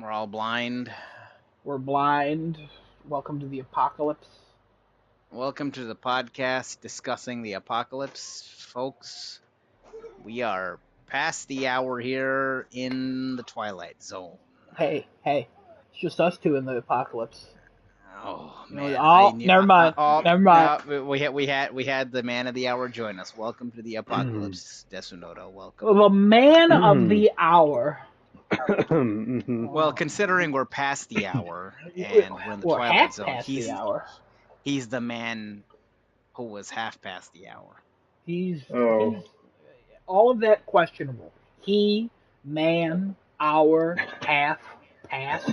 We're all blind. We're blind. Welcome to the apocalypse. Welcome to the podcast discussing the apocalypse, folks. We are past the hour here in the Twilight Zone. Hey, it's just us two in the apocalypse. Oh man! Never mind. Never mind. No, we had the man of the hour join us. Welcome to the apocalypse, Desunoto. Welcome. The man of the hour. Well, considering we're past the hour and we're in the Twilight Zone, he's the man who was half past the hour. He's all of that questionable. He, man, hour, half, past.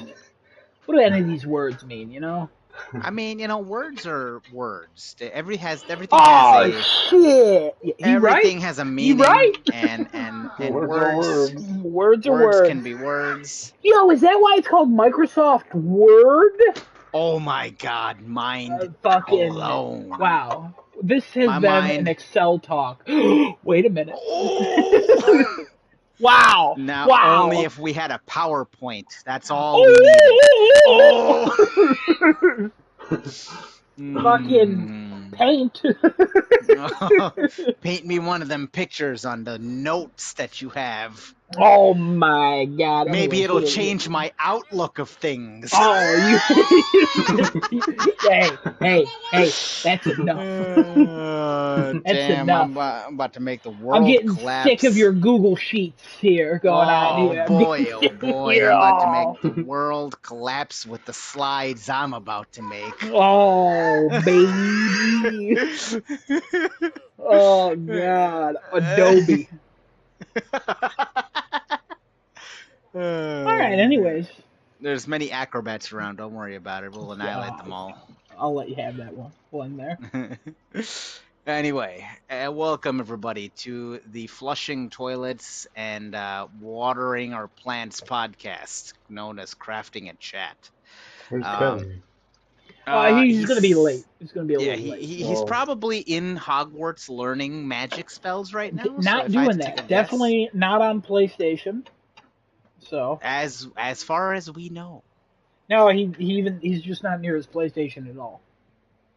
What do any of these words mean, you know? I mean, words are words. Everything has shit! Everything has a meaning. Right? And words are words. Can be words. Yo, is that why it's called Microsoft Word? Oh my God, mind fucking blown. Wow. This has been an Excel talk. Wait a minute. Oh. Wow. Now, wow. Only if we had a PowerPoint. That's all we needed. Fucking paint. Paint me one of them pictures on the notes that you have. Oh my God. Maybe it'll change my outlook of things. Oh, hey, that's enough. That's enough. I'm about to make the world collapse. Sick of your Google Sheets here going on here. Oh boy, I'm about to make the world collapse with the slides I'm about to make. Oh, baby. Oh, God. Adobe. Alright, anyways. There's many acrobats around, don't worry about it. We'll annihilate them all. I'll let you have that one there. Anyway, welcome everybody to the Flushing Toilets and Watering Our Plants podcast, known as Crafting a Chat. He's going to be late. He's going to be a little late. He's probably in Hogwarts learning magic spells right now. Not doing that. Definitely not on PlayStation. So as far as we know. No, he's just not near his PlayStation at all.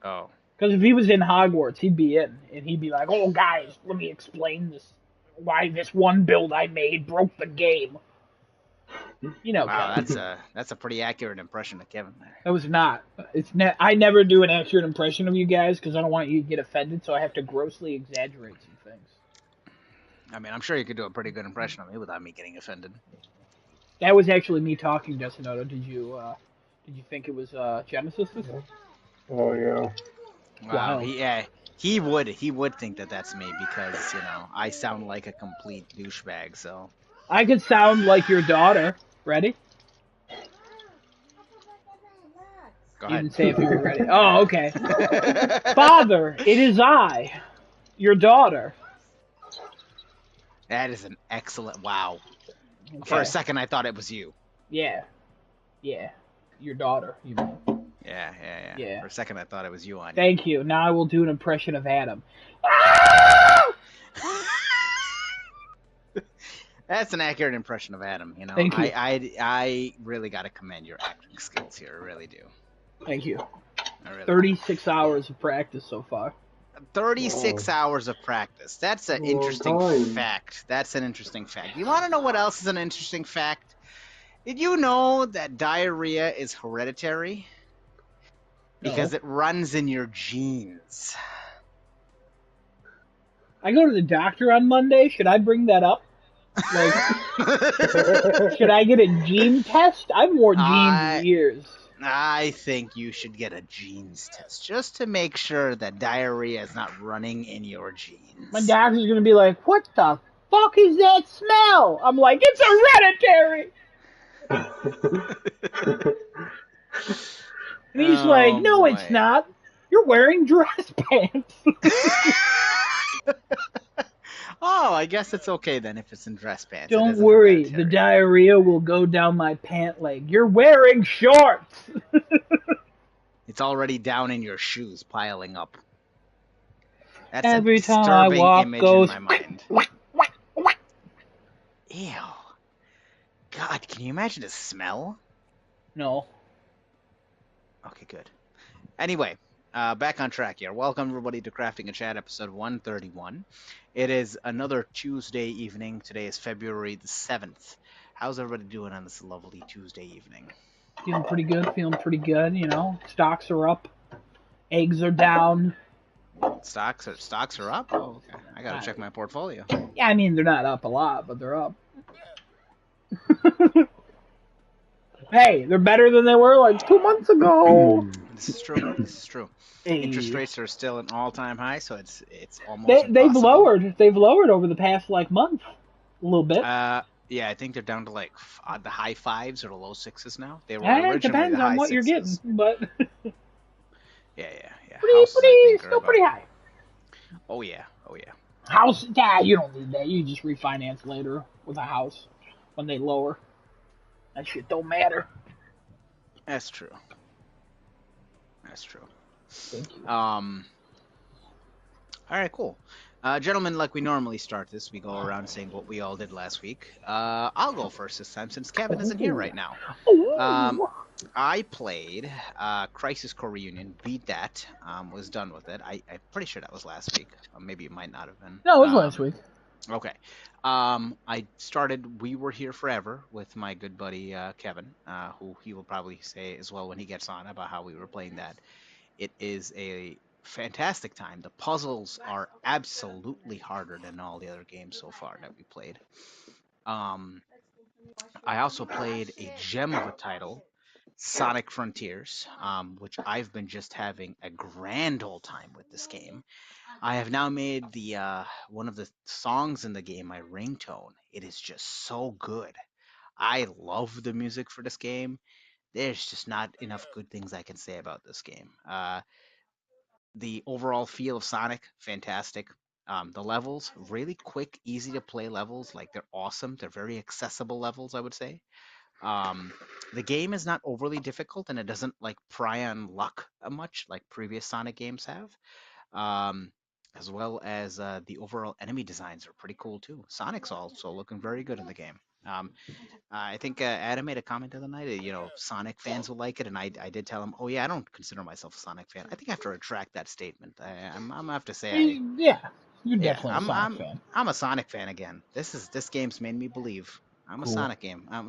Oh. Because if he was in Hogwarts, he'd be in, and he'd be like, "Oh, guys, let me explain why this one build I made broke the game." You know. Wow, that's a pretty accurate impression of Kevin there. That was not. I never do an accurate impression of you guys because I don't want you to get offended, so I have to grossly exaggerate some things. I mean, I'm sure you could do a pretty good impression of me without me getting offended. That was actually me talking, Desunoto. Did you think it was Genesis? Oh yeah. Wow. He would think that that's me because I sound like a complete douchebag. So I could sound like your daughter. Ready? Go ahead. You didn't say if you were ready. Oh, okay. Father, it is I, your daughter. That is an excellent. Wow. Okay. For a second, I thought it was you. Yeah. Your daughter, you know. Yeah. For a second, I thought it was you on. Thank you. Now I will do an impression of Adam. That's an accurate impression of Adam. Thank you. I really got to commend your acting skills here. I really do. Thank you. Really 36 hours of practice so far. 36 hours of practice. That's an interesting fact. You want to know what else is an interesting fact? Did you know that diarrhea is hereditary? Because it runs in your genes. I go to the doctor on Monday. Should I bring that up? Like, should I get a gene test? I've worn jeans in years. I think you should get a genes test just to make sure that diarrhea is not running in your genes. My doctor's going to be like, "What the fuck is that smell?" I'm like, "It's hereditary." And he's like, "No, boy. It's not. You're wearing dress pants." Oh, I guess it's okay then if it's in dress pants. Don't worry, the diarrhea will go down my pant leg. You're wearing shorts. It's already down in your shoes, piling up. That's every a time I walk image goes. In my mind. Ew. God, can you imagine the smell? No. Okay, good. Anyway, back on track here. Welcome everybody to Crafting a Chat, episode 131. It is another Tuesday evening. Today is February the 7th. How's everybody doing on this lovely Tuesday evening? Feeling pretty good, you know. Stocks are up. Eggs are down. Stocks are up? Oh, okay. I gotta check my portfolio. Yeah, I mean, they're not up a lot, but they're up. Hey, they're better than they were like 2 months ago. This is true. Hey. Interest rates are still at an all-time high, so it's almost they've impossible. They've lowered over the past like month, a little bit. Yeah, I think they're down to like the high 5s or the low 6s now. They were It originally depends the high on what 6s. you're getting, but yeah. Still pretty high. Oh yeah. House, you don't need that. You just refinance later with a house when they lower. That shit don't matter. That's true. Thank you. All right, cool. Gentlemen, like we normally start this, we go around saying what we all did last week. I'll go first this time since Kevin isn't here right now. I played Crisis Core Reunion, beat that, was done with it. I'm pretty sure that was last week. Maybe it might not have been. No, it was last week. Okay. I started We Were Here Forever with my good buddy Kevin, who he will probably say as well when he gets on about how we were playing that. It is a fantastic time. The puzzles are absolutely harder than all the other games so far that we played. I also played a gem of a title, Sonic Frontiers, which I've been just having a grand old time with this game. I have now made the one of the songs in the game my ringtone. It is just so good. I love the music for this game. There's just not enough good things I can say about this game. The overall feel of Sonic, fantastic. The levels, really quick, easy to play levels. Like they're awesome. They're very accessible levels, I would say. The game is not overly difficult, and it doesn't like pry on luck much like previous Sonic games have. As well as the overall enemy designs are pretty cool too. Sonic's also looking very good in the game. I think Adam made a comment the other night. Sonic fans will like it, and I did tell him, oh yeah, I don't consider myself a Sonic fan. I think I have to retract that statement. I'm gonna have to say, You're definitely a Sonic fan. I'm a Sonic fan again. This game's made me believe. I'm Cool. a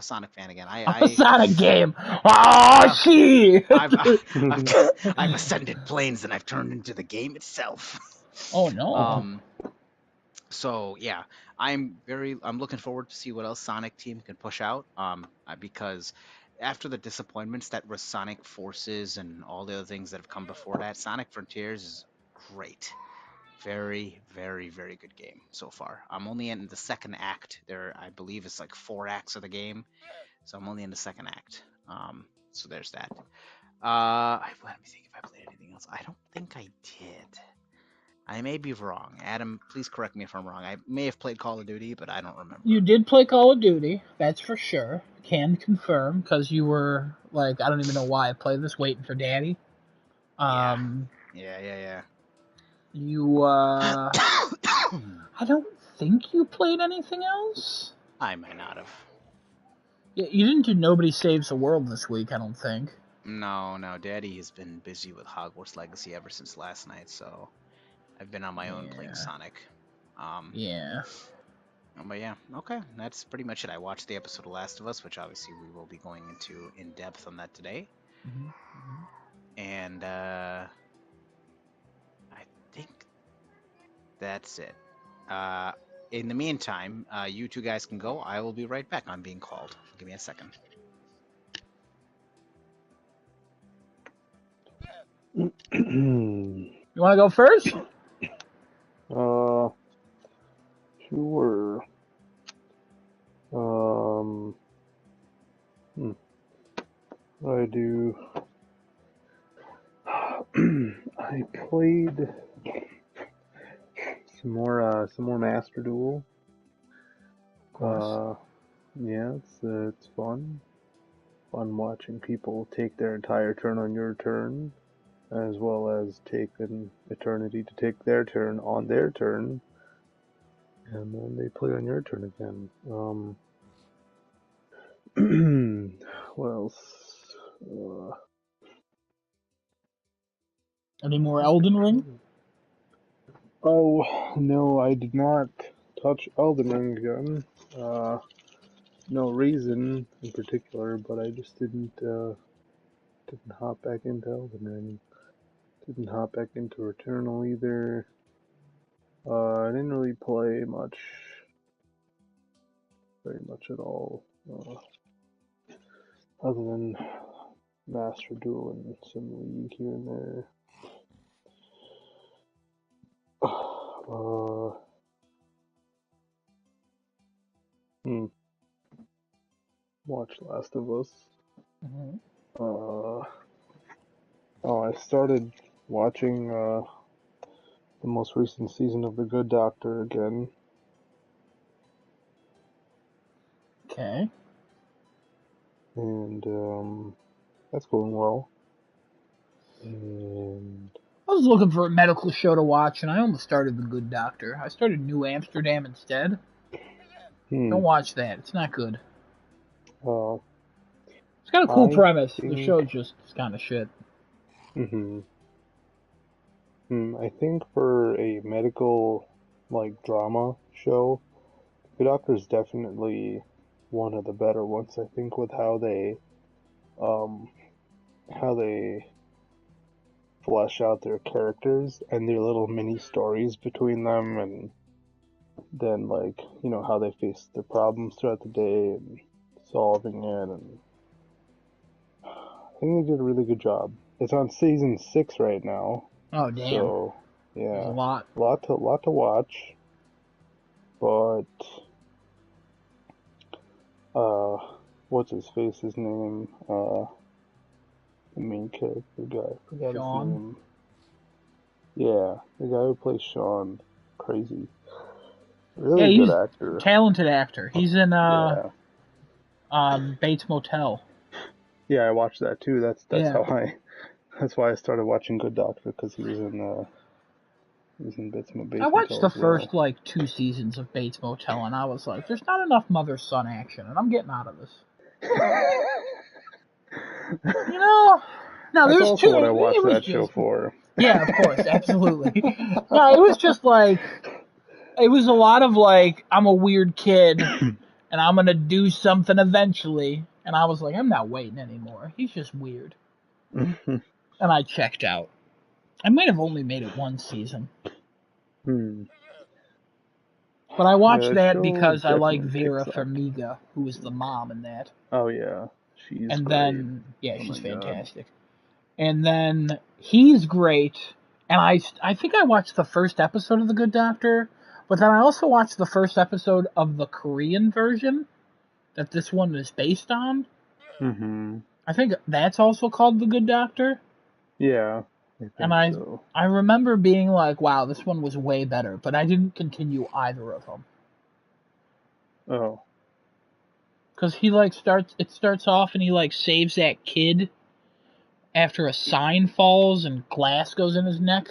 Sonic fan again. I'm a Sonic game. Oh, shit! I've ascended planes and I've turned into the game itself. Oh no. So yeah, I'm looking forward to see what else Sonic Team can push out. Because after the disappointments that were Sonic Forces and all the other things that have come before that, Sonic Frontiers is great. Very, very, very good game so far. I'm only in the second act. I believe it's like 4 acts of the game, so I'm only in the second act. So there's that. Let me think if I played anything else. I don't think I did. I may be wrong. Adam, please correct me if I'm wrong. I may have played Call of Duty, but I don't remember. You did play Call of Duty, that's for sure. Can confirm, because you were, like, I don't even know why I played this, waiting for Daddy. Yeah. You, I don't think you played anything else? I might not have. Yeah, you didn't do Nobody Saves the World this week, I don't think. No. Daddy has been busy with Hogwarts Legacy ever since last night, so I've been on my own playing Sonic. Yeah. But yeah, okay. That's pretty much it. I watched the episode of Last of Us, which obviously we will be going into in depth on that today. And I think that's it. In the meantime, you two guys can go. I will be right back. I'm being called. Give me a second. You want to go first? Sure. I do. I played some more Master Duel. Yeah, it's fun. Fun watching people take their entire turn on your turn, as well as take an eternity to take their turn on their turn, and then they play on your turn again. What else? Any more Elden Ring? Oh, no, I did not touch Elden Ring again. No reason in particular, but I just didn't hop back into Elden Ring. Didn't hop back into Returnal either. I didn't really play very much at all, other than Master Duel and some League here and there. Watch Last of Us. Mm-hmm. I started watching the most recent season of The Good Doctor again. Okay. And that's going well. And I was looking for a medical show to watch, and I almost started The Good Doctor. I started New Amsterdam instead. Don't watch that. It's not good. It's got a cool premise. The show just is kind of shit. I think for a medical, drama show, The Doctor is definitely one of the better ones. I think with how they flesh out their characters and their little mini stories between them, and then how they face their problems throughout the day and solving it, and I think they did a really good job. It's on season 6 right now. Oh damn! So yeah, there's a lot to watch. But what's his face? His name? The main character guy. I forgot Sean? his name. Yeah, the guy who plays Sean. Crazy. Really good actor. Talented actor. He's in Bates Motel. Yeah, I watched that too. That's why I started watching Good Doctor, because he was in Bates Motel. I watched the first 2 seasons of Bates Motel, and I was like, "There's not enough mother-son action, and I'm getting out of this." No, That's there's also what I watched that show for. Yeah, of course, absolutely. No, it was just it was a lot of I'm a weird kid, and I'm gonna do something eventually, and I was like, I'm not waiting anymore. He's just weird. And I checked out. I might have only made it 1 season. But I watched that because I like Vera Farmiga, who was the mom in that. Oh yeah, she's great. Then she's fantastic. God. And then he's great. And I think I watched the first episode of The Good Doctor, but then I also watched the first episode of the Korean version that this one is based on. Mm-hmm. I think that's also called The Good Doctor. Yeah. I remember being like, wow, this one was way better, but I didn't continue either of them. Oh. Because he starts off and he saves that kid after a sign falls and glass goes in his neck.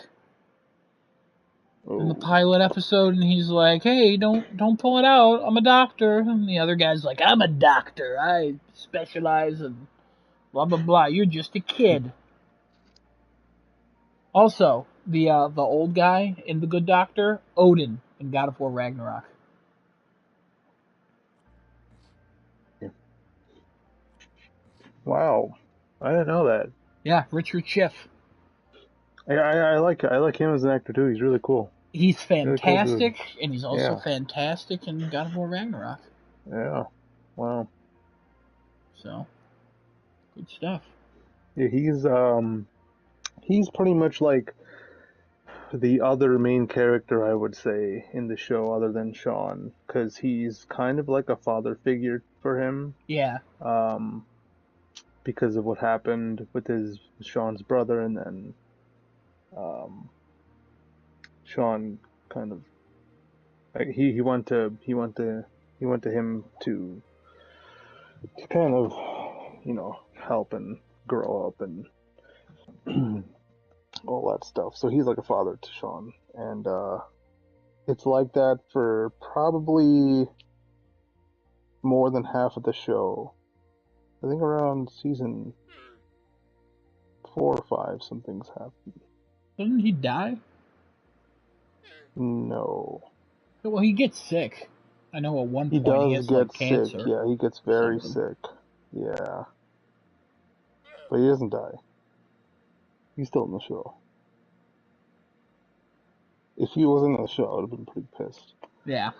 In the pilot episode, and he's like, hey, don't pull it out, I'm a doctor. And the other guy's like, I'm a doctor, I specialize in blah blah blah, you're just a kid. Also, the old guy in The Good Doctor, Odin in God of War Ragnarok. Wow, I didn't know that. Yeah, Richard Schiff. I like him as an actor too. He's really cool. He's fantastic, really cool, and he's also fantastic in God of War Ragnarok. Yeah, wow. So, good stuff. Yeah, he's pretty much like the other main character, I would say, in the show, other than Sean, because he's kind of like a father figure for him. Yeah. Because of what happened with Sean's brother, and then Sean kind of he went to him to kind of help and grow up and all that stuff. So he's like a father to Sean, and it's like that for probably more than half of the show. I think around season 4 or 5 something's happened. Didn't he die? No. Well, he gets sick. I know at one He point he does has like get sick. cancer. Yeah, he gets very sick. Yeah. But he doesn't die. He's still in the show. If he wasn't in the show, I would have been pretty pissed. Yeah.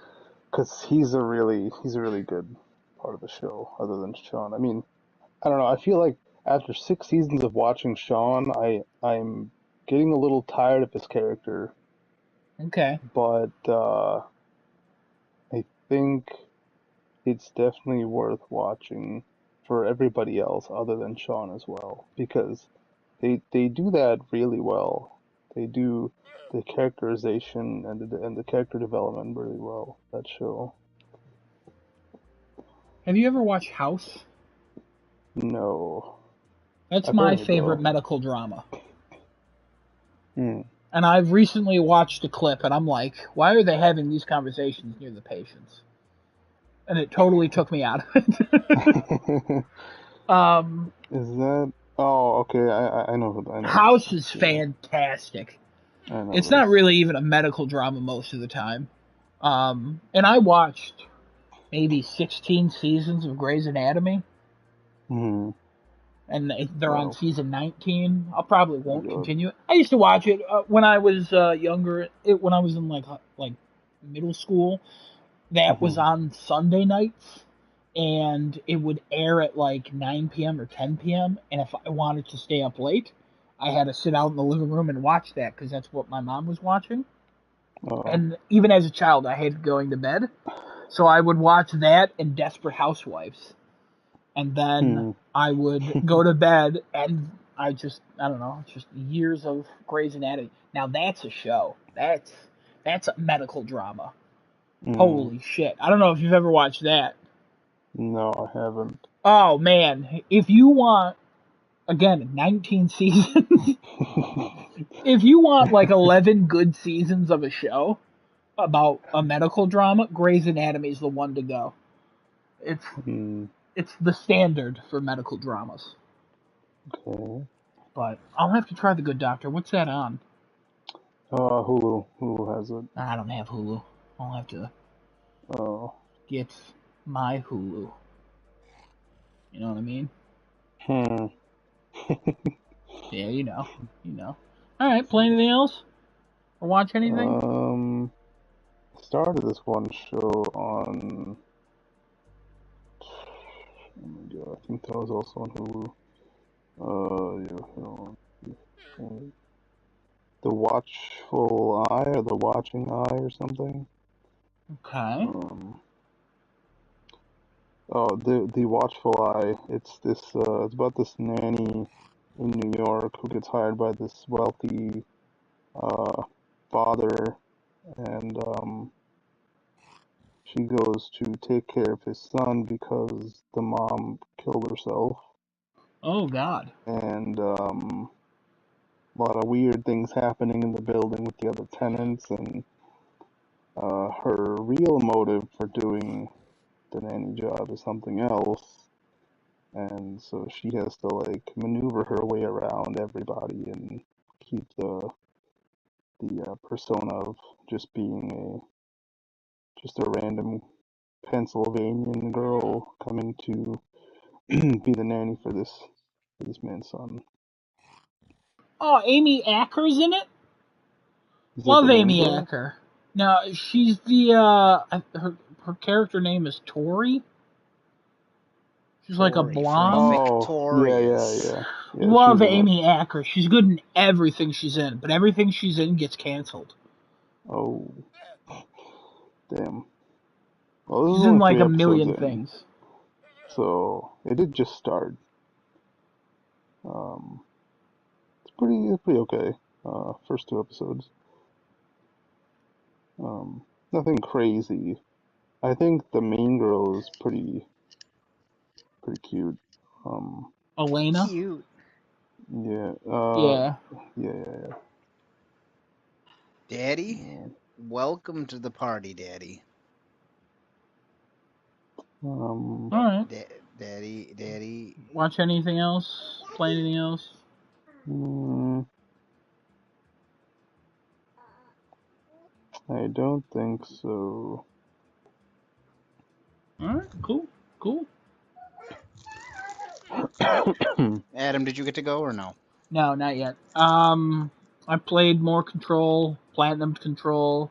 Because he's a really good part of the show, other than Sean. I mean, I don't know. I feel like after 6 seasons of watching Sean, I'm getting a little tired of his character. Okay. But I think it's definitely worth watching for everybody else other than Sean as well, because they do that really well. They do the characterization and the character development really well, that show. Have you ever watched House? No. That's I've my heard of it, favorite though. medical drama. Hmm. And I've recently watched a clip, and I'm like, why are they having these conversations near the patients? And it totally took me out of it. Is that? Oh, okay. I know. House is fantastic. I know It's this. not really even a medical drama most of the time. And I watched maybe 16 seasons of Grey's Anatomy. Hmm. And they're on Wow. season 19. I probably won't God. continue it. I used to watch it when I was younger. When I was in like middle school, that was on Sunday nights, and it would air at like 9 p.m. or 10 p.m. And if I wanted to stay up late, I had to sit out in the living room and watch that because that's what my mom was watching. Oh. And even as a child, I hated going to bed, so I would watch that and Desperate Housewives. And then I would go to bed, and I don't know, just years of Grey's Anatomy. Now that's a show. That's a medical drama. Holy shit. I don't know if you've ever watched that. No, I haven't. Oh, man. If you want, again, 19 seasons. If you want like 11 good seasons of a show about a medical drama, Grey's Anatomy is the one to go. It's the standard for medical dramas. Okay. But I'll have to try The Good Doctor. What's that on? Hulu. Hulu has it. I don't have Hulu. I'll have to get my Hulu. You know what I mean? Yeah, you know. All right, play anything else? Or watch anything? I started this one show on. Oh my god, I think that was also on Hulu. The Watchful Eye or The Watching Eye or something. Okay. The Watchful Eye. It's this. It's about this nanny in New York who gets hired by this wealthy father, and she goes to take care of his son because the mom killed herself. Oh God. And a lot of weird things happening in the building with the other tenants, and her real motive for doing the nanny job is something else, and so she has to like maneuver her way around everybody and keep the persona of just being just a random Pennsylvanian girl coming to be the nanny for this man's son. Oh, Amy Acker's in it? Is Love that the main Amy girl? Acker. No, she's the her character name is Tori. She's like a Tori from blonde. Victorious. Yeah, Love Amy Acker. She's good in everything she's in, but everything she's in gets canceled. Oh, damn. Well, this She's is in only like 3 a episodes million in, things. so it did just start. It's pretty okay. First 2 episodes. Nothing crazy. I think the main girl is pretty cute. Elena? Cute. Yeah. Yeah. Yeah. Daddy, welcome to the party, Daddy. All right. Daddy. Watch anything else? Play anything else? I don't think so. All right, cool. Adam, did you get to go or no? No, not yet. I played more Control, Platinumed Control,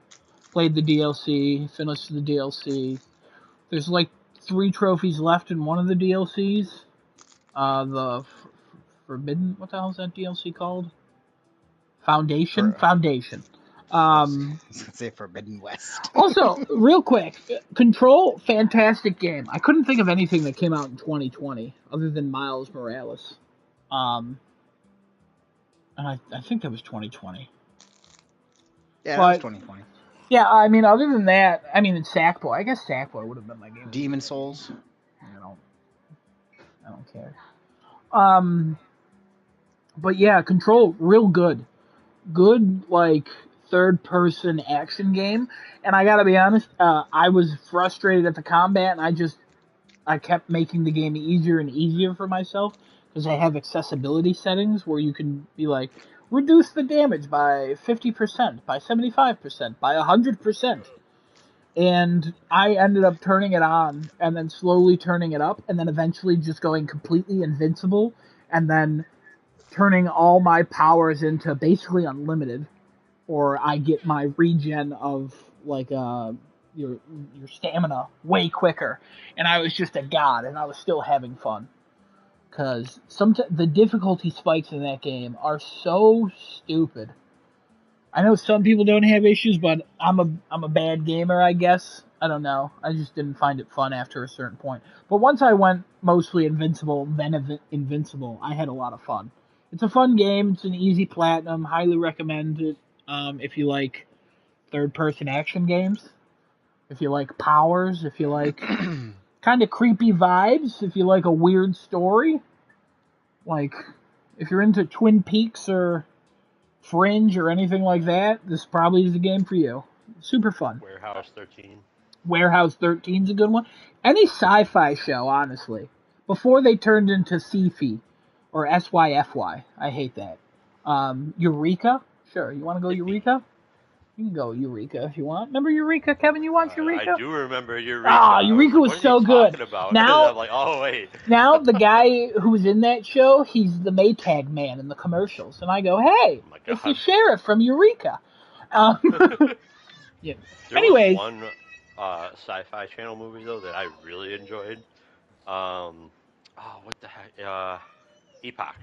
played the DLC, finished the DLC. There's like 3 trophies left in one of the DLCs. The Forbidden, what the hell is that DLC called? Foundation? For Foundation. I was gonna say Forbidden West. Also, real quick, Control, fantastic game. I couldn't think of anything that came out in 2020 other than Miles Morales. And I think that was 2020. Yeah, But, that was 2020. yeah, I mean, other than that, I mean, it's Sackboy. I guess Sackboy would have been my game. Demon Souls. I don't care. But yeah, Control, real good. Good, like, third-person action game. And I gotta be honest, I was frustrated at the combat, and I kept making the game easier and easier for myself, because I have accessibility settings where you can be like, reduce the damage by 50%, by 75%, by 100%. And I ended up turning it on, and then slowly turning it up, and then eventually just going completely invincible, and then turning all my powers into basically unlimited, or I get my regen of like your stamina way quicker, and I was just a god, and I was still having fun. Cause the difficulty spikes in that game are so stupid. I know some people don't have issues, but I'm a bad gamer, I guess. I don't know. I just didn't find it fun after a certain point. But once I went mostly invincible, then invincible, I had a lot of fun. It's a fun game. It's an easy platinum. Highly recommend it if you like third-person action games. If you like powers. If you like kind of creepy vibes. If you like a weird story. Like, if you're into Twin Peaks or Fringe or anything like that, this probably is the game for you. Super fun. Warehouse 13. Warehouse 13 is a good one. Any sci-fi show, honestly. Before they turned into Sci-Fi or SYFY. I hate that. Eureka? Sure. You want to go Eureka? You can go Eureka if you want. Remember Eureka, Kevin? You watch Eureka? I do remember Eureka. Ah, Eureka was so good. Now, I'm like, oh wait. Now the guy who was in that show, he's the Maytag man in the commercials, and I go, "Hey, it's the sheriff from Eureka." Yeah. There Anyways, was one Sci-Fi Channel movie though that I really enjoyed. What the heck? Epoch.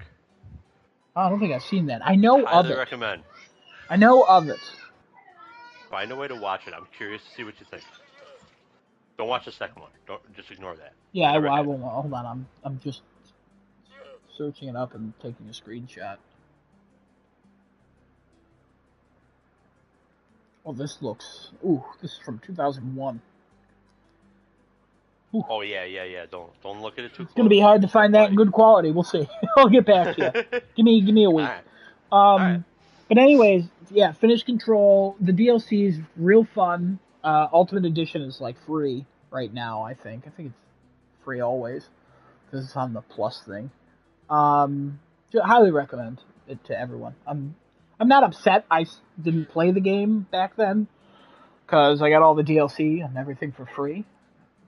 I don't think I've seen that. I know of Highly it. recommend. I know of it. Find a way to watch it. I'm curious to see what you think. Don't watch the second one. Don't just ignore that. Yeah, I won't. Hold on, I'm just searching it up and taking a screenshot. Oh, this looks. Ooh, this is from 2001. Ooh. Oh yeah. Don't look at it too close. It's gonna be hard to find that in good quality. We'll see. I'll get back to you. Give me a week. All right. But anyways, yeah, finish Control. The DLC is real fun. Ultimate Edition is like free right now. I think it's free always because it's on the Plus thing. Highly recommend it to everyone. I'm not upset I didn't play the game back then because I got all the DLC and everything for free.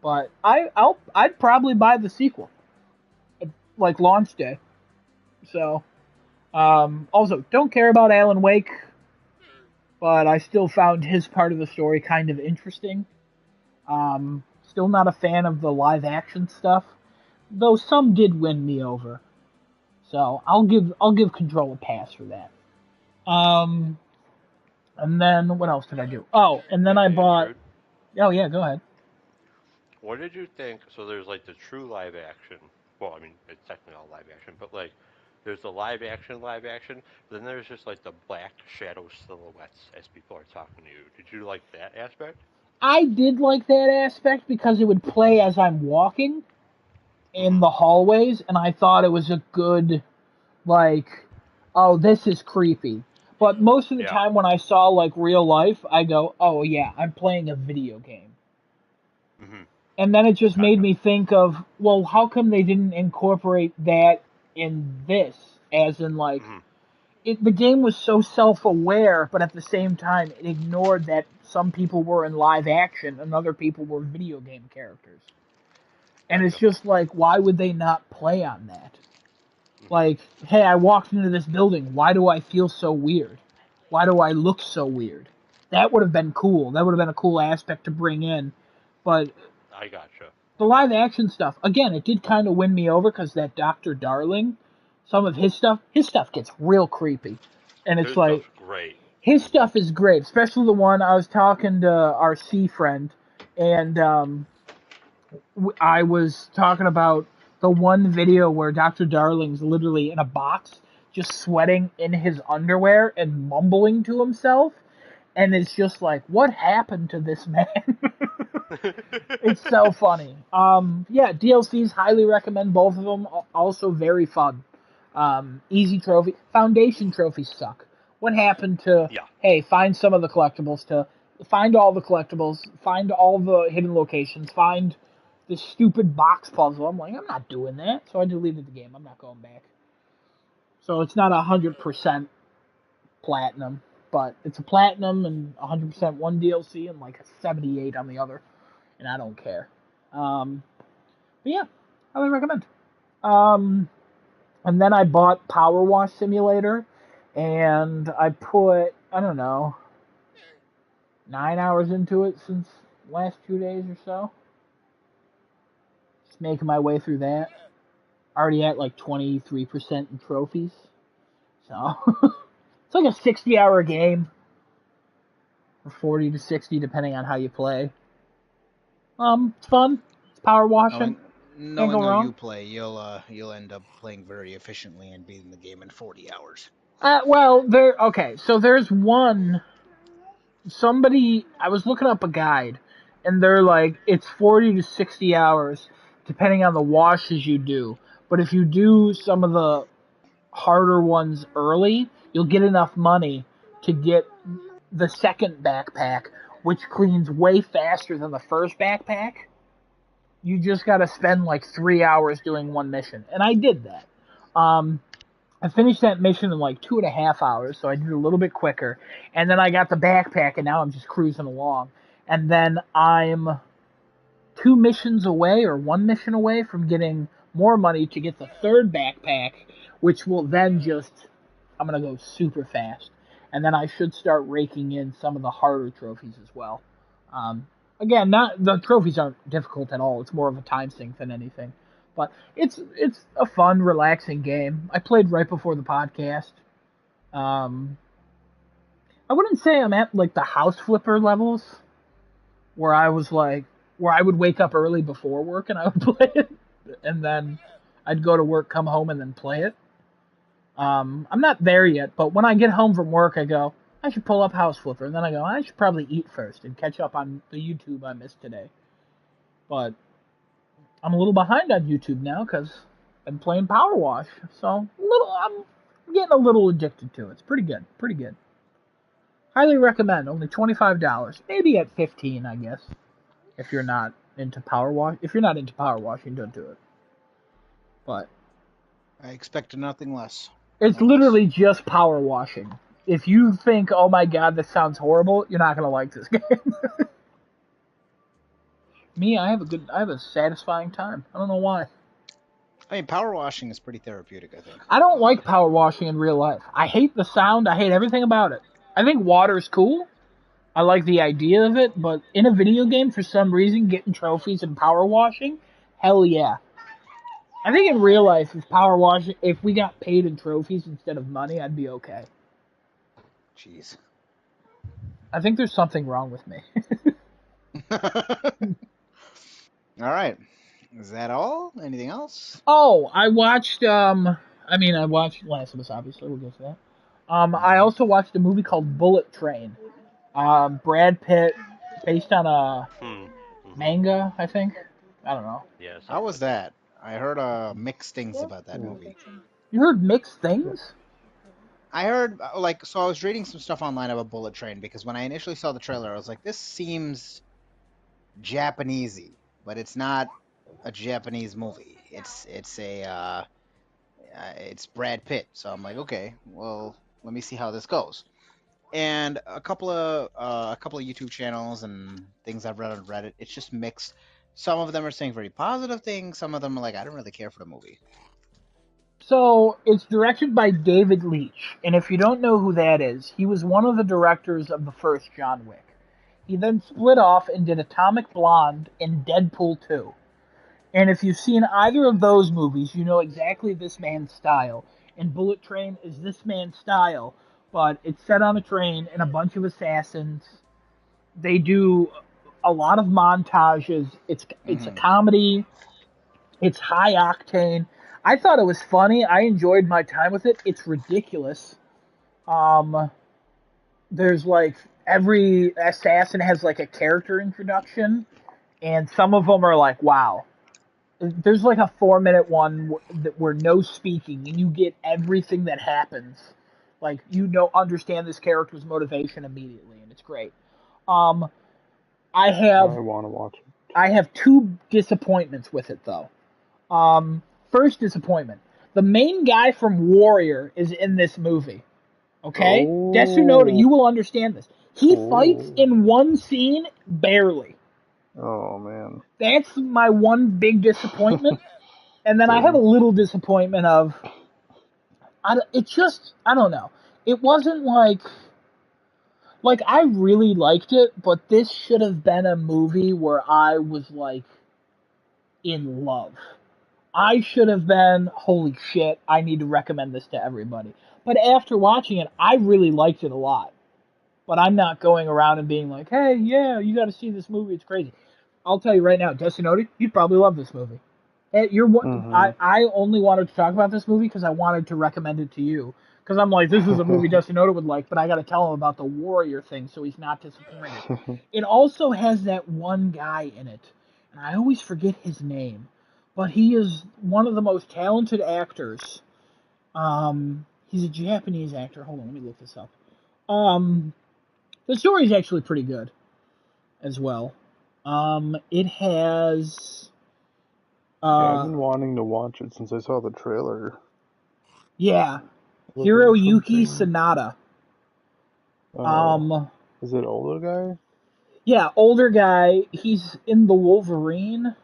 But I'd probably buy the sequel, like launch day. So, also don't care about Alan Wake, but I still found his part of the story kind of interesting. Still not a fan of the live action stuff, though some did win me over. So I'll give Control a pass for that. And then what else did I do? Oh, and then I bought. Oh yeah, go ahead. What did you think? So there's like the true live action. Well, I mean, it's technically all live action, but like there's the live action, but then there's just like the black shadow silhouettes as people are talking to you. Did you like that aspect? I did like that aspect because it would play as I'm walking in the hallways, and I thought it was a good, like, oh, this is creepy. But most of the time when I saw, like, real life, I go, oh, yeah, I'm playing a video game. Mm-hmm. And then it just made me think of, well, how come they didn't incorporate that in this? As in, like, the game was so self-aware, but at the same time, it ignored that some people were in live action and other people were video game characters. And it's just like, why would they not play on that? Like, hey, I walked into this building. Why do I feel so weird? Why do I look so weird? That would have been cool. That would have been a cool aspect to bring in. But I gotcha. The live action stuff, again, it did kind of win me over because that Dr. Darling, some of his stuff gets real creepy. And it's like, great. His stuff is great, especially the one I was talking to our C friend, and I was talking about the one video where Dr. Darling's literally in a box, just sweating in his underwear and mumbling to himself, and it's just like, what happened to this man? It's so funny. Yeah, DLCs, highly recommend both of them. Also very fun. Easy trophy. Foundation trophies suck. What happened to, hey, find some of the collectibles, to find all the collectibles, find all the hidden locations, find this stupid box puzzle. I'm like, I'm not doing that. So I deleted the game. I'm not going back. So it's not 100% platinum, but it's a platinum and 100% one DLC and like a 78 on the other. And I don't care. But yeah, I would recommend. And then I bought Power Wash Simulator, and I put, I don't know, 9 hours into it since last 2 days or so. Just making my way through that. Already at like 23% in trophies. So, it's like a 60-hour game. Or 40 to 60, depending on how you play. It's fun. It's power washing. Knowing how you play, you'll end up playing very efficiently and beating the game in 40 hours. Well, so there's one. I was looking up a guide, and they're like, it's 40 to 60 hours, depending on the washes you do. But if you do some of the harder ones early, you'll get enough money to get the second backpack, which cleans way faster than the first backpack. You just gotta spend like 3 hours doing one mission. And I did that. I finished that mission in like 2.5 hours, so I did it a little bit quicker. And then I got the backpack, and now I'm just cruising along. And then I'm 2 missions away, or 1 mission away from getting more money to get the third backpack, which will then I'm gonna go super fast. And then I should start raking in some of the harder trophies as well. Again, the trophies aren't difficult at all. It's more of a time sink than anything. But it's a fun, relaxing game. I played right before the podcast. I wouldn't say I'm at like the house flipper levels, where I would wake up early before work and I would play it, and then I'd go to work, come home, and then play it. I'm not there yet, but when I get home from work, I go, I should pull up House Flipper, and then I go, I should probably eat first and catch up on the YouTube I missed today. But I'm a little behind on YouTube now because I'm playing Power Wash, so I'm getting a little addicted to it. It's pretty good, pretty good. Highly recommend. Only $25, maybe at $15, I guess. If you're not into Power Wash, washing, don't do it. But I expect nothing less. It's literally just power washing. If you think, oh my god, this sounds horrible, you're not gonna like this game. Me, I have a satisfying time. I don't know why. I mean, power washing is pretty therapeutic, I think. I don't like power washing in real life. I hate the sound. I hate everything about it. I think water's cool. I like the idea of it, but in a video game, for some reason, getting trophies and power washing, hell yeah. I think in real life, if we got paid in trophies instead of money, I'd be okay. Jeez. I think there's something wrong with me. All right. Is that all? Anything else? Oh, I watched Last of Us, obviously. We'll get to that. I also watched a movie called Bullet Train. Brad Pitt, based on a manga, I think. I don't know. Yes. How was that? I heard mixed things about that movie. You heard mixed things? I heard, so I was reading some stuff online about Bullet Train, because when I initially saw the trailer, I was like, this seems Japanesey, but it's not a Japanese movie. It's Brad Pitt, so I'm like, okay, well, let me see how this goes. And a couple of YouTube channels and things I've read on Reddit, it's just mixed. Some of them are saying very positive things. Some of them are like, I don't really care for the movie. So it's directed by David Leitch, and if you don't know who that is, he was one of the directors of the first John Wick. He then split off and did Atomic Blonde and Deadpool 2. And if you've seen either of those movies, you know exactly this man's style. And Bullet Train is this man's style, but it's set on a train and a bunch of assassins. They do a lot of montages. It's a comedy. It's high octane. I thought it was funny. I enjoyed my time with it. It's ridiculous. There's like every assassin has like a character introduction, and some of them are like, wow. There's like a 4-minute one where no speaking, and you get everything that happens. Like, understand this character's motivation immediately, and it's great. I want to watch it. I have 2 disappointments with it, though. First disappointment. The main guy from Warrior is in this movie. Okay? Oh. Desunoda, you will understand this. He fights in one scene, barely. Oh, man. That's my one big disappointment. And then I have a little disappointment of... I don't know. It wasn't like... Like, I really liked it, but this should have been a movie where I was, like, in love. I should have been, holy shit, I need to recommend this to everybody. But after watching it, I really liked it a lot. But I'm not going around and being like, hey, yeah, you gotta see this movie, it's crazy. I'll tell you right now, Desunoda, you'd probably love this movie. I only wanted to talk about this movie because I wanted to recommend it to you. Because I'm like, this is a movie Desunoda would like, but I got to tell him about the Warrior thing so he's not disappointed. It also has that one guy in it, and I always forget his name, but he is one of the most talented actors. He's a Japanese actor. Hold on, let me look this up. The story's actually pretty good as well. It has... I've been wanting to watch it since I saw the trailer. Yeah. Hiroyuki Sanada. Is it older guy? Yeah, older guy. He's in the Wolverine.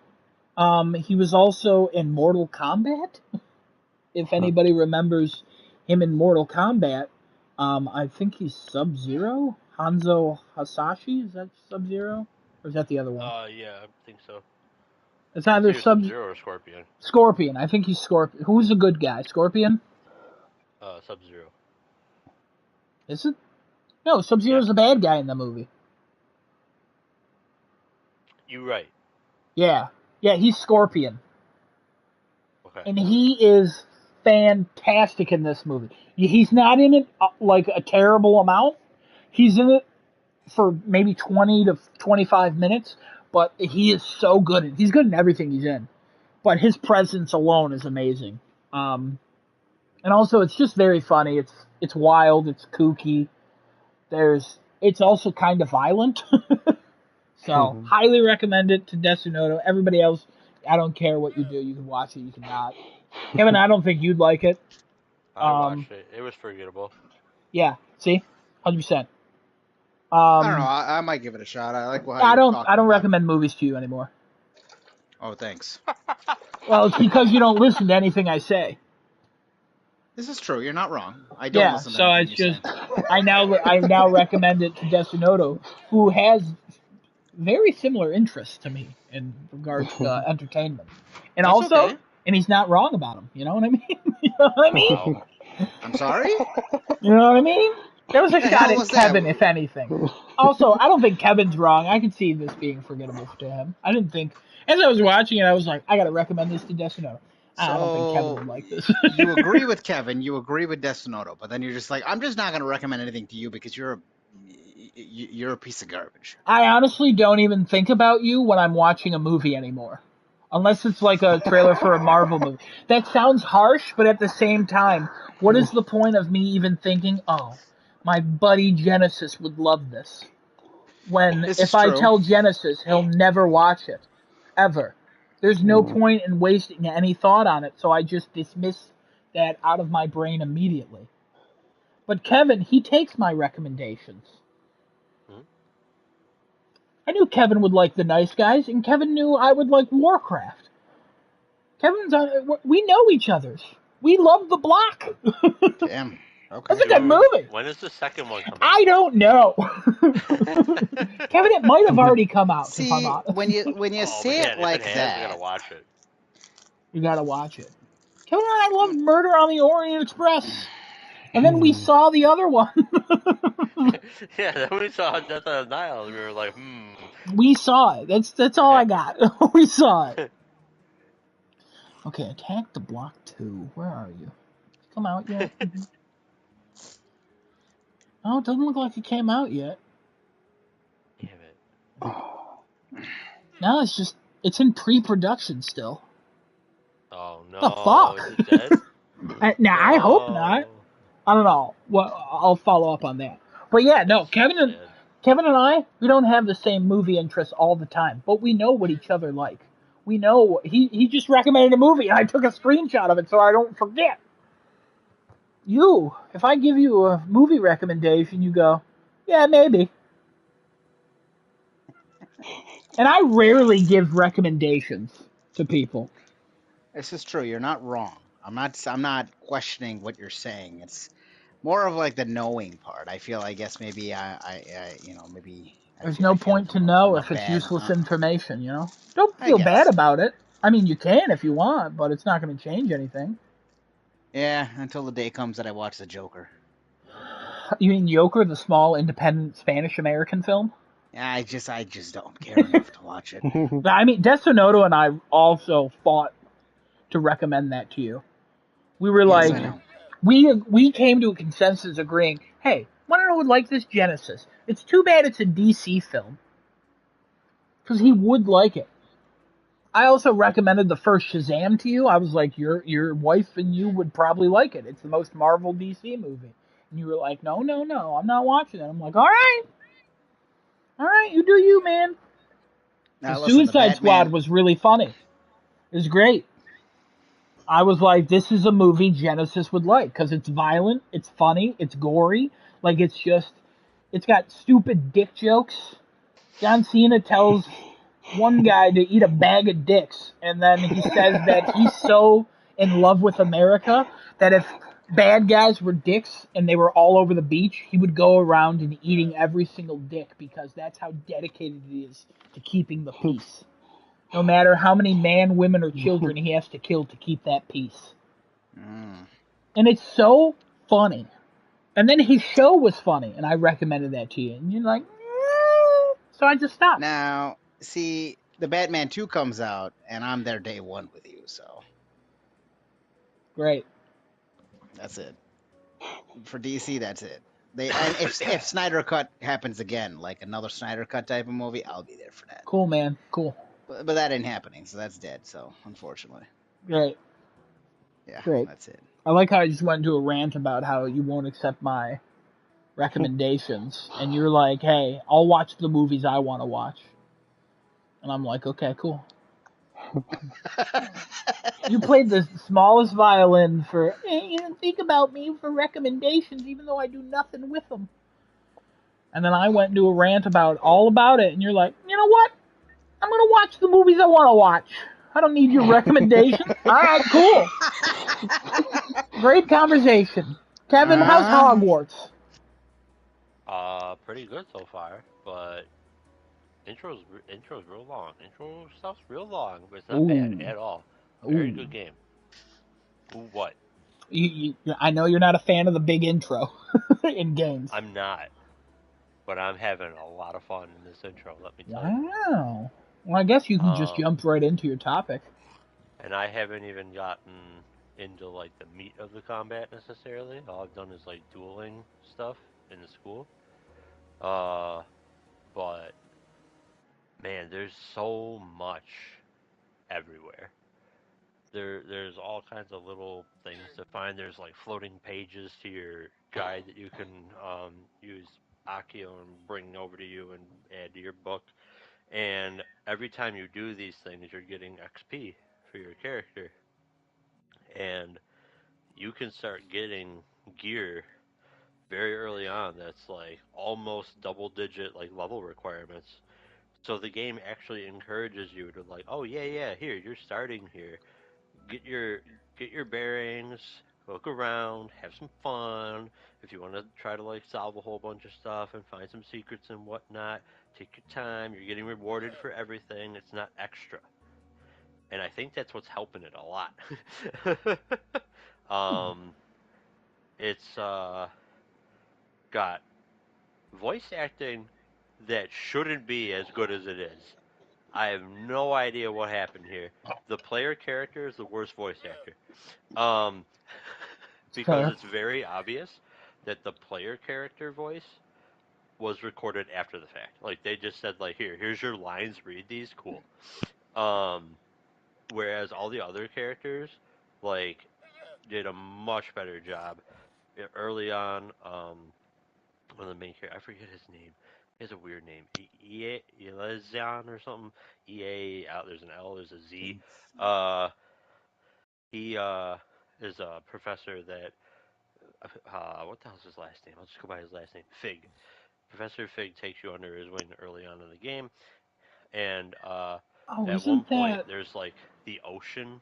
He was also in Mortal Kombat. If anybody remembers him in Mortal Kombat, I think he's Sub-Zero? Hanzo Hasashi? Is that Sub-Zero? Or is that the other one? Yeah, I think so. It's either Sub-Zero or Scorpion. Scorpion. I think he's Scorpion. Who's the good guy? Scorpion? Sub-Zero. Is it? No, Sub-Zero's the bad guy in the movie. You're right. Yeah. Yeah, he's Scorpion. Okay. And he is fantastic in this movie. He's not in it like a terrible amount. He's in it for maybe 20 to 25 minutes, but he is so good. He's good in everything he's in. But his presence alone is amazing. And also, it's just very funny. It's wild. It's kooky. It's also kind of violent. So, highly recommend it to Desunoda. Everybody else, I don't care what you do. You can watch it. You can not. Kevin, I don't think you'd like it. I watched it. It was forgettable. Yeah. See? 100%. I don't know. I might give it a shot. I like what I don't recommend movies to you anymore. Oh, thanks. Well, it's because you don't listen to anything I say. This is true. You're not wrong. I don't listen to anything you say. I now recommend it to Desunoda, who has very similar interests to me in regards to entertainment. And That's also, okay. And he's not wrong about them. You know what I mean? You know what I mean? Wow. I'm sorry? You know what I mean? There was a shot hell at was Kevin, that? if anything. Also, I don't think Kevin's wrong. I could see this being forgettable to him. I didn't think... As I was watching it, I was like, I gotta recommend this to Desunoda. I don't think Kevin would like this. You agree with Kevin, you agree with Desunoda, but then you're just like, I'm just not going to recommend anything to you because you're a piece of garbage. I honestly don't even think about you when I'm watching a movie anymore. Unless it's like a trailer for a Marvel movie. That sounds harsh, but at the same time, what is the point of me even thinking, oh, my buddy Genesis would love this? When if I tell Genesis, he'll never watch it. Ever. There's no point in wasting any thought on it, so I just dismiss that out of my brain immediately. But Kevin, he takes my recommendations. Hmm? I knew Kevin would like The Nice Guys, and Kevin knew I would like Warcraft. We know each other's. We love The Block. Damn. Okay. That's a good movie. When is the second one coming out? I don't know. Kevin, it might have already come out. If I'm See, honest. when you say it like if it has, that, I gotta watch it. You gotta watch it. Kevin and I love Murder on the Orient Express. And then we saw the other one. Yeah, then we saw Death on the Nile, and we were like, We saw it. That's all I got. We saw it. Okay, Attack the Block 2. Where are you? Come out yet? Oh, it doesn't look like it came out yet. Damn it. No, it's in pre-production still. Oh, no. The fuck? Is it dead? No, I hope not. I don't know. Well, I'll follow up on that. But yeah, no, Kevin and I, we don't have the same movie interests all the time, but we know what each other like. We know he just recommended a movie, and I took a screenshot of it so I don't forget. If I give you a movie recommendation, you go, yeah, maybe. And I rarely give recommendations to people. this is true. You're not wrong. I'm not questioning what you're saying. It's more of like the knowing part. I feel, I guess maybe maybe. There's no point to know if it's useless information, Don't feel bad so. about it. I mean, you can if you want, but it's not going to change anything. Yeah, until the day comes that I watch The Joker. You mean Joker, the small, independent Spanish-American film? Yeah, I just don't care enough to watch it. I mean, Desonoto and I also fought to recommend that to you. We were Yes, I know. we came to a consensus agreeing, hey, Leonard would like this Genesis. It's too bad it's a DC film. Because he would like it. I also recommended the first Shazam to you. I was like, your wife and you would probably like it. It's the most Marvel DC movie. And you were like, no, I'm not watching it. I'm like, all right, you do you, man. Now, Suicide Squad was really funny. It was great. I was like, this is a movie Genesis would like, because it's violent, it's funny, it's gory. Like, it's got stupid dick jokes. John Cena tells one guy to eat a bag of dicks, and then he says that he's so in love with America that if bad guys were dicks and they were all over the beach, he would go around and eating every single dick because that's how dedicated he is to keeping the peace. No matter how many men, women, or children he has to kill to keep that peace. And it's so funny. And then his show was funny, and I recommended that to you. And you're like, so I just stopped. Now, see, the Batman 2 comes out, and I'm there day one with you, so. Great. That's it. For DC, that's it. If Snyder Cut happens again, like another Snyder Cut type of movie, I'll be there for that. Cool, man. Cool. But that ain't happening, so that's dead, so, unfortunately. Great. Yeah, Great. That's it. I like how I just went into a rant about how you won't accept my recommendations, and you're like, hey, I'll watch the movies I want to watch. And I'm like, okay, cool. You played the smallest violin for, you didn't think about me for recommendations, even though I do nothing with them. And then I went into a rant all about it, and you're like, you know what? I'm going to watch the movies I want to watch. I don't need your recommendation. All right, cool. Great conversation. Kevin, how's Hogwarts? Pretty good so far, but intro's real long. Intro stuff's real long, but it's not bad at all. Very good game. Ooh, what? I know you're not a fan of the big intro in games. I'm not, but I'm having a lot of fun in this intro, let me tell you. Wow. Well, I guess you can just jump right into your topic. And I haven't even gotten into, like, the meat of the combat, necessarily. All I've done is, like, dueling stuff in the school. But, man, there's so much everywhere. There's all kinds of little things to find. There's, like, floating pages to your guide that you can use Accio and bring over to you and add to your book. And every time you do these things, you're getting XP for your character. And you can start getting gear very early on that's like almost double-digit like level requirements. So the game actually encourages you to like, oh yeah, here you're starting here. Get your get your bearings, look around, have some fun. If you want to try to like solve a whole bunch of stuff and find some secrets and whatnot, take your time. You're getting rewarded for everything. It's not extra, and I think that's what's helping it a lot. um, it's got voice acting that shouldn't be as good as it is. I have no idea what happened here. The player character is the worst voice actor. Um, because Fair. it's very obvious that the player character voice was recorded after the fact. Like they just said, like, here's your lines, read these, cool. Um, whereas all the other characters, like, did a much better job early on. One of the main characters, I forget his name. He has a weird name, Elezion or something. There's an L, there's a Z. Uh, he is a professor that what the hell's his last name? I'll just go by his last name. Fig. Professor Fig takes you under his wing early on in the game, and Oh, at one isn't point that? there's like the ocean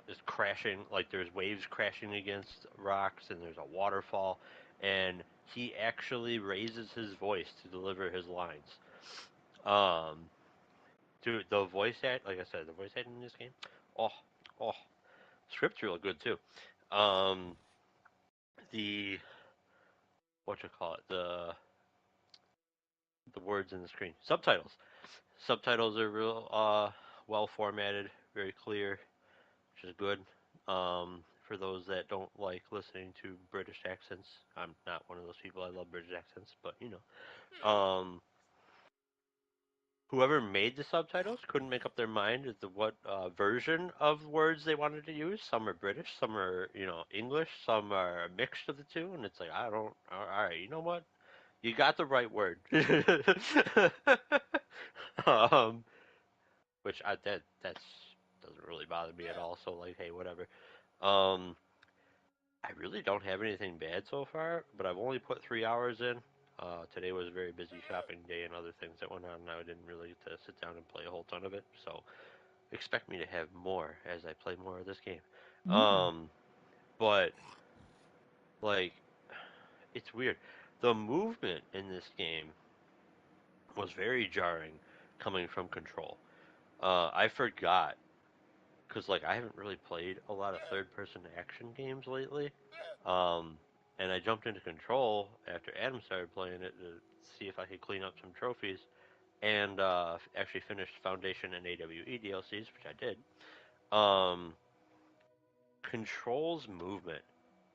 is crashing, like there's waves crashing against rocks, and there's a waterfall, and he actually raises his voice to deliver his lines. Um, Dude, the voice act, like I said, the voice acting in this game, oh, oh, script's real good too. Um, the what you call it, the words in the screen. Subtitles. Subtitles are real well formatted, very clear, which is good. For those that don't like listening to British accents, I'm not one of those people. I love British accents, but you know, whoever made the subtitles couldn't make up their mind as to what version of words they wanted to use. Some are British, some are English, some are a mix of the two, and it's like I don't. All right, you know what? You got the right word. um, which that's doesn't really bother me at all. So like, hey, whatever. Um, I really don't have anything bad so far, but I've only put 3 hours in. Today was a very busy shopping day and other things that went on, and I didn't really get to sit down and play a whole ton of it. So expect me to have more as I play more of this game. Mm. Um, but like, it's weird. The movement in this game was very jarring coming from Control. I forgot because like I haven't really played a lot of third-person action games lately, um, and I jumped into Control after Adam started playing it to see if I could clean up some trophies, and actually finished Foundation and AWE DLCs, which I did. Um, Control's movement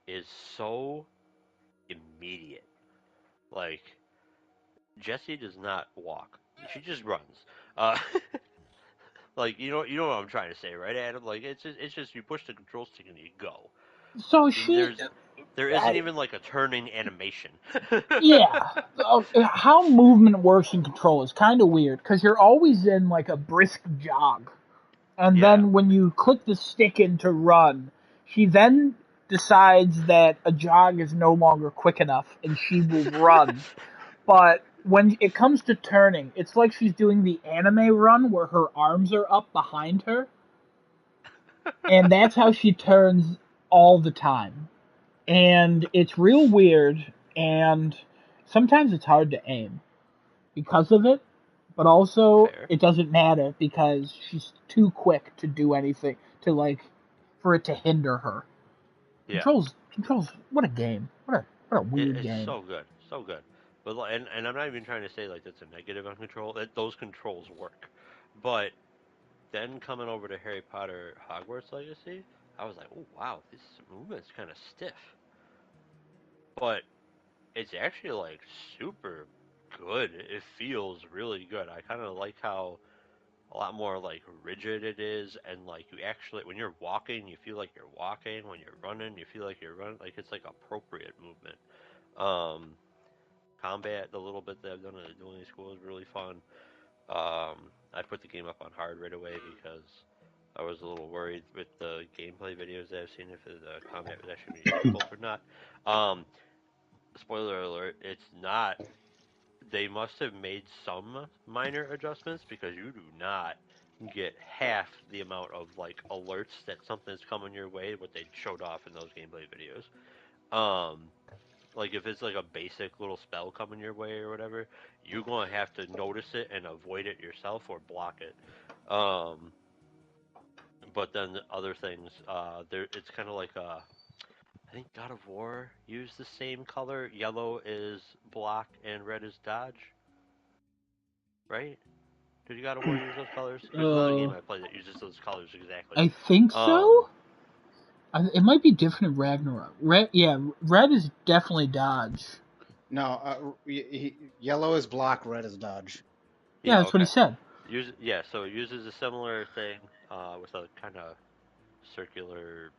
is so immediate. Like Jessie does not walk; she just runs. Uh, like you know what I'm trying to say, right, Adam? Like it's just you push the control stick and you go. So And she, there isn't even like a turning animation. yeah. How movement works in Control is kind of weird because you're always in like a brisk jog, and Yeah. then when you click the stick in to run, she then decides that a jog is no longer quick enough, and she will run. But when it comes to turning, it's like she's doing the anime run where her arms are up behind her, and that's how she turns all the time. And it's real weird, and sometimes it's hard to aim because of it, but also Fair. it doesn't matter because she's too quick to do anything to like for it to hinder her. Yeah. Controls what a game. What a weird It's game. so good, so good. But and I'm not even trying to say like that's a negative on control. That those controls work. But then coming over to Harry Potter Hogwarts Legacy, I was like, oh wow, this movement's kind of stiff. But it's actually like super good. It feels really good. I kind of like how a lot more like rigid it is, and like you actually when you're walking you feel like you're walking, when you're running you feel like you're running, like it's like appropriate movement. um Combat, the little bit that I've done at the dueling school is really fun. I put the game up on hard right away because I was a little worried with the gameplay videos that I've seen if the combat was actually difficult or not. um spoiler alert, it's not. They must have made some minor adjustments because you do not get half the amount of like alerts that something's coming your way what they showed off in those gameplay videos. Um, like if it's like a basic little spell coming your way or whatever, you're gonna have to notice it and avoid it yourself or block it. Um, but then the other things, there it's kind of like I think God of War used the same color. Yellow is block and red is dodge, right? Did you God of War use those colors? There's another game I played that uses those colors exactly. I think so. It might be different in Ragnarok. Red is definitely dodge. No, yellow is block, red is dodge. Yeah, that's what he said. So it uses a similar thing with a kind of circular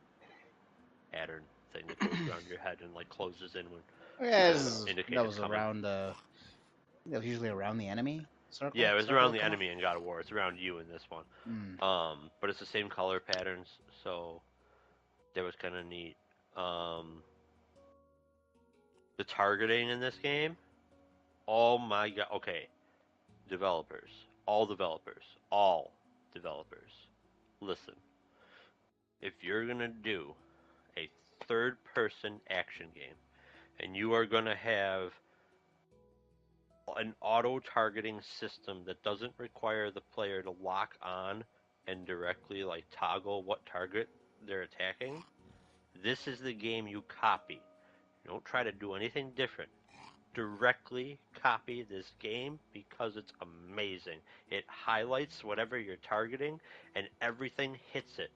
pattern thing that goes around your head and like closes in when That was coming. Around. That was usually around the enemy. Circle, yeah, it was around the enemy in God of War. It's around you in this one. But it's the same color patterns, so that was kind of neat. The targeting in this game, oh my god. Okay, all developers, listen. If you're gonna do a third-person action game, and you are gonna have an auto-targeting system that doesn't require the player to lock on and directly like toggle what target they're attacking, this is the game you copy. Don't try to do anything different. Directly copy this game because it's amazing. It highlights whatever you're targeting and everything hits it.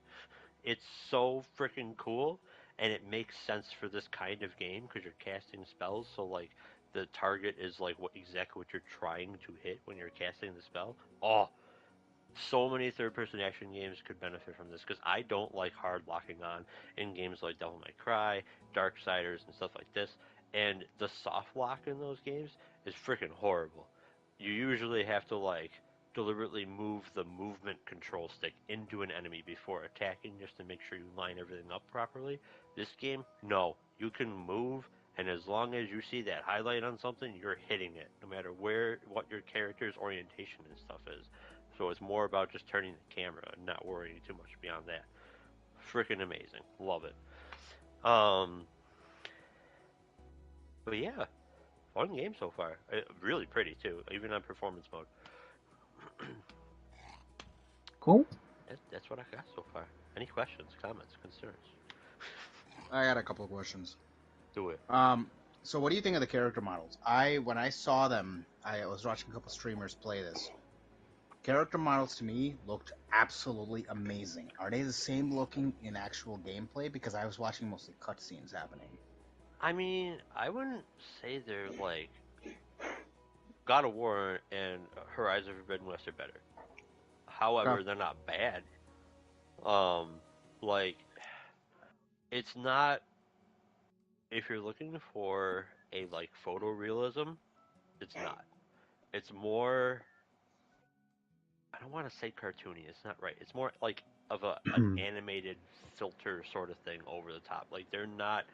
It's so freaking cool, and it makes sense for this kind of game because you're casting spells. So like the target is like exactly what you're trying to hit when you're casting the spell. Oh, so many third-person action games could benefit from this because I don't like hard locking on in games like Devil May Cry, Darksiders, and stuff like this. And the soft lock in those games is freaking horrible. You usually have to like deliberately move the movement control stick into an enemy before attacking just to make sure you line everything up properly. This game, no. You can move, and as long as you see that highlight on something, you're hitting it, no matter what your character's orientation and stuff is. So it's more about just turning the camera and not worrying too much beyond that. Freaking amazing. Love it. But yeah, fun game so far. Really pretty too, even on performance mode. Cool. That's what I got so far. Any questions, comments, concerns? I got a couple of questions. Do it. So what do you think of the character models? When I saw them, I was watching a couple streamers play this. Character models to me looked absolutely amazing. Are they the same looking in actual gameplay? Because I was watching mostly cutscenes happening. I mean, I wouldn't say they're like God of War and Horizon Forbidden West are better. However, they're not bad. Like it's not. If you're looking for a like photorealism, it's not. It's more. I don't want to say cartoony. It's not right. It's more like of an animated filter sort of thing over the top. Like they're not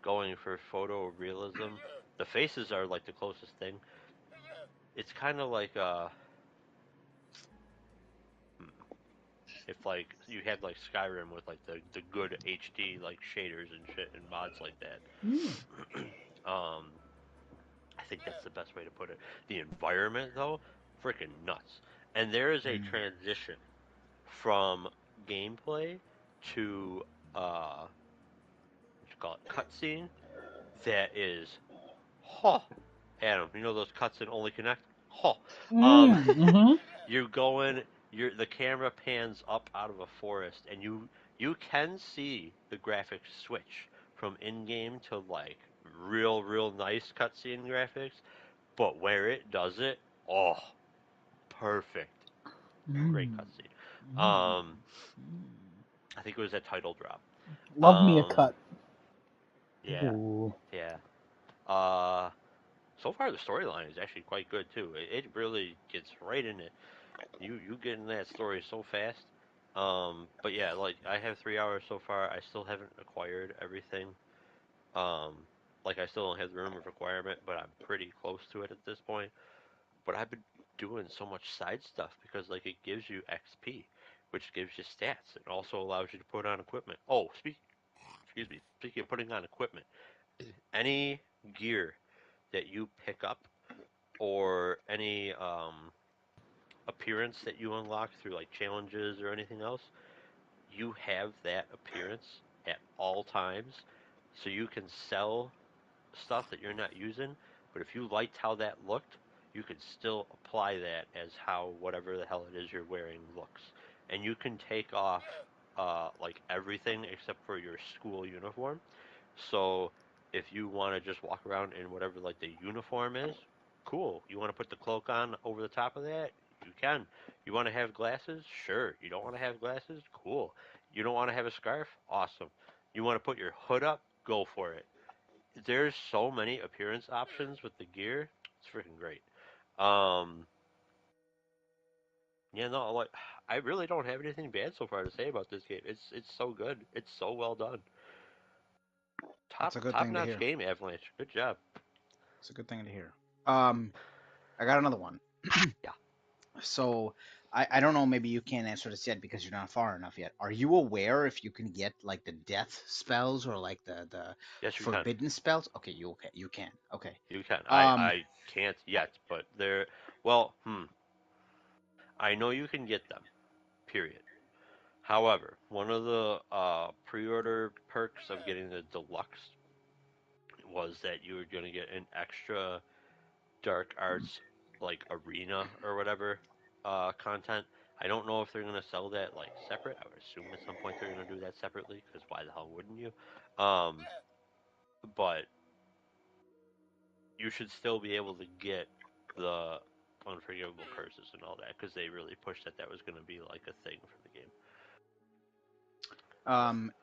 going for photorealism. The faces are like the closest thing. It's kind of like if like you had like Skyrim with like the good HD like shaders and shit and mods like that. I think that's the best way to put it. The environment though, freaking nuts. And there is a transition from gameplay to what you call it, cutscene that is Adam, you know those cuts that only connect? You're going the camera pans up out of a forest and you can see the graphics switch from in-game to like real nice cutscene graphics, but where it does it, oh, perfect. Great cutscene. I think it was that title drop. Love me a cut. Yeah. Ooh. Yeah. So far the storyline is actually quite good too. It really gets right in it. You get in that story so fast. But yeah, like I have 3 hours so far. I still haven't acquired everything. Like, I still don't have the room of requirement, but I'm pretty close to it at this point. But I've been doing so much side stuff because, like, it gives you XP, which gives you stats. It also allows you to put on equipment. Oh, excuse me. Speaking of putting on equipment, any gear that you pick up or any appearance that you unlock through like challenges or anything else, you have that appearance at all times, so you can sell stuff that you're not using. But if you liked how that looked, you could still apply that as how whatever the hell it is you're wearing looks, and you can take off like everything except for your school uniform. So if you want to just walk around in whatever like the uniform is, cool. You want to put the cloak on over the top of that, you can. You want to have glasses? Sure. You don't want to have glasses? Cool. You don't want to have a scarf? Awesome. You want to put your hood up? Go for it. There's so many appearance options with the gear. It's freaking great. Um, yeah, no, like I really don't have anything bad so far to say about this game. It's so good. It's so well done. That's a good Top thing to notch hear. game, Avalanche. Good job. It's a good thing to hear. I got another one. Yeah. So I don't know, maybe you can't answer this yet because you're not far enough yet. Are you aware if you can get like the death spells or like the Yes, you can. forbidden spells? Okay, you can. Okay. You can. Um I can't yet, but they're well. I know you can get them. Period. However, one of the pre-order perks of getting the deluxe was that you were going to get an extra dark arts like arena or whatever content. I don't know if they're going to sell that like separate. I would assume at some point they're going to do that separately because why the hell wouldn't you? Um, but you should still be able to get the unforgivable curses and all that because they really pushed that was going to be like a thing for the game.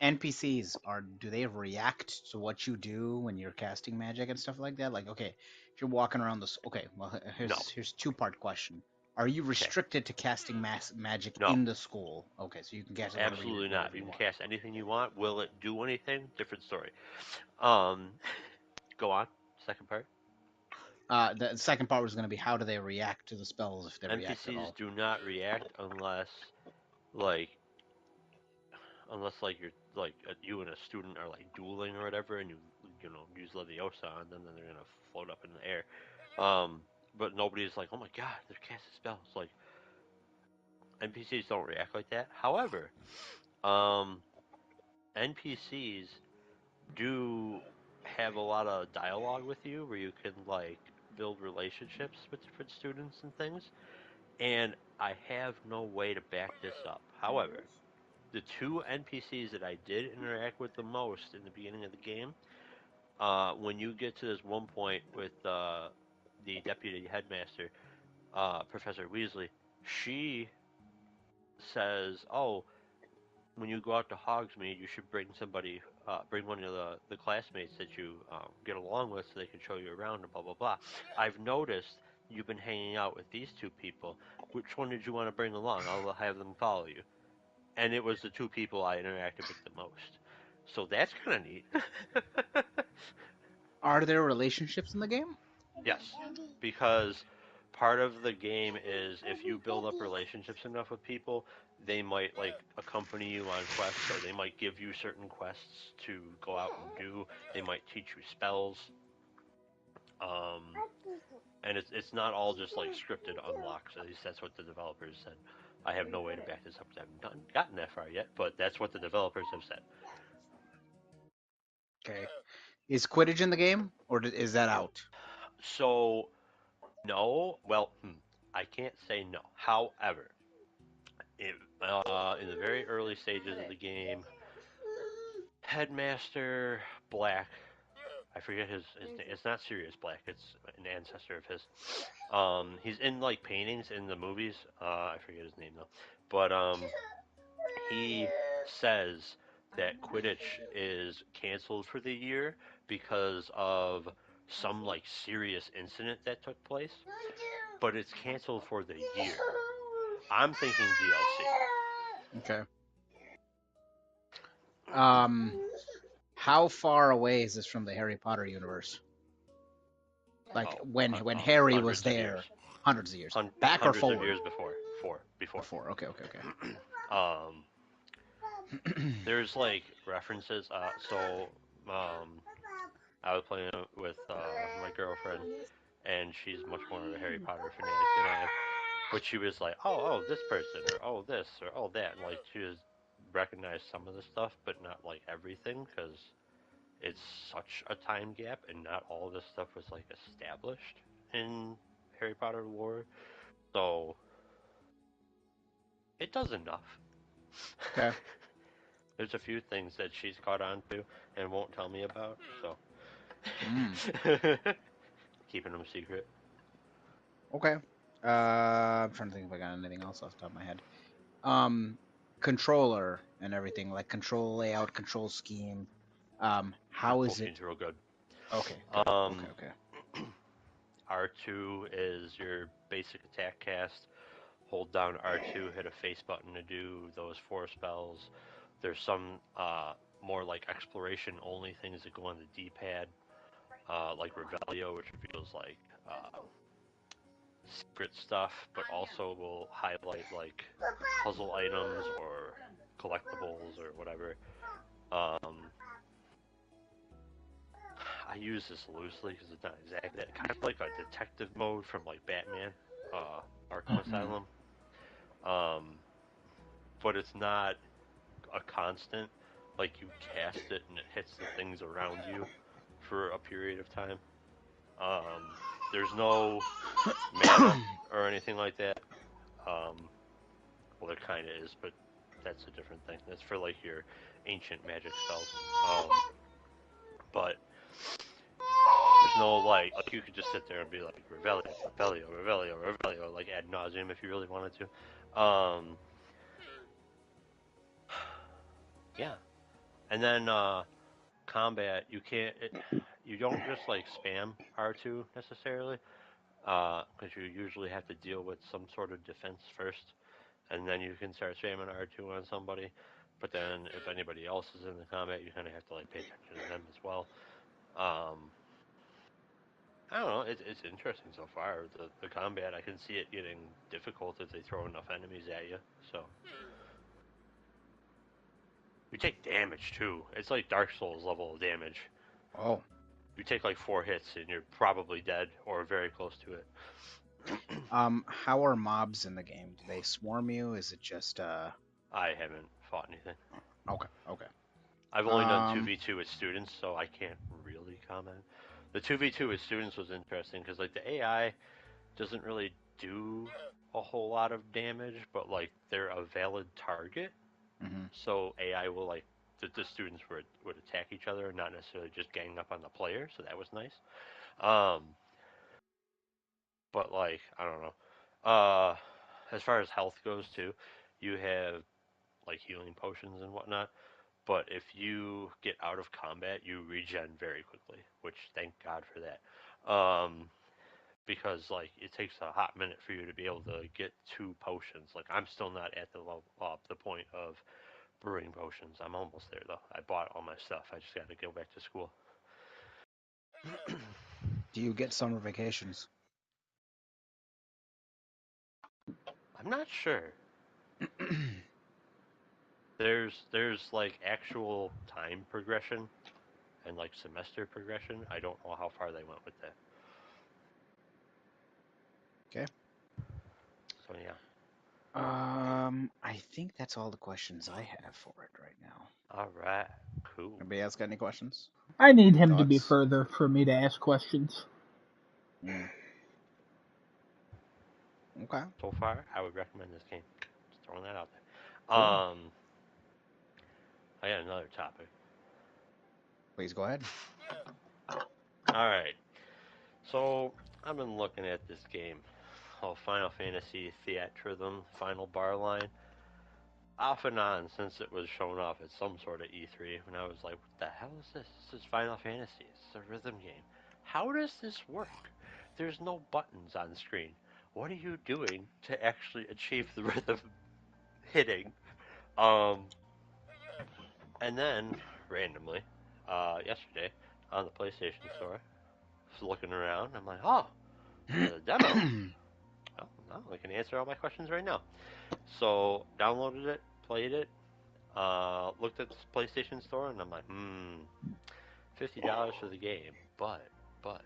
NPCs do they react to what you do when you're casting magic and stuff like that? Like, okay, if you're walking around this, okay, well, No. here's two-part question. Are you restricted to casting magic No. in the school? Okay, so you can cast it Absolutely not. You can want. cast anything you want. Will it do anything? Different story. Um, go on. Second part. The second part was going to be how do they react to the spells if they react at NPCs all? do not react like unless like you're like you and a student are like dueling or whatever, and you know use Leviosa on them, then they're gonna float up in the air. But nobody's like, oh my god, they're casting spells. Like NPCs don't react like that. However, um, NPCs do have a lot of dialogue with you where you can like build relationships with different students and things. And I have no way to back this up. However, the two NPCs that I did interact with the most in the beginning of the game, when you get to this one point with the deputy headmaster, Professor Weasley, she says, "Oh, when you go out to Hogsmeade, you should bring bring one of the classmates that you get along with, so they can show you around and blah blah blah." I've noticed you've been hanging out with these two people. Which one did you want to bring along? I'll have them follow you. And it was the two people I interacted with the most. So that's kind of neat. Are there relationships in the game? Yes, because part of the game is if you build up relationships enough with people, they might like accompany you on quests, or they might give you certain quests to go out and do. They might teach you spells. Um, and it's not all just like scripted unlocks. At least that's what the developers said. I have no way to back this up. I haven't gotten that far yet, but that's what the developers have said. Okay. Is Quidditch in the game, or is that out? So no, well, I can't say no. However, in the very early stages of the game, Headmaster Black, I forget his name. It's not Sirius Black. It's an ancestor of his. He's in like paintings in the movies. I forget his name though, but he says that Quidditch is canceled for the year because of some like serious incident that took place, but it's canceled for the year. I'm thinking DLC. Okay. Um, How far away is this from the Harry Potter universe? Like when Harry was there, hundreds of years. Back or forward? Hundreds of years before. Before. Okay. There's like references. I was playing with my girlfriend, and she's much more of a Harry Potter fanatic than I am. But she was like, oh, this person, or oh, this, or oh, that. And, like, she just recognized some of the stuff, but not like everything, because it's such a time gap, and not all of this stuff was like established in Harry Potter lore. So it does enough. Okay. There's a few things that she's caught on to and won't tell me about, so keeping them secret. Okay. I'm trying to think if I got anything else off the top of my head. Controller and everything, like control layout, control scheme. How is it? Real good. Okay. Good. Okay. R2 is your basic attack cast. Hold down R2, hit a face button to do those 4 spells. There's some more like exploration only things that go on the D-pad, like Revelio, which feels like secret stuff, but also will highlight like puzzle items or collectibles or whatever. I use this loosely because it's not exactly that. Kind of like a detective mode from like Batman, Arkham Asylum. But it's not a constant. Like you cast it and it hits the things around you for a period of time. There's no mana or anything like that. Well, there kind of is, but that's a different thing. That's for like your ancient magic spells. But there's no like you could just sit there and be like Revelio, like ad nauseum if you really wanted to. Yeah, and then combat, you don't just like spam R2 necessarily, because you usually have to deal with some sort of defense first, and then you can start spamming R2 on somebody. But then if anybody else is in the combat, you kind of have to like pay attention to them as well. I don't know. It's interesting so far. The combat, I can see it getting difficult if they throw enough enemies at you. So you take damage too. It's like Dark Souls level of damage. Oh. You take like 4 hits and you're probably dead or very close to it. How are mobs in the game? Do they swarm you? Is it just I haven't fought anything. Okay. I've only done 2v2 with students, so I can't really comment. The 2v2 with students was interesting because like the AI doesn't really do a whole lot of damage, but like they're a valid target. Mm-hmm. So AI will like the students would attack each other and not necessarily just gang up on the player. So that was nice. But like I don't know. As far as health goes too, you have like healing potions and whatnot. But if you get out of combat, you regen very quickly, which thank God for that. Because like it takes a hot minute for you to be able to get 2 potions. Like I'm still not at the point of brewing potions. I'm almost there though. I bought all my stuff. I just got to go back to school. Do you get summer vacations? I'm not sure. There's like actual time progression and like semester progression. I don't know how far they went with that. Okay. So yeah. I think that's all the questions I have for it right now. All right. Cool. Anybody else got any questions? I need him to be further for me to ask questions. Okay. So far, I would recommend this game. Just throwing that out there. Cool. I got another topic. Please go ahead. All right. So I've been looking at this game called Final Fantasy Theatrhythm Final Bar Line off and on since it was shown off at some sort of E3, and I was like, what the hell is this? This is Final Fantasy. It's a rhythm game. How does this work? There's no buttons on screen. What are you doing to actually achieve the rhythm hitting? And then, randomly, yesterday on the PlayStation Store. Just looking around, I'm like, oh, there's a demo. Well, no, I can answer all my questions right now. So downloaded it, played it, looked at the PlayStation Store, and I'm like, $50 for the game, but I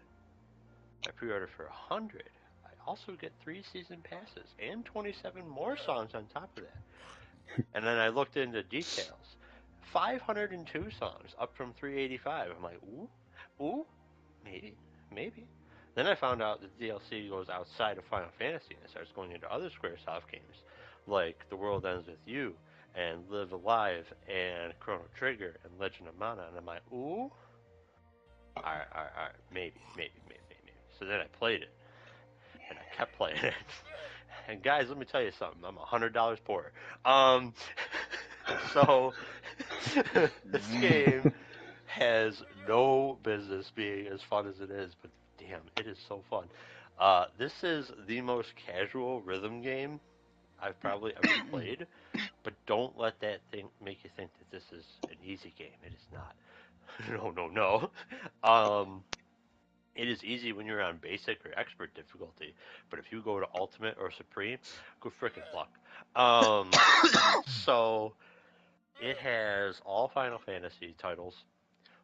pre-ordered for $100. I also get 3 season passes and 27 more songs on top of that. And then I looked into details. 502 songs, up from 385. I'm like, ooh, maybe. Then I found out that DLC goes outside of Final Fantasy and starts going into other Squaresoft games, like The World Ends With You, and Live Alive, and Chrono Trigger, and Legend of Mana. And I'm like, ooh, alright, maybe. So then I played it, and I kept playing it. And guys, let me tell you something. I'm $100 poorer. So this game has no business being as fun as it is, but damn, it is so fun. This is the most casual rhythm game I've probably ever played, but don't let that thing make you think that this is an easy game. It is not. No. It is easy when you're on basic or expert difficulty, but if you go to ultimate or supreme, good frickin' luck. So it has all Final Fantasy titles: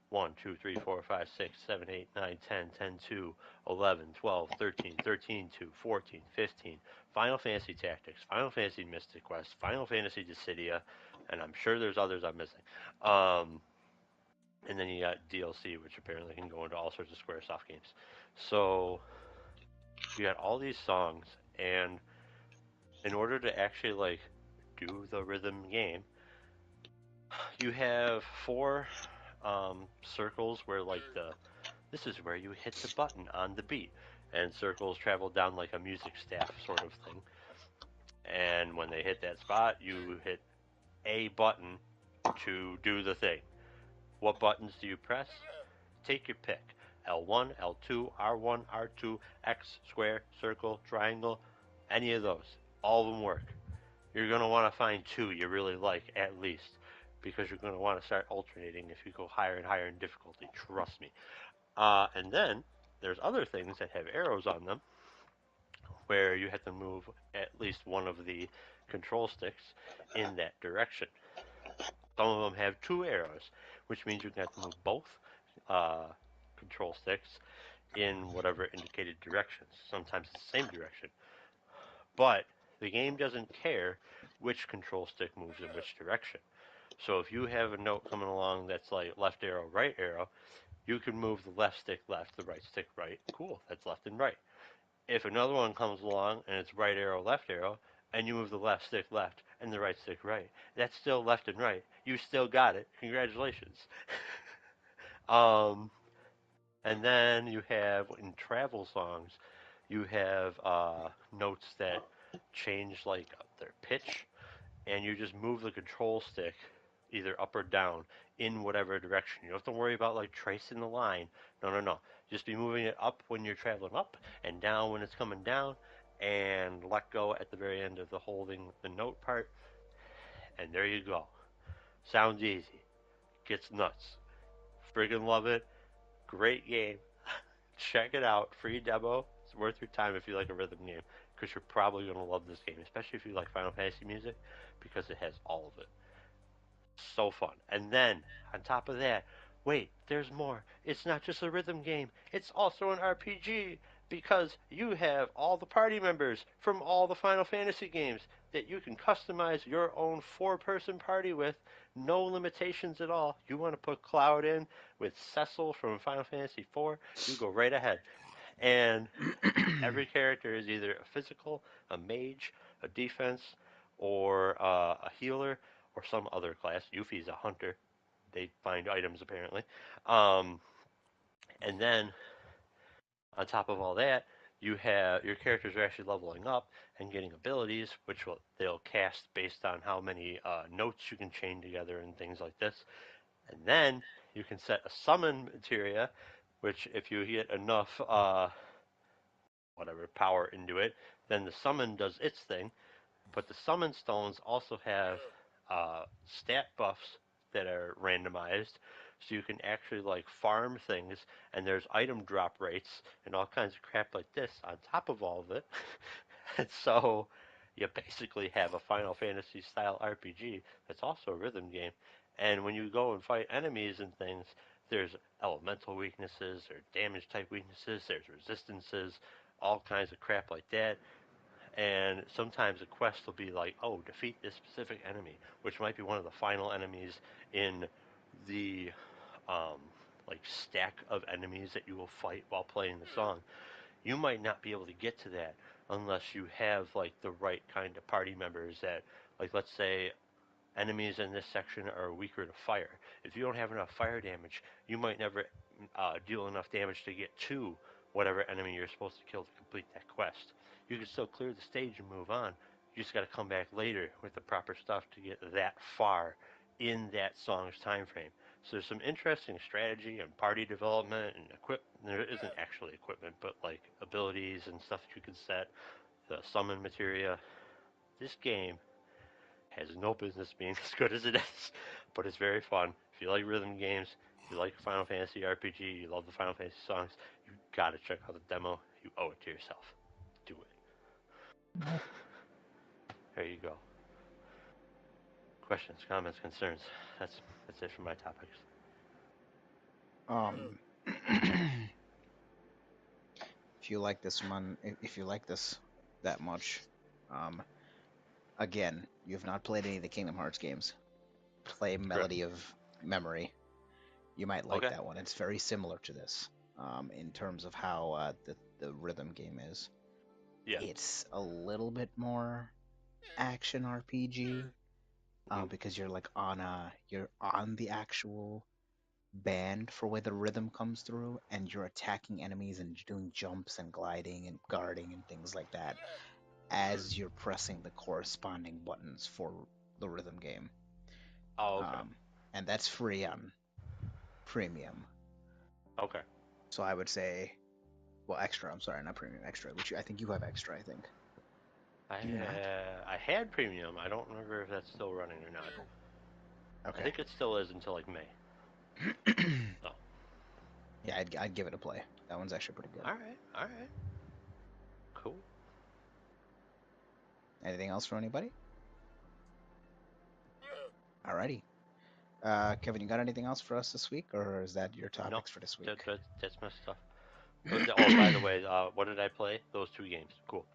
1, 2, 3, 4, 5, 6, 7, 8, 9, 10, 10, 2, 11, 12, 13, 13, 2, 14, 15, Final Fantasy Tactics, Final Fantasy Mystic Quest, Final Fantasy Dissidia, and I'm sure there's others I'm missing. And then you got DLC, which apparently can go into all sorts of Squaresoft games. So you got all these songs, and in order to actually like do the rhythm game, you have 4 circles where like this is where you hit the button on the beat, and circles travel down like a music staff sort of thing. And when they hit that spot, you hit a button to do the thing. What buttons do you press? Take your pick. L1, L2, R1, R2, X, square, circle, triangle, any of those. All of them work. You're going to want to find 2 you really like at least, because you're going to want to start alternating if you go higher and higher in difficulty. Trust me. And then there's other things that have arrows on them where you have to move at least one of the control sticks in that direction. Some of them have 2 arrows, which means you can have to move both control sticks in whatever indicated directions. Sometimes it's the same direction. But the game doesn't care which control stick moves in which direction. So if you have a note coming along that's like left arrow, right arrow, you can move the left stick left, the right stick right. Cool, that's left and right. If another one comes along and it's right arrow, left arrow, and you move the left stick left and the right stick right, that's still left and right. You still got it. Congratulations. And then you have, in travel songs, you have notes that change like their pitch, and you just move the control stick either up or down in whatever direction. You don't have to worry about like tracing the line. No. Just be moving it up when you're traveling up and down when it's coming down, and let go at the very end of the holding the note part. And there you go. Sounds easy. Gets nuts. Friggin' love it. Great game. Check it out. Free demo. It's worth your time if you like a rhythm game, because you're probably going to love this game, especially if you like Final Fantasy music, because it has all of it. So fun. And then, on top of that, wait, there's more. It's not just a rhythm game, it's also an RPG, because you have all the party members from all the Final Fantasy games that you can customize your own 4-person party with. No limitations at all. You want to put Cloud in with Cecil from Final Fantasy IV, you go right ahead. And every character is either a physical, a mage, a defense, or a healer, or some other class. Yuffie's a hunter. They find items apparently. And then on top of all that, you have your characters are actually leveling up and getting abilities, which they'll cast based on how many notes you can chain together and things like this. And then you can set a summon materia, which if you get enough whatever power into it, then the summon does its thing. But the summon stones also have stat buffs that are randomized. so you can actually like farm things, and there's item drop rates and all kinds of crap like this on top of all of it. And so you basically have a Final Fantasy style RPG that's also a rhythm game. And when you go and fight enemies and things, there's elemental weaknesses, there's damage type weaknesses, there's resistances, all kinds of crap like that. And sometimes a quest will be like, oh, defeat this specific enemy, which might be one of the final enemies in the um, like stack of enemies that you will fight while playing the song. You might not be able to get to that unless you have like the right kind of party members that, like, let's say enemies in this section are weaker to fire. If you don't have enough fire damage, you might never deal enough damage to get to whatever enemy you're supposed to kill to complete that quest. You can still clear the stage and move on. You just got to come back later with the proper stuff to get that far in that song's time frame. So there's some interesting strategy and party development and there isn't actually equipment, but like abilities and stuff that you can set, the summon materia. This game has no business being as good as it is, but it's very fun. If you like rhythm games, you like Final Fantasy RPG, you love the Final Fantasy songs, you gotta check out the demo. You owe it to yourself. Do it. There you go. Questions, comments, concerns. That's it for my topics. If you like this one, if you like this that much, again, you've not played any of the Kingdom Hearts games. Play Melody of Memory. You might like that one. It's very similar to this, in terms of how the rhythm game is. Yeah. It's a little bit more action RPG, because you're like you're on the actual band for where the rhythm comes through, and you're attacking enemies and doing jumps and gliding and guarding and things like that as you're pressing the corresponding buttons for the rhythm game. Oh, okay. And that's free on premium. Okay. So I would say, well, extra. I'm sorry, not premium, extra. Which I think you have extra. I think. I had premium. I don't remember if that's still running or not. Okay. I think it still is until like May. So. Yeah, I'd give it a play. That one's actually pretty good. All right. Cool. Anything else for anybody? Alrighty. Kevin, you got anything else for us this week, or is that your topics for this week? That's my stuff. Oh, by the way, what did I play? Those 2 games. Cool.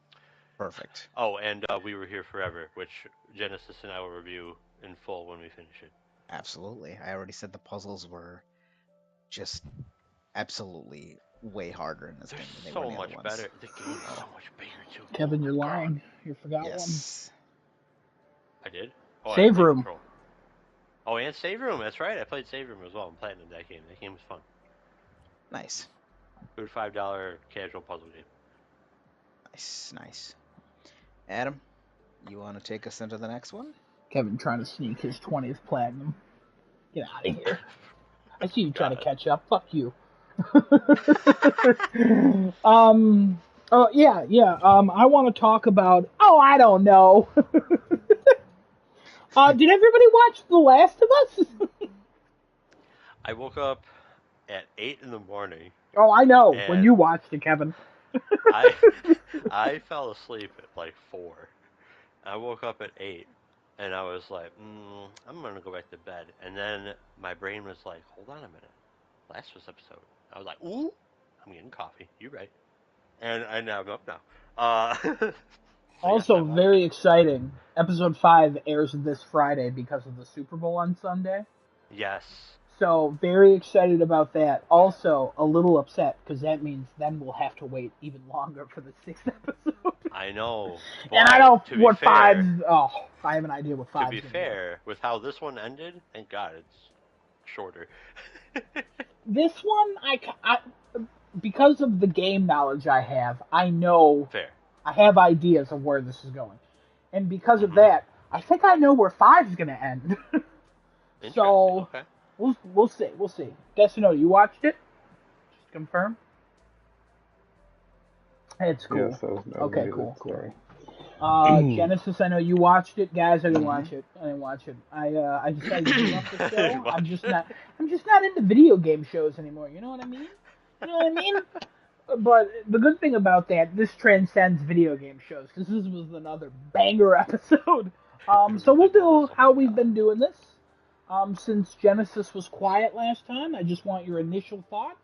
Perfect. Oh, and We Were Here Forever, which Genesis and I will review in full when we finish it. Absolutely. I already said the puzzles were just absolutely way harder in this game than they were in the other ones. Better. The game is so much bigger too. Kevin, you're lying. You forgot one. I did? Oh, Save Room. Oh, and Save Room. That's right. I played Save Room as well. I'm platinum that game. That game was fun. Nice. Good $5 casual puzzle game. Nice. Adam, you want to take us into the next one? Kevin trying to sneak his 20th platinum. Get out of here. I see you trying to catch up. Fuck you. Oh, yeah. I want to talk about, I don't know. Did everybody watch The Last of Us? I woke up at 8 in the morning. Oh, I know. When you watched it, Kevin. I fell asleep at like 4. I woke up at 8, and I was like, I'm going to go back to bed. And then my brain was like, hold on a minute. Last was episode. I was like, ooh, I'm getting coffee. You're right. And I'm up now. So also, very exciting. Episode 5 airs this Friday because of the Super Bowl on Sunday. Yes. So, very excited about that. Also, a little upset because that means then we'll have to wait even longer for the 6th episode. I know. And I know what 5... Oh, I have an idea what 5 is. To be fair, with how this one ended, thank God it's shorter. This one, I because of the game knowledge I have, I know. Fair. I have ideas of where this is going. And because of that, I think I know where 5 is going to end. So, okay. We'll see. Destino, you watched it? Just confirm. It's cool. Yes, okay, cool. Genesis, I know you watched it. Guys, I didn't watch it. I decided to give up the show. I'm just not into video game shows anymore. You know what I mean? You know what I mean? But the good thing about that, this transcends video game shows, because this was another banger episode. So we'll do how we've been doing this. Since Genesis was quiet last time, I just want your initial thoughts.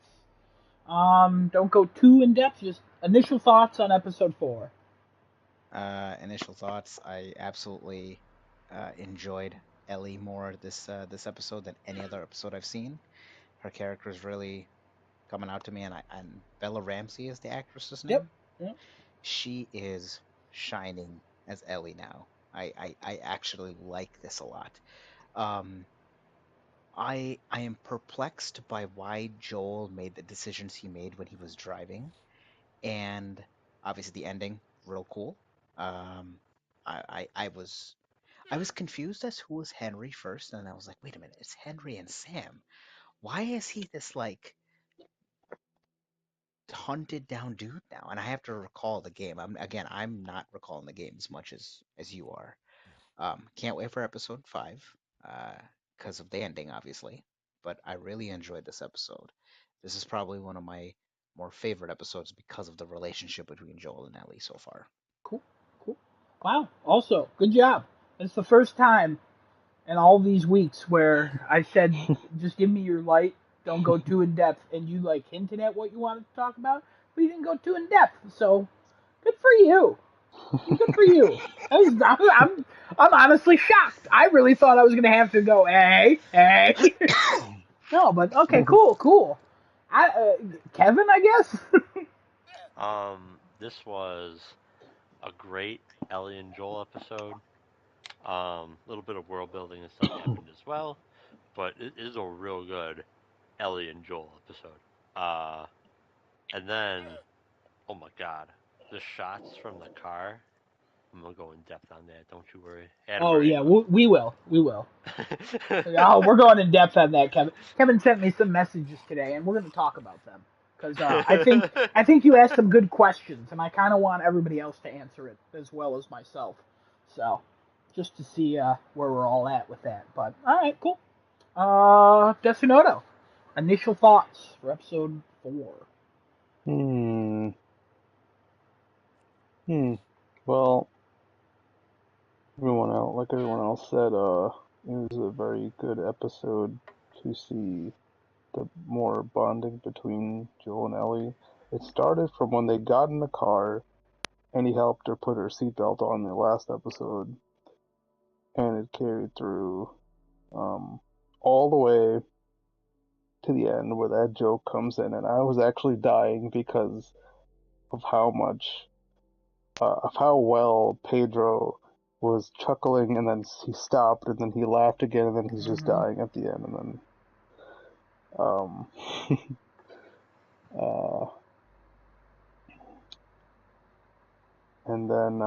Don't go too in depth. Just initial thoughts on episode 4. Initial thoughts. I absolutely enjoyed Ellie more this episode than any other episode I've seen. Her character is really coming out to me, and Bella Ramsey is the actress's name. Yep. She is shining as Ellie now. I actually like this a lot. I am perplexed by why Joel made the decisions he made when he was driving, and obviously the ending, real cool. I was confused as who was Henry first, and I was like, wait a minute, it's Henry and Sam. Why is he this like hunted down dude now? And I have to recall the game. I'm not recalling the game as much as you are. Can't wait for episode 5, because of the ending, obviously. But I really enjoyed this episode. This is probably one of my more favorite episodes because of the relationship between Joel and Ellie so far. Cool. Wow. Also, good job. It's the first time in all these weeks where I said, just give me your light, don't go too in depth, and you like hinted at what you wanted to talk about, but you didn't go too in depth. So, good for you. Good for you. I'm honestly shocked. I really thought I was gonna have to go, hey. No, but okay, cool. Kevin, I guess. This was a great Ellie and Joel episode. A little bit of world building and stuff happened as well, but it is a real good Ellie and Joel episode. And then, oh my God, the shots from the car. I'm gonna go in depth on that. Don't you worry. Yeah, we will. Oh, we're going in depth on that, Kevin. Kevin sent me some messages today, and we're going to talk about them because I think you asked some good questions, and I kind of want everybody else to answer it as well as myself. So, just to see where we're all at with that. But all right, cool. Desinoto, initial thoughts for episode 4. Well, like everyone else said, it was a very good episode to see the more bonding between Joel and Ellie. It started from when they got in the car and he helped her put her seatbelt on in the last episode, and it carried through all the way to the end where that joke comes in, and I was actually dying because of how well Pedro was chuckling, and then he stopped, and then he laughed again, and then he's just dying at the end, and then and then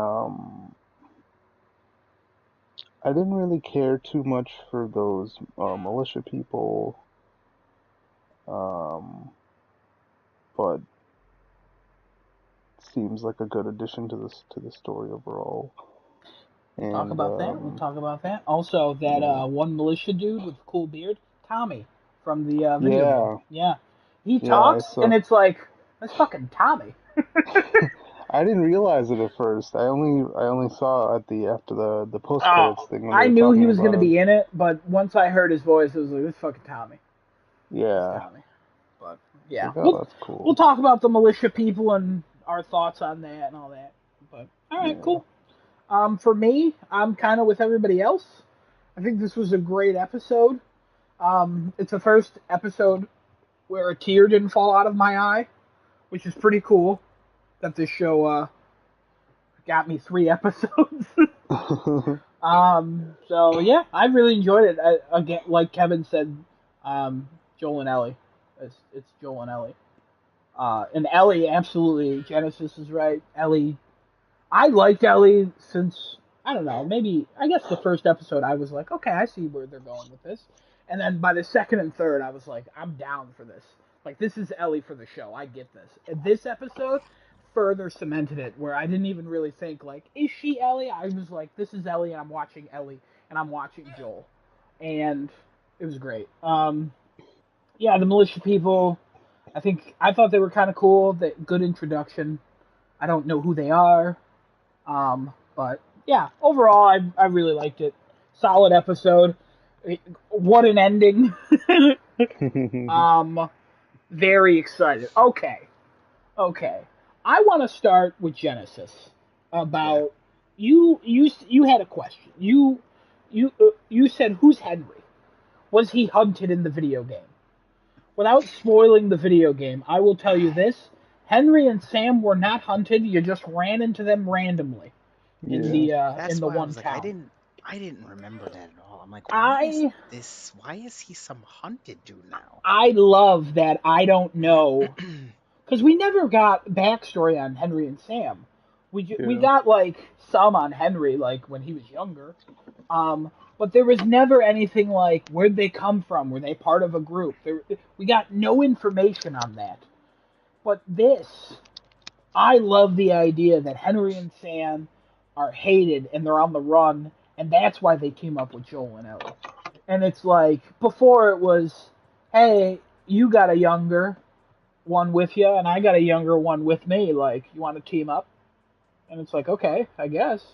I didn't really care too much for those militia people, but it seems like a good addition to the story overall. And, We'll talk about that. Also, that one militia dude with the cool beard, Tommy from the video game. Yeah. He talks, and it's like, that's fucking Tommy. I didn't realize it at first. I only saw after the post credits thing. I knew he was going to be in it, but once I heard his voice, it was like, this fucking Tommy. Yeah. Tommy. But yeah, that's cool. We'll talk about the militia people and our thoughts on that and all that. But all right, cool. For me, I'm kind of with everybody else. I think this was a great episode. It's the first episode where a tear didn't fall out of my eye, which is pretty cool. That this show got me 3 episodes. So yeah, I really enjoyed it. Again, like Kevin said, Joel and Ellie. It's Joel and Ellie. And Ellie, absolutely. Genesis is right. Ellie. I liked Ellie since, I don't know, I guess the first episode I was like, okay, I see where they're going with this. And then by the second and third, I was like, I'm down for this. Like, this is Ellie for the show. I get this. And this episode further cemented it, where I didn't even really think, like, is she Ellie? I was like, this is Ellie, and I'm watching Ellie, and I'm watching Joel. And it was great. Yeah, the militia people, I thought they were kind of cool. Good introduction. I don't know who they are. But, yeah, overall, I really liked it. Solid episode. What an ending. Very excited. Okay. I want to start with Genesis about you had a question. You said, who's Henry? Was he hunted in the video game? Without spoiling the video game, I will tell you this: Henry and Sam were not hunted. You just ran into them randomly in the one town. I didn't remember that at all. I'm like, why is he some hunted dude now? I love that. I don't know, because we never got backstory on Henry and Sam. We got like some on Henry, like when he was younger. But there was never anything like, where'd they come from? Were they part of a group? We got no information on that. But I love the idea that Henry and Sam are hated and they're on the run, and that's why they team up with Joel and Ellie. And it's like, before it was, hey, you got a younger one with you, and I got a younger one with me. Like, you want to team up? And it's like, okay, I guess.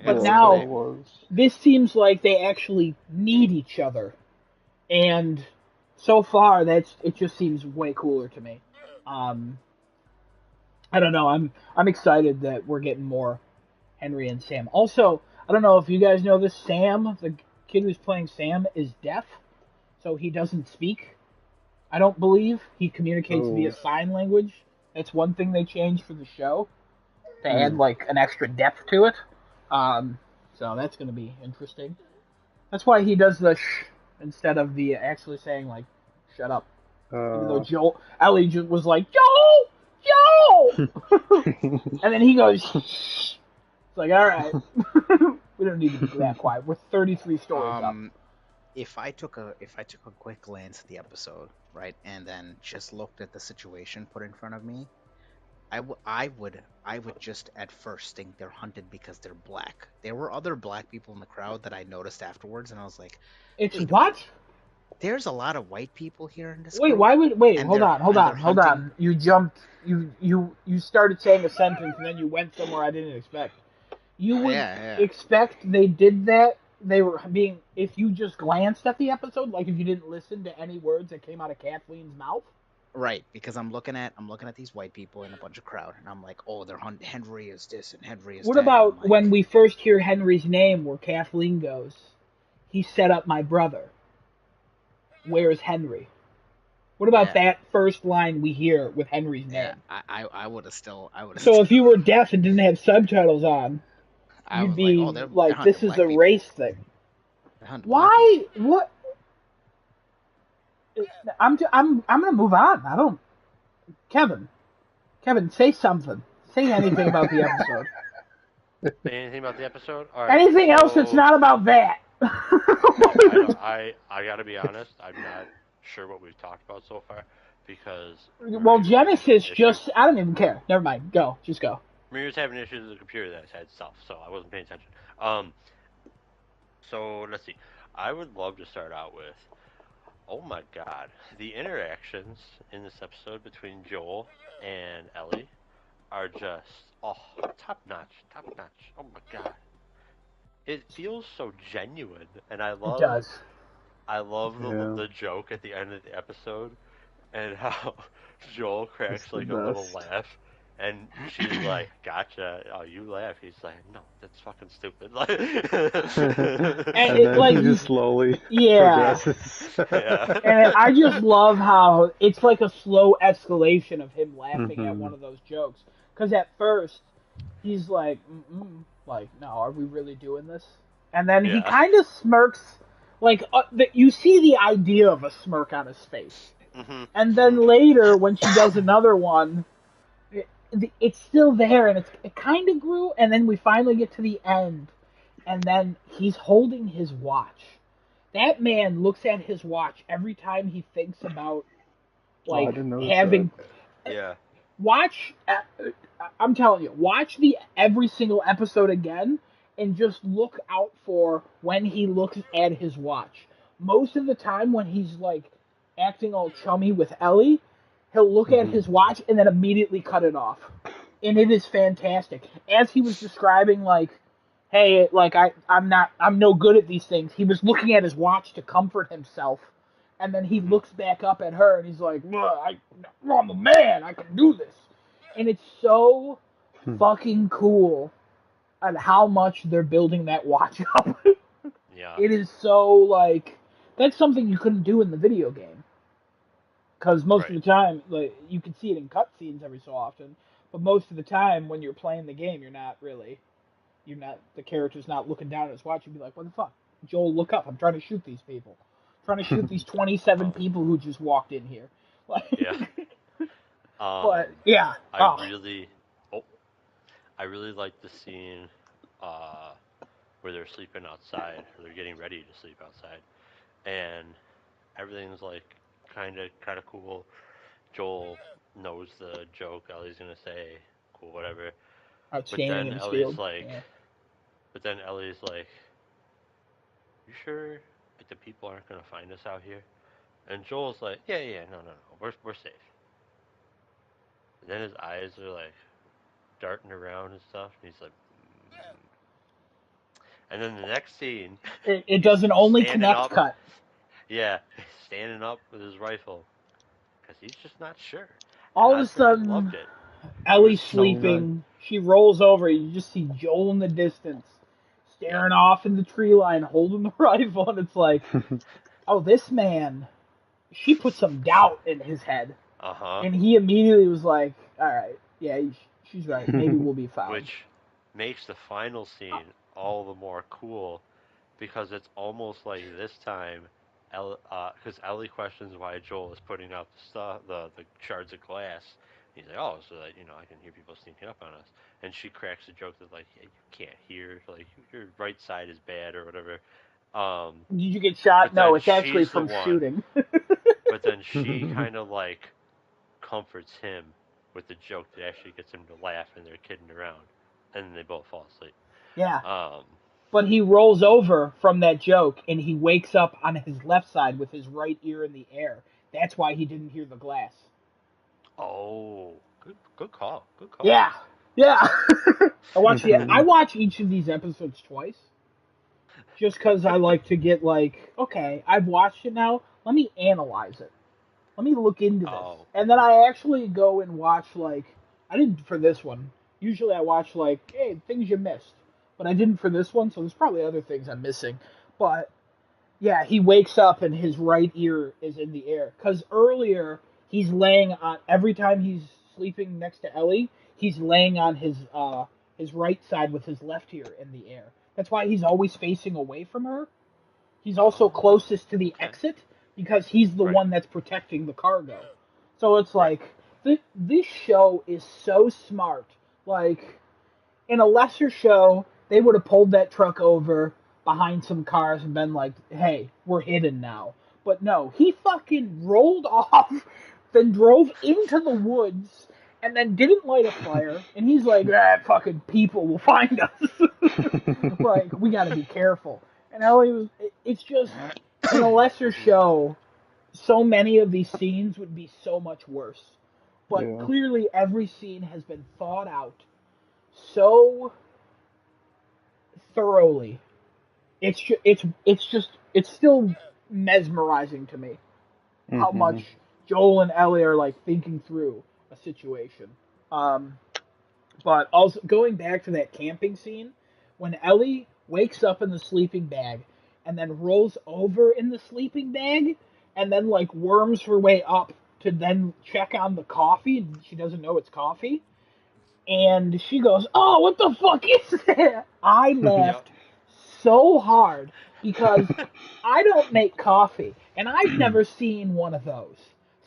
But now, this seems like they actually need each other. And so far, it just seems way cooler to me. I don't know. I'm excited that we're getting more Henry and Sam. Also, I don't know if you guys know this. Sam, the kid who's playing Sam, is deaf, so he doesn't speak. I don't believe he communicates via sign language. That's one thing they changed for the show to add like an extra depth to it. So that's going to be interesting. That's why he does the shh instead of the actually saying like shut up. Even though Ellie was like Joel, and then he goes shh. It's like, all right, we don't need to be that quiet. We're 33 stories up. If I took a quick glance at the episode, right, and then just looked at the situation put in front of me, I would just at first think they're hunted because they're black. There were other black people in the crowd that I noticed afterwards, and I was like, "It's what? There's a lot of white people here in this." Wait, group, hold on. You jumped. You started saying a sentence, and then you went somewhere I didn't expect. You would expect they did that. They were being. If you just glanced at the episode, like if you didn't listen to any words that came out of Kathleen's mouth. Right, because I'm looking at these white people in a bunch of crowd, and I'm like, oh, Henry is this and Henry is that. What about when we first hear Henry's name, where Kathleen goes, "He set up my brother. Where's Henry?" What about that first line we hear with Henry's name? I would have still. So if you were deaf and didn't have subtitles on, you'd be like, this is a race thing. Why? What? I'm gonna move on. I don't. Kevin, say something. Say anything about the episode. Say anything about the episode? All right, anything else that's not about that. I gotta be honest. I'm not sure what we've talked about so far because. Well, Genesis just. I don't even care. Never mind. Just go. Maria's having issues with the computer that had stuff, so I wasn't paying attention. So let's see. I would love to start out with. Oh my God, the interactions in this episode between Joel and Ellie are just top notch. Oh my God, it feels so genuine, and I love. It does. I love the joke at the end of the episode, and how Joel cracks like a little laugh. And she's like, gotcha. Oh, you laugh. He's like, no, that's fucking stupid. And then he just slowly progresses. Yeah. And I just love how it's like a slow escalation of him laughing at one of those jokes. Because at first, he's like, no, are we really doing this? And then he kind of smirks. Like, you see the idea of a smirk on his face. Mm-hmm. And then later, when she does another one, it's still there, and it kind of grew, and then we finally get to the end, and then he's holding his watch. That man looks at his watch every time he thinks about, like, having... Yeah. watch. I'm telling you, watch every single episode again, and just look out for when he looks at his watch. Most of the time, when he's like acting all chummy with Ellie, he'll look at his watch and then immediately cut it off, and it is fantastic. As he was describing, like, hey, like I'm no good at these things. He was looking at his watch to comfort himself, and then he looks back up at her and he's like, I'm a man, I can do this. And it's so fucking cool on how much they're building that watch up. Yeah. It is so, like, that's something you couldn't do in the video game. Because most of the time, like, you can see it in cutscenes every so often, but most of the time when you're playing the game, the character's not looking down at his watch and be like, what the fuck? Joel, look up. I'm trying to shoot these people. I'm trying to shoot these 27 people who just walked in here. Like, yeah. But, yeah. I really like the scene where they're sleeping outside, or they're getting ready to sleep outside, and everything's like kind of cool. Joel knows the joke Ellie's gonna say, cool, whatever. But then Ellie's like, you sure the people aren't gonna find us out here? And Joel's like, yeah, no, we're safe. And then his eyes are like darting around and stuff, and he's like, And then the next scene, it does an only connect cut. Yeah, standing up with his rifle, because he's just not sure. All of a sudden, Ellie's sleeping. She rolls over. You just see Joel in the distance, staring off in the tree line, holding the rifle, and it's like, oh, this man. She put some doubt in his head, and he immediately was like, all right, yeah, she's right. Maybe we'll be fine. Which makes the final scene all the more cool, because it's almost like this time, because Ellie questions why Joel is putting out the stuff, the shards of glass. He's like, oh, so that I can hear people sneaking up on us. And she cracks a joke that like, yeah, you can't hear, like your right side is bad or whatever. Did you get shot? No, it's actually from shooting. But then she kind of like comforts him with the joke that actually gets him to laugh, and they're kidding around, and then they both fall asleep. Yeah. But he rolls over from that joke, and he wakes up on his left side with his right ear in the air. That's why he didn't hear the glass. Oh, good call. Yeah. I watch each of these episodes twice, just because I like to get like, okay, I've watched it now. Let me analyze it. Let me look into this. And then I actually go and watch, like, I didn't for this one. Usually I watch, like, hey, things you missed. But I didn't for this one, so there's probably other things I'm missing. But, yeah, he wakes up and his right ear is in the air. Because earlier, he's laying on, every time he's sleeping next to Ellie, he's laying on his right side with his left ear in the air. That's why he's always facing away from her. He's also closest to the exit, because he's the one that's protecting the cargo. So it's like, this show is so smart. Like, in a lesser show, they would have pulled that truck over behind some cars and been like, hey, we're hidden now. But no, he fucking rolled off, then drove into the woods, and then didn't light a fire. And he's like, fucking people will find us. Like, we gotta be careful. And Ellie it's just, in a lesser show, so many of these scenes would be so much worse. But clearly every scene has been thought out so thoroughly. It's still mesmerizing to me how much Joel and Ellie are like thinking through a situation. But also going back to that camping scene, when Ellie wakes up in the sleeping bag and then rolls over in the sleeping bag and then like worms her way up to then check on the coffee, and she doesn't know it's coffee. And she goes, oh, what the fuck is that? I laughed so hard because I don't make coffee, and I've never seen one of those.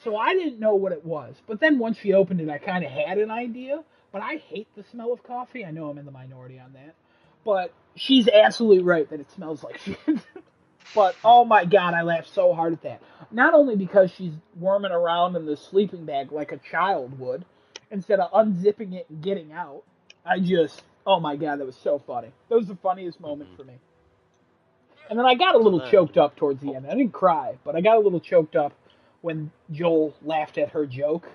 So I didn't know what it was. But then once she opened it, I kind of had an idea. But I hate the smell of coffee. I know I'm in the minority on that. But she's absolutely right that it smells like shit. But, oh my god, I laughed so hard at that. Not only because she's worming around in the sleeping bag like a child would, instead of unzipping it and getting out. I just, oh my god, that was so funny. That was the funniest moment Mm-hmm. for me. And then I got a So little then, choked up towards the end. I didn't cry, but I got a little choked up when Joel laughed at her joke.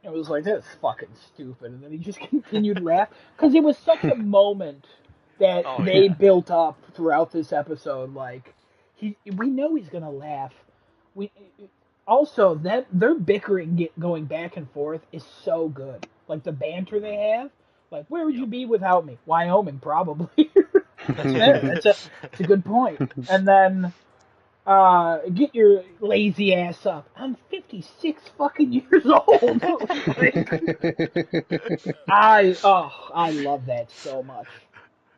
It was like, that's fucking stupid. And then he just continued to laugh. Because it was such a moment that oh they yeah, built up throughout this episode. Like, we know he's going to laugh. We Also, that their bickering going back and forth is so good. Like, the banter they mm-hmm. have. Like, where would you Yep. be without me? Wyoming, probably. That's fair. That's a good point. And then get your lazy ass up. I'm 56 fucking years old. Like, I love that so much.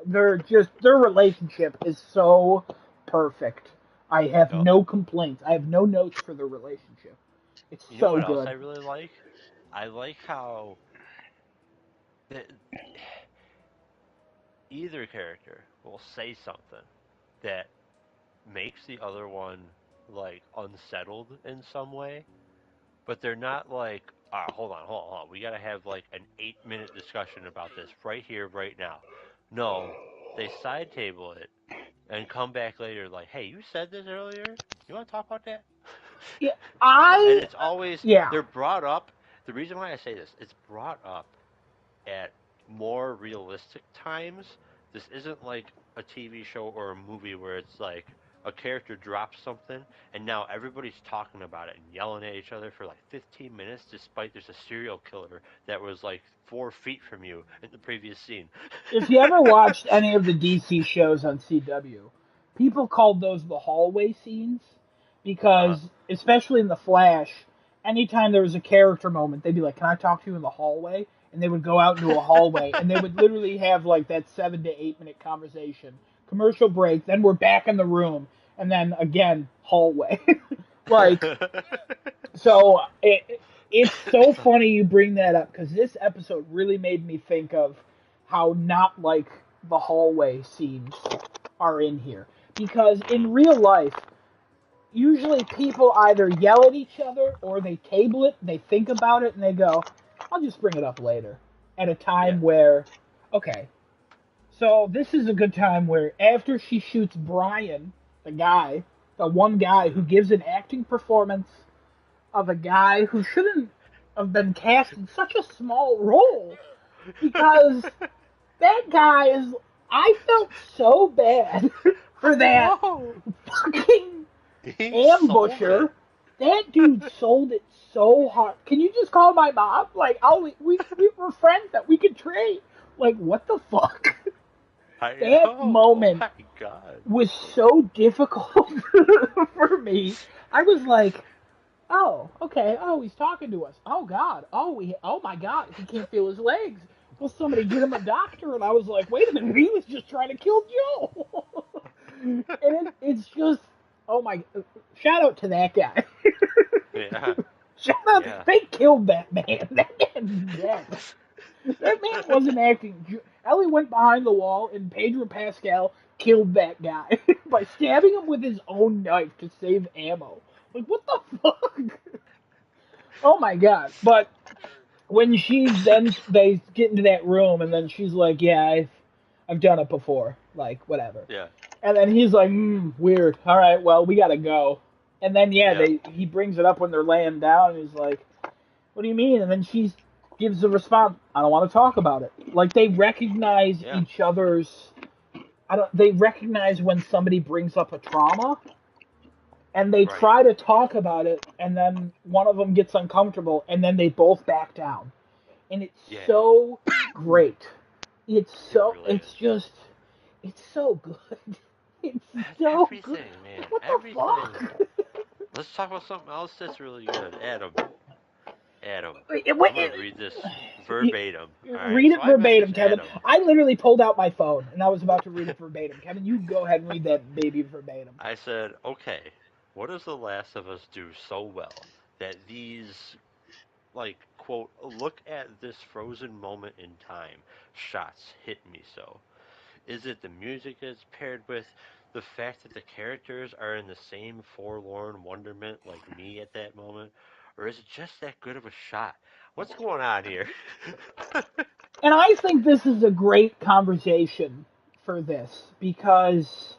Their relationship is so perfect. I have Yep. no complaints. I have no notes for their relationship. It's You know so what else I good. really like? I like how the, either character will say something that makes the other one like unsettled in some way, but they're not like, ah, hold on. We gotta have like an 8 minute discussion about this right here, right now. No, they side table it and come back later like, hey, you said this earlier. You want to talk about that? Yeah, And I it's always yeah. they're brought up. The reason why I say this, it's brought up at more realistic times. This isn't like a TV show or a movie where it's like a character drops something and now everybody's talking about it and yelling at each other for like 15 minutes despite there's a serial killer that was like 4 feet from you in the previous scene. If you ever watched any of the DC shows on CW, people called those the hallway scenes uh-huh. because, especially in The Flash, anytime there was a character moment, they'd be like, "Can I talk to you in the hallway?" And they would go out into a hallway, and they would literally have like that 7 to 8 minute conversation. Commercial break, then we're back in the room, and then again hallway. Like, so it's so funny you bring that up because this episode really made me think of how not like the hallway scenes are in here. Because Mhm. in real life, usually people either yell at each other or they table it, they think about it, and they go, I'll just bring it up later. At a Yeah. time where, okay, so this is a good time where after she shoots Brian, the guy, the one guy who Mhm. gives an acting performance of a guy who shouldn't have been cast in such a small role because that guy is. I felt so bad for I that know. fucking He sold ambusher. it. That dude sold it so hard. Can you just call my mom? Like, we were friends that we could trade. Like, what the fuck? I That know. Oh moment my god. was so difficult for me. I was like, oh, okay. Oh, he's talking to us. Oh God. Oh my God. He can't feel his legs. Well, somebody get him a doctor. And I was like, wait a minute. He was just trying to kill Joe. And it's just, oh my. Shout out to that guy. Yeah. Shout out. Yeah. They killed that man. That man's dead. That man wasn't acting. Ellie went behind the wall, and Pedro Pascal killed that guy by stabbing him with his own knife to save ammo. Like, what the fuck? Oh my god! But when they get into that room, and then she's like, "Yeah, I've done it before. Like, whatever." Yeah. And then he's like, "Weird. All right, well, we gotta go." And then yeah, Yeah. he brings it up when they're laying down, and he's like, "What do you mean?" And then she gives the response, "I don't want to talk about it." Like they recognize Yeah. each other's. I don't. They recognize when somebody brings up a trauma, and they Right. try to talk about it, and then one of them gets uncomfortable, and then they both back down, and it's Yeah. so great. It really It's is. just, it's so good. It's That's so good. everything, man. What the Everything. fuck? Let's talk about something else that's really good. Adam. Adam. Wait, I'm gonna read this you- verbatim. Alright? read So it I verbatim, messaged Kevin. Adam. I literally pulled out my phone and I was about to read it verbatim. Kevin, you go ahead and read that baby verbatim. I said, okay, what does The Last of Us do so well that these, like, quote, look at this frozen moment in time shots hit me so? Is it the music it's paired with? The fact that the characters are in the same forlorn wonderment like me at that moment? Or is it just that good of a shot? What's going on here? And I think this is a great conversation for this because.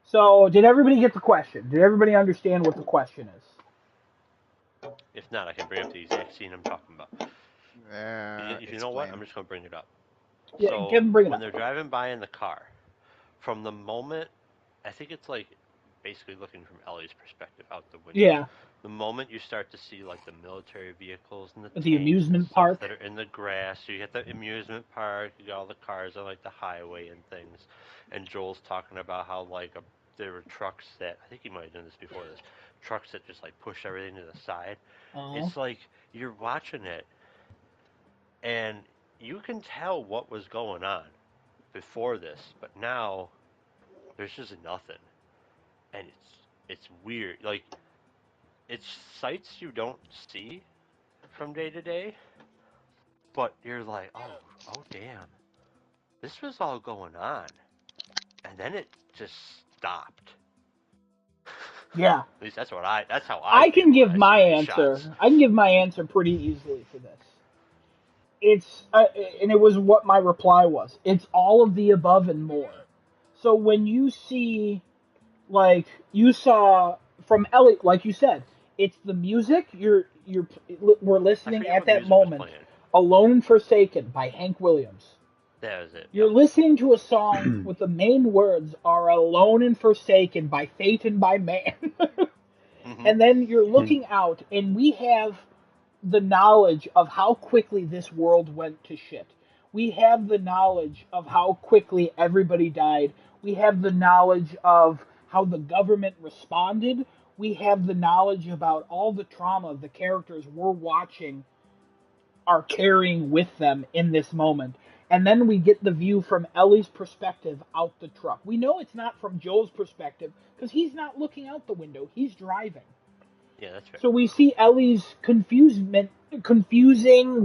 So, did everybody get the question? Did everybody understand what the question is? If not, I can bring up the exact scene I'm talking about. If you know what, I'm just going to bring it up. Yeah, So, bring it when up. they're driving by in the car, from the moment, I think it's like basically looking from Ellie's perspective out the window. Yeah. The moment you start to see like the military vehicles and the tanks amusement and park that are in the grass, so you get the amusement park, you got all the cars on like the highway and things, and Joel's talking about how like there were trucks that I think he might have done this before this, trucks that just like push everything to the side. It's like you're watching it, and you can tell what was going on before this, but now there's just nothing, and it's weird. Like it's sights you don't see from day to day, but you're like, oh damn, this was all going on, and then it just stopped. Yeah. At least that's how I can give I my see these answer. shots. I can give my answer pretty easily for this. It's and it was what my reply was. It's all of the above and more. So when you see, like you saw from Ellie, like you said, it's the music. We're listening at that moment. "Alone and Forsaken" by Hank Williams. That was it. You're listening to a song with the main words are "Alone and Forsaken" by Fate and by Man. And then you're looking out, and we have the knowledge of how quickly this world went to shit. We have the knowledge of how quickly everybody died. We have the knowledge of how the government responded. We have the knowledge about all the trauma the characters we're watching are carrying with them in this moment. And then we get the view from Ellie's perspective out the truck. We know it's not from Joel's perspective because he's not looking out the window, he's driving. Yeah, that's right. So we see Ellie's confusing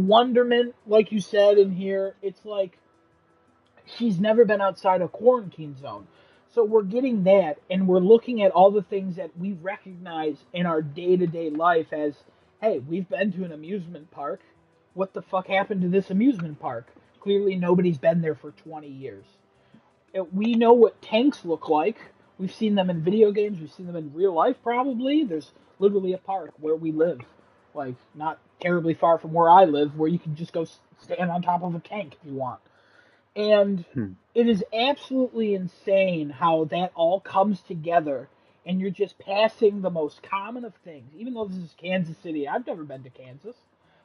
wonderment, like you said in here. It's like she's never been outside a quarantine zone. So we're getting that, and we're looking at all the things that we recognize in our day-to-day life as, hey, we've been to an amusement park. What the fuck happened to this amusement park? Clearly nobody's been there for 20 years. We know what tanks look like. We've seen them in video games. We've seen them in real life, probably. There's literally a park where we live, like not terribly far from where I live, where you can just go stand on top of a tank if you want. And it is absolutely insane how that all comes together, and you're just passing the most common of things. Even though this is Kansas City, I've never been to Kansas,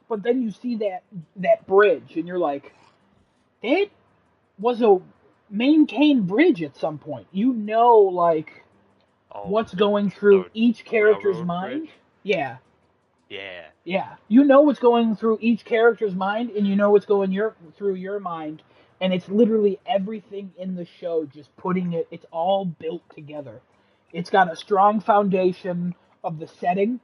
but then you see that bridge, and you're like, that was a maintained bridge at some point. You know, like what's going through each character's mind. Bridge? Yeah. You know what's going through each character's mind, and you know what's going through your mind, and it's literally everything in the show. Just putting it. It's all built together. It's got a strong foundation of the setting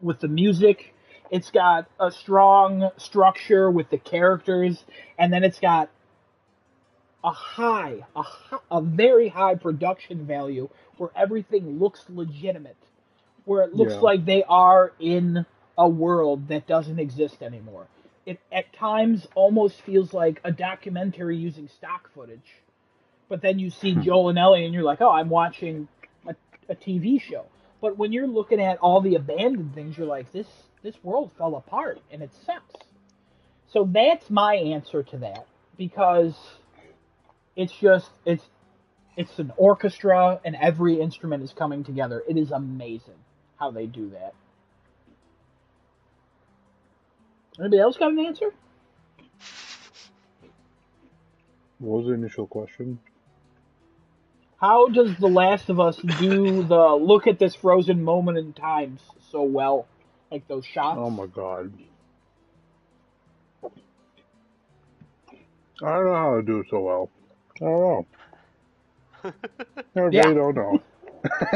with the music. It's got a strong structure with the characters, and then it's got a very high production value where everything looks legitimate, where it looks like they are in a world that doesn't exist anymore. It at times almost feels like a documentary using stock footage, but then you see Joel and Ellie and you're like, oh, I'm watching a TV show. But when you're looking at all the abandoned things, you're like, this world fell apart and it sucks. So that's my answer to that, because it's an orchestra and every instrument is coming together. It is amazing how they do that. Anybody else got an answer? What was the initial question? How does The Last of Us do the look at this frozen moment in time so well? Like those shots? Oh my god. I don't know how to do it so well. I don't know. I really don't know.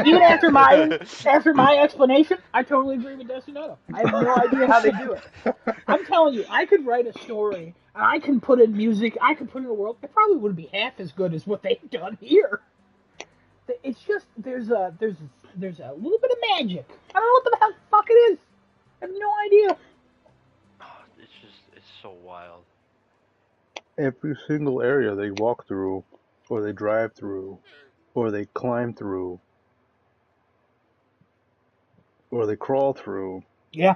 Even after my explanation, I totally agree with Destinato. I have no idea how they do it. I'm telling you, I could write a story, and I can put in music, I could put in a world, it probably wouldn't be half as good as what they've done here. It's just, there's a little bit of magic. I don't know what the fuck it is. I have no idea. it's so wild. Every single area they walk through, or they drive through, or they climb through, or they crawl through, Yeah.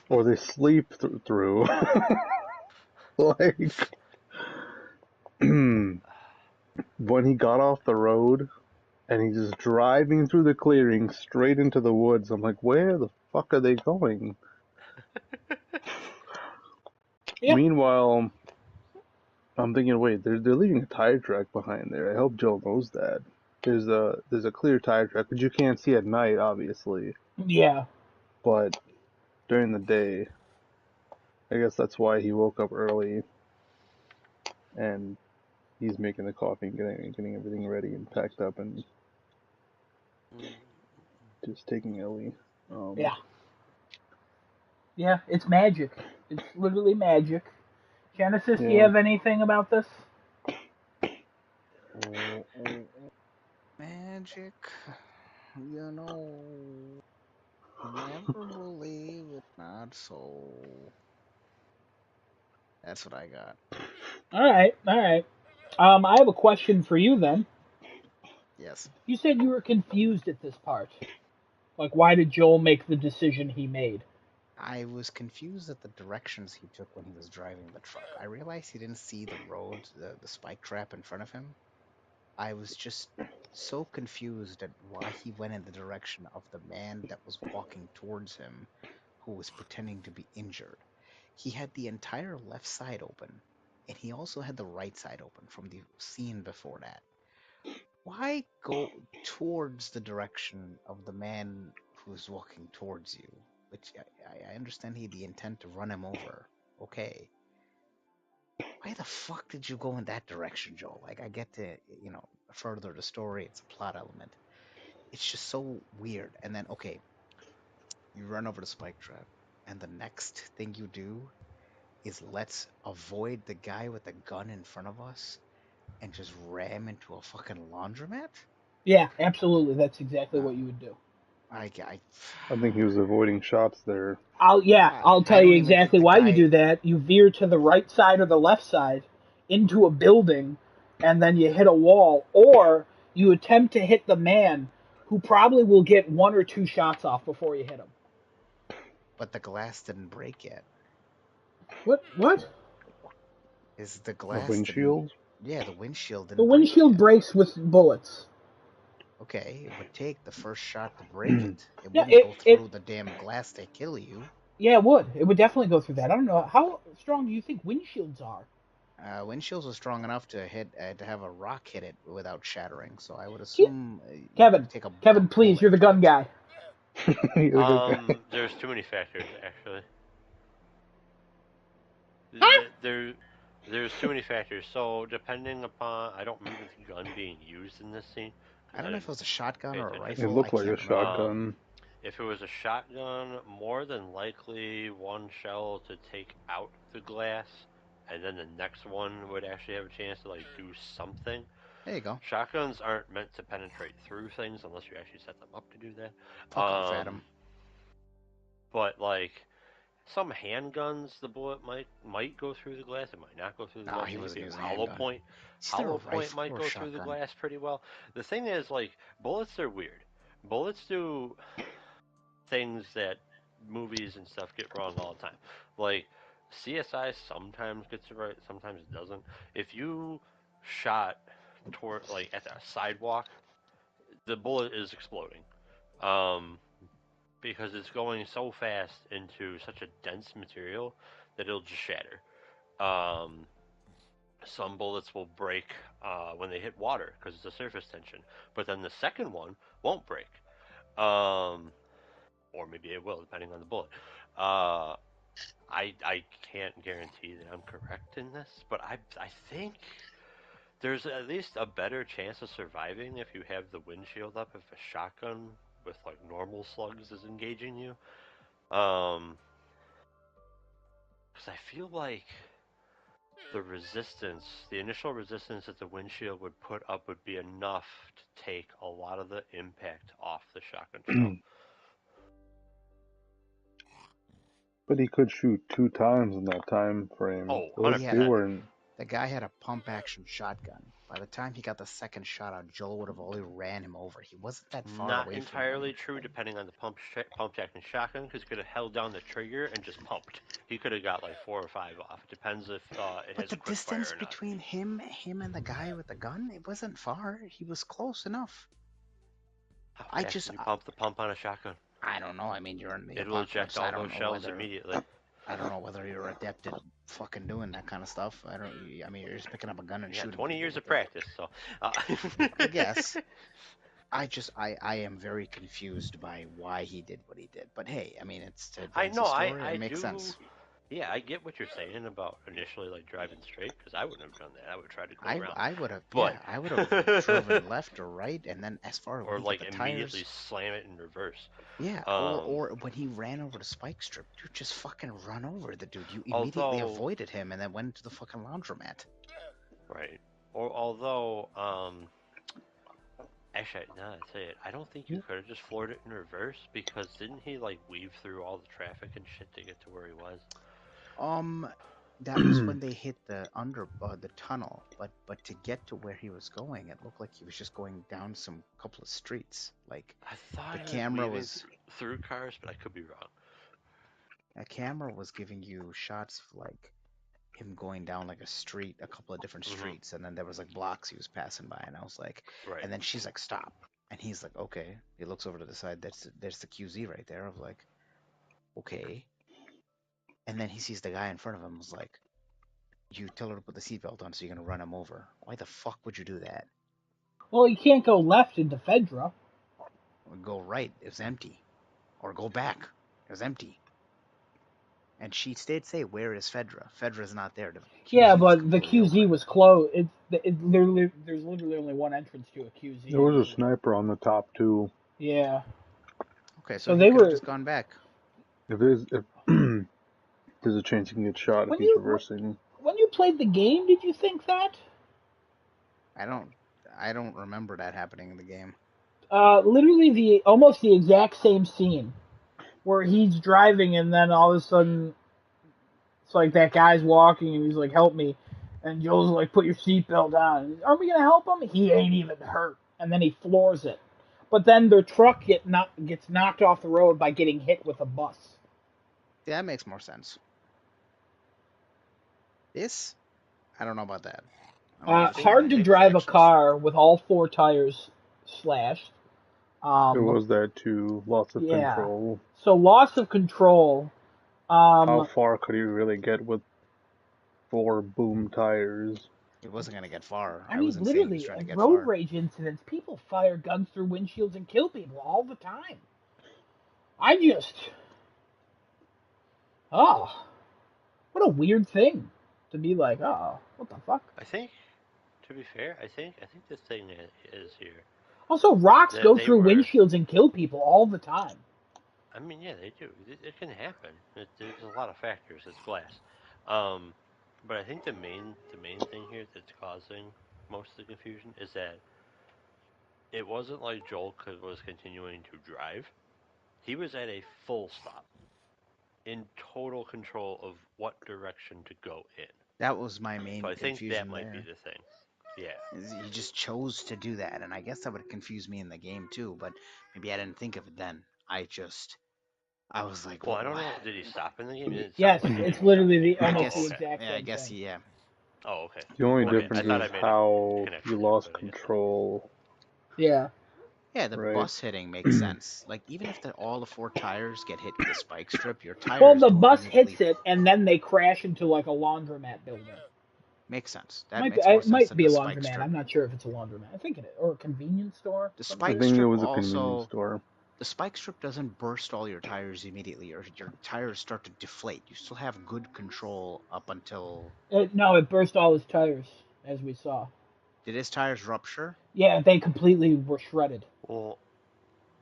or they sleep through. Like, when he got off the road and he's just driving through the clearing straight into the woods, I'm like, where the fuck are they going? Yeah. Meanwhile, I'm thinking, wait, they're leaving a tire track behind there. I hope Joe knows that. There's a clear tire track, which you can't see at night, obviously, Yeah. but during the day, I guess that's why he woke up early and he's making the coffee and getting everything ready and packed up and just taking Ellie. Yeah. Yeah. It's magic. It's literally magic. Genesis, do you Yeah. have anything about this? Magic, you know, never believe it, not so. That's what I got. All right. All right. I have a question for you then. Yes. You said you were confused at this part. Like, why did Joel make the decision he made? I was confused at the directions he took when he was driving the truck. I realized he didn't see the road, the spike trap in front of him. I was just so confused at why he went in the direction of the man that was walking towards him, who was pretending to be injured. He had the entire left side open, and he also had the right side open from the scene before that. Why go towards the direction of the man who's walking towards you? Which I understand he had the intent to run him over. Okay. Why the fuck did you go in that direction, Joel? Like, I get to, further the story, it's a plot element. It's just so weird. And then, okay, you run over the spike trap, and the next thing you do is let's avoid the guy with the gun in front of us and just ram into a fucking laundromat? Yeah, absolutely. That's exactly Uh, what you would do. I think he was avoiding shots there. I'll I tell you don't even think exactly the why you guy. do that. You veer to the right side or the left side into a building, and then you hit a wall, or you attempt to hit the man who probably will get one or two shots off before you hit him. But the glass didn't break yet. What? What? Is the The glass didn't. windshield? Yeah, the windshield The didn't break windshield yet. breaks with bullets. Okay, it would take the first shot to break it. It Yeah, wouldn't go through the damn glass to kill you. yeah, it would. It would definitely go through that. I don't know how strong do you think windshields are. Windshields are strong enough to hit to have a rock hit it without shattering. So I would Yeah. assume you could Kevin, take a Kevin, please, bullet you're the through gun it. guy. There's too many factors actually. There's too many factors. So depending upon, I don't remember the gun being used in this scene I because I don't know if it didn't was a shotgun pay or a attention. It rifle. I looked like a can't remember. shotgun. If it was a shotgun, more than likely one shell to take out the glass, and then the next one would actually have a chance to like do something. There you go. Shotguns aren't meant to penetrate through things unless you actually set them up to do that. Fuck off, Adam. But like some handguns, the bullet might go through the glass. It might not go through the No, glass. he wasn't Maybe using a a handgun. It's either a hollow point rifle might or a go through the shotgun. glass pretty well. The thing is, like bullets are weird. Bullets do things that movies and stuff get wrong all the time. Like CSI sometimes gets it right, sometimes it doesn't. If you shot toward like at the sidewalk, the bullet is exploding. Um, because it's going so fast into such a dense material that it'll just shatter. Um, some bullets will break when they hit water because it's a surface tension, but then the second one won't break. Um, or maybe it will, depending on the bullet. Uh, I can't guarantee that I'm correct in this, but I think there's at least a better chance of surviving if you have the windshield up if a shotgun with like normal slugs is engaging you. Because I feel like the initial resistance that the windshield would put up would be enough to take a lot of the impact off the shotgun shell. But he could shoot 2 times in that time frame. Oh, They 100%. weren't. The guy had a pump action shotgun. By the time he got the second shot out, Joel would have only ran him over. He wasn't that far Not away from entirely him. true, depending on the pump action shotgun, because he could have held down the trigger and just pumped. He could have got like 4 or 5 off. It depends if it But has the a quick fire distance or not. between him and the guy with the gun, it wasn't far. He was close enough. How I fast just, can you pump the pump on a shotgun? I don't know. I mean, you're in the It will eject apocalypse. all I don't those know shells whether immediately. I don't know whether you're adept at fucking doing that kind of stuff. I don't. I mean, you're just picking up a gun and Yeah, shooting. 20 people years with of it. practice, so. I guess. I am very confused by why he did what he did. But hey, I mean, it's to I advance know, the story. I It makes do. sense. Yeah, I get what you're saying about initially like driving straight, because I wouldn't have done that. I would have tried to go around. I would have, But yeah, I would have driven left or right, and then as far as or when he hit like the immediately tires, slam it in reverse. yeah, or when he ran over the spike strip, you just fucking run over the dude. You immediately Although, avoided him and then went to the fucking laundromat. right. Or although, actually, now that I say it, I don't think you could have just floored it in reverse, because didn't he like weave through all the traffic and shit to get to where he was? That was when they hit the the tunnel, but to get to where he was going, it looked like he was just going down some couple of streets. Like I thought the it was camera weaving was through cars, but I could be wrong. a camera was giving you shots of like him going down like a street, a couple of different streets, and then there was like blocks he was passing by, and I was like, Right. and then she's like, stop, and he's like, okay. He looks over to the side. There's the QZ right there. I was like, okay. And then he sees the guy in front of him. Was like, you tell her to put the seatbelt on, so you're gonna run him over. Why the fuck would you do that? Well, you can't go left into Fedra. Or go right, it was empty, or go back, it was empty. And she did say, where is Fedra? Fedra's not there. The Yeah, QZ is but the completely QZ open. was closed. There's literally only one entrance to a QZ. There was a sniper on the top too. Yeah. Okay, So he they could have were. just gone back. If there's a chance he can get shot if he's reversing. When you played the game, did you think that? I don't remember that happening in the game. Literally almost the exact same scene where he's driving and then all of a sudden it's like that guy's walking and he's like, "Help me," and Joel's like, "Put your seatbelt on." Are we gonna help him? He ain't even hurt, and then he floors it. But then their truck gets knocked off the road by getting hit with a bus. Yeah, that makes more sense. This, I don't know about that. Hard to drive a car with all four tires slashed. It was that too. Lots of control. So loss of control. How far could he really get with 4 boom tires? He wasn't gonna get far. I mean, wasn't saying he was literally, trying to get road far. rage incidents. People fire guns through windshields and kill people all the time. I just, what a weird thing to be like. What the fuck? I think, to be fair, I think the thing is here. Also, rocks go through windshields and kill people all the time. I mean, yeah, they do. It can happen. There's a lot of factors. It's glass. But I think the main thing here that's causing most of the confusion is that it wasn't like Joel was continuing to drive. He was at a full stop, in total control of what direction to go in. That was my main so I think confusion that might there. be the thing. Yeah. He just chose to do that, and I guess that would confuse me in the game too, but maybe I didn't think of it then. I was like, well, I don't know. Did he stop in the game? Yes, it's literally almost the exact same thing. I guess yeah. Oh, okay. The only difference is how you lost control. Yeah. Yeah, the bus hitting makes sense. Like, even if all the 4 tires get hit with a spike strip, your tires. Well, the bus hits it, and then they crash into like a laundromat building. Makes sense. That makes more sense. It might be a laundromat. I'm not sure if it's a laundromat. I think it is, or a convenience store. The spike strip it was a convenience store. The spike strip doesn't burst all your tires immediately, or your tires start to deflate. You still have good control up until. No, it burst all his tires, as we saw. Did his tires rupture? Yeah, they completely were shredded. Well,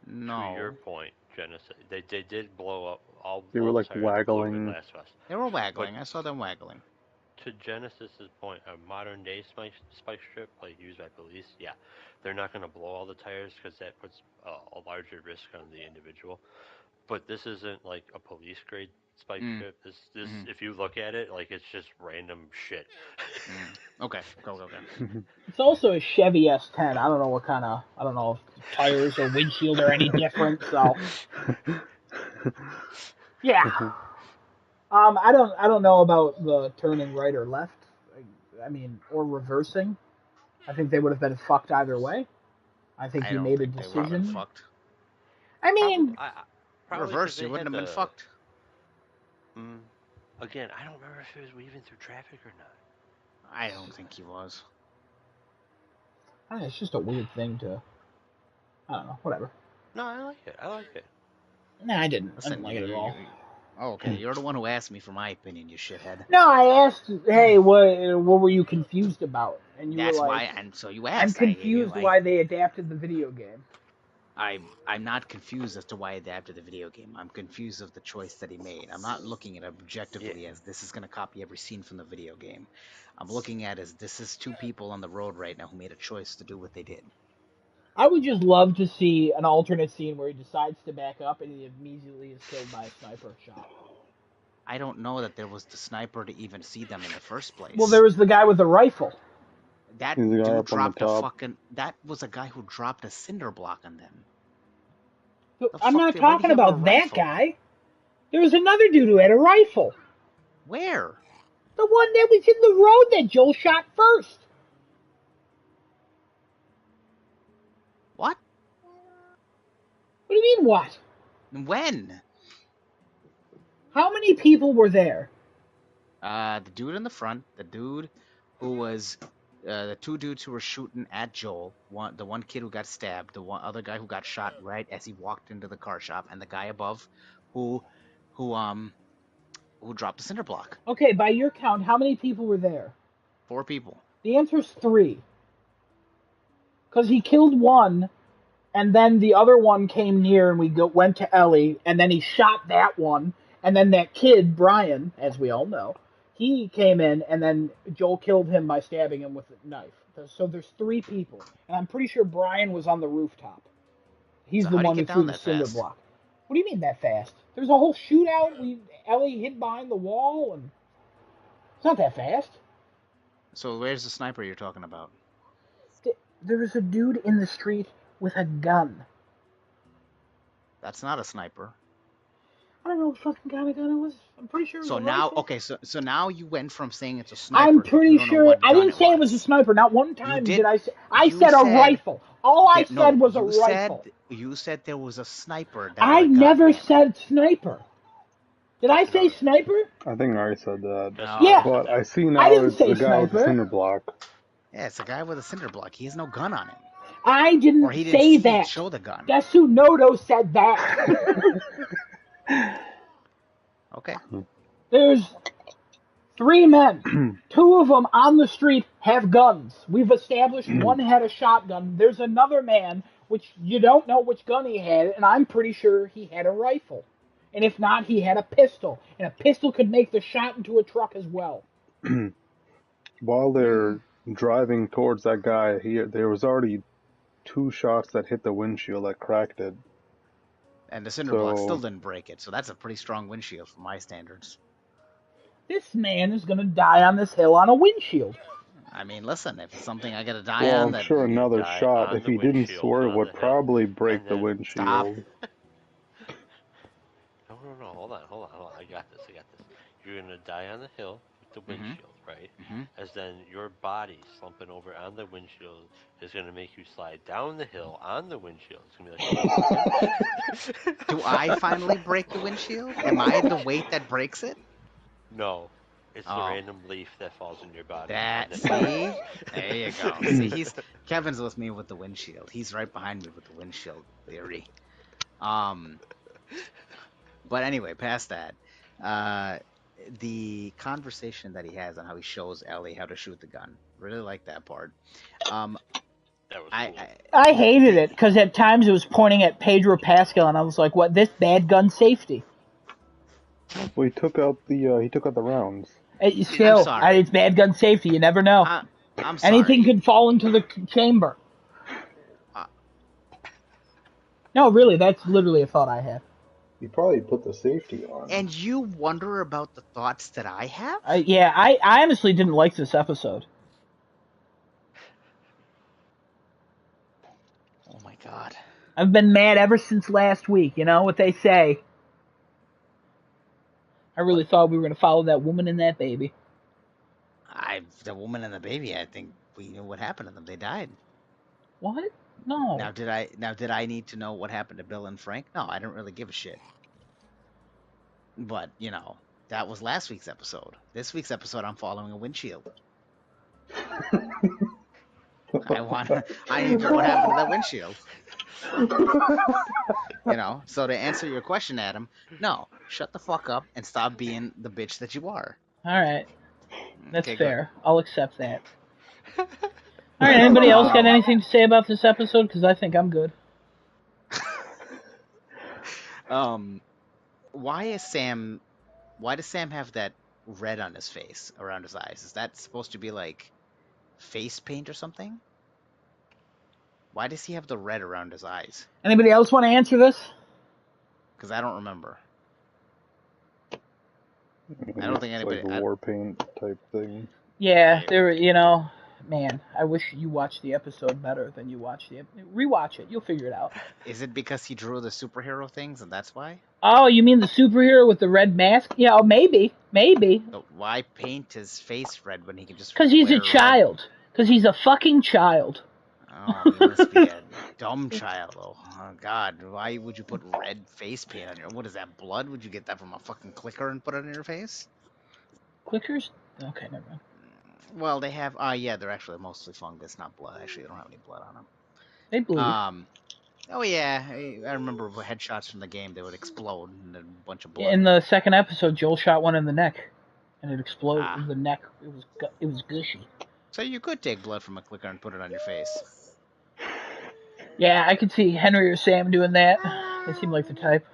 no. To your point, Genesis, they did blow up all. They were like waggling. They were waggling. I saw them waggling. To Genesis's point, a modern day spike strip, like used by police, yeah, they're not going to blow all the tires because that puts a larger risk on the individual. But this isn't like a police grade ship. This if you look at it, like it's just random shit. Okay, go. It's also a Chevy S10. I don't know what kind of. I don't know if tires or windshield are any different. So yeah. I don't know about the turning right or left. I mean, or reversing. I think they would have been fucked either way. I think he made a decision. Fucked. I mean, probably reverse, you wouldn't have been fucked. Again, I don't remember if he was weaving through traffic or not. I don't think he was. It's just a weird thing to. I don't know. Whatever. No, I like it. No, I didn't. I didn't like it at all. Oh, okay. You're the one who asked me for my opinion, you shithead. No, I asked, hey, what were you confused about? And you That's were like, why, and so you asked. I'm confused why they adapted the video game. I'm not confused as to why he adapted the video game. I'm confused of the choice that he made. I'm not looking at it objectively as this is going to copy every scene from the video game. I'm looking at it as this is two people on the road right now who made a choice to do what they did. I would just love to see an alternate scene where he decides to back up and he immediately is killed by a sniper shot. I don't know that there was the sniper to even see them in the first place. Well, there was the guy with the rifle. That dude dropped a fucking... That was a guy who dropped a cinder block on them. I'm not talking about that guy. There was another dude who had a rifle. Where? The one that was in the road that Joel shot first. What? What do you mean, what? When? How many people were there? The dude in the front, the dude who was... the two dudes who were shooting at Joel, the one kid who got stabbed, the one other guy who got shot right as he walked into the car shop, and the guy above who dropped the cinder block. Okay, by your count, how many people were there? 4 people. The answer's 3. Because he killed one, and then the other one came near, and we went to Ellie, and then he shot that one, and then that kid, Brian, as we all know, he came in, and then Joel killed him by stabbing him with a knife. So there's 3 people, and I'm pretty sure Brian was on the rooftop. He's the one who threw the cinder block. What do you mean that fast? There's a whole shootout. Ellie hid behind the wall, and it's not that fast. So where's the sniper you're talking about? There was a dude in the street with a gun. That's not a sniper. I don't know what fucking kind of gun it was. I'm pretty sure it was so a now, rifle. okay, so now you went from saying it's a sniper. I'm pretty sure. I didn't say it was a sniper. Not one time did I say. I said a rifle. All I said was a rifle. You said there was a sniper. I never said sniper. Did I say sniper? I think I already said that. No. Yeah. But I see now it's the guy with the cinder block. Yeah, it's a guy with a cinder block. He has no gun on him. I didn't say that. Show the gun. Yasunodo said that. Okay. There's 3 men. 2 of them on the street have guns. We've established one had a shotgun. There's another man, which you don't know which gun he had, and I'm pretty sure he had a rifle. And if not, he had a pistol. And a pistol could make the shot into a truck as well. While they're driving towards that guy, there was already 2 shots that hit the windshield that cracked it. And the cinder block still didn't break it, so that's a pretty strong windshield for my standards. This man is going to die on this hill on a windshield. I mean, listen, if it's something I got to die on... Well, I'm sure another shot, if he didn't swerve, would probably break the windshield. Stop. No, hold on. I got this. You're going to die on the hill with the windshield, right? As then your body slumping over on the windshield is going to make you slide down the hill on the windshield. It's going to be like... Do I finally break the windshield? Am I the weight that breaks it? No. It's the random leaf that falls in your body. See? There you go. See, Kevin's with me with the windshield. He's right behind me with the windshield theory. But anyway, past that, the conversation that he has on how he shows Ellie how to shoot the gun. Really like that part. That was cool. I hated it because at times it was pointing at Pedro Pascal, and I was like, "What? This bad gun safety?" Well, he took out the rounds. Still, it's bad gun safety. You never know. I'm sorry. Anything could fall into the chamber. No, really, that's literally a thought I had. You probably put the safety on. And you wonder about the thoughts that I have? I honestly didn't like this episode. Oh my god. I've been mad ever since last week, you know what they say. I really thought we were going to follow that woman and that baby. The woman and the baby, I think we knew what happened to them. They died. What? No. Now did I need to know what happened to Bill and Frank? No, I didn't really give a shit. But, you know, that was last week's episode. This week's episode, I'm following a windshield. I need to know what happened to that windshield. You know, so to answer your question, Adam, no, shut the fuck up and stop being the bitch that you are. All right. That's Okay, fair. I'll accept that. All right, anybody else got anything to say about this episode? Because I think I'm good. Why does Sam have that red on his face, around his eyes? Is that supposed to be like face paint or something? Why does he have the red around his eyes? Anybody else want to answer this? Because I don't remember. I don't think anybody. Like a war paint type thing. Yeah, there. You know, man, I wish you watched the episode better than you watched the. Rewatch it. You'll figure it out. Is it because he drew the superhero things and that's why? Oh, you mean the superhero with the red mask? Yeah, maybe. So why paint his face red when he can just? Because he's a wear child. Because he's a fucking child. Oh, he must be a dumb child. Oh God, why would you put red face paint on your? What is that? Blood? Would you get that from a fucking clicker and put it on your face? Clickers? Okay, never mind. Well, they have. Yeah, they're actually mostly fungus, not blood. Actually, they don't have any blood on them. They bleed. Oh yeah, I remember headshots from the game. They would explode and a bunch of blood. In the second episode, Joel shot one in the neck, and it exploded. The neck. It was gushy. So you could take blood from a clicker and put it on your face. Yeah, I could see Henry or Sam doing that. They seem like the type.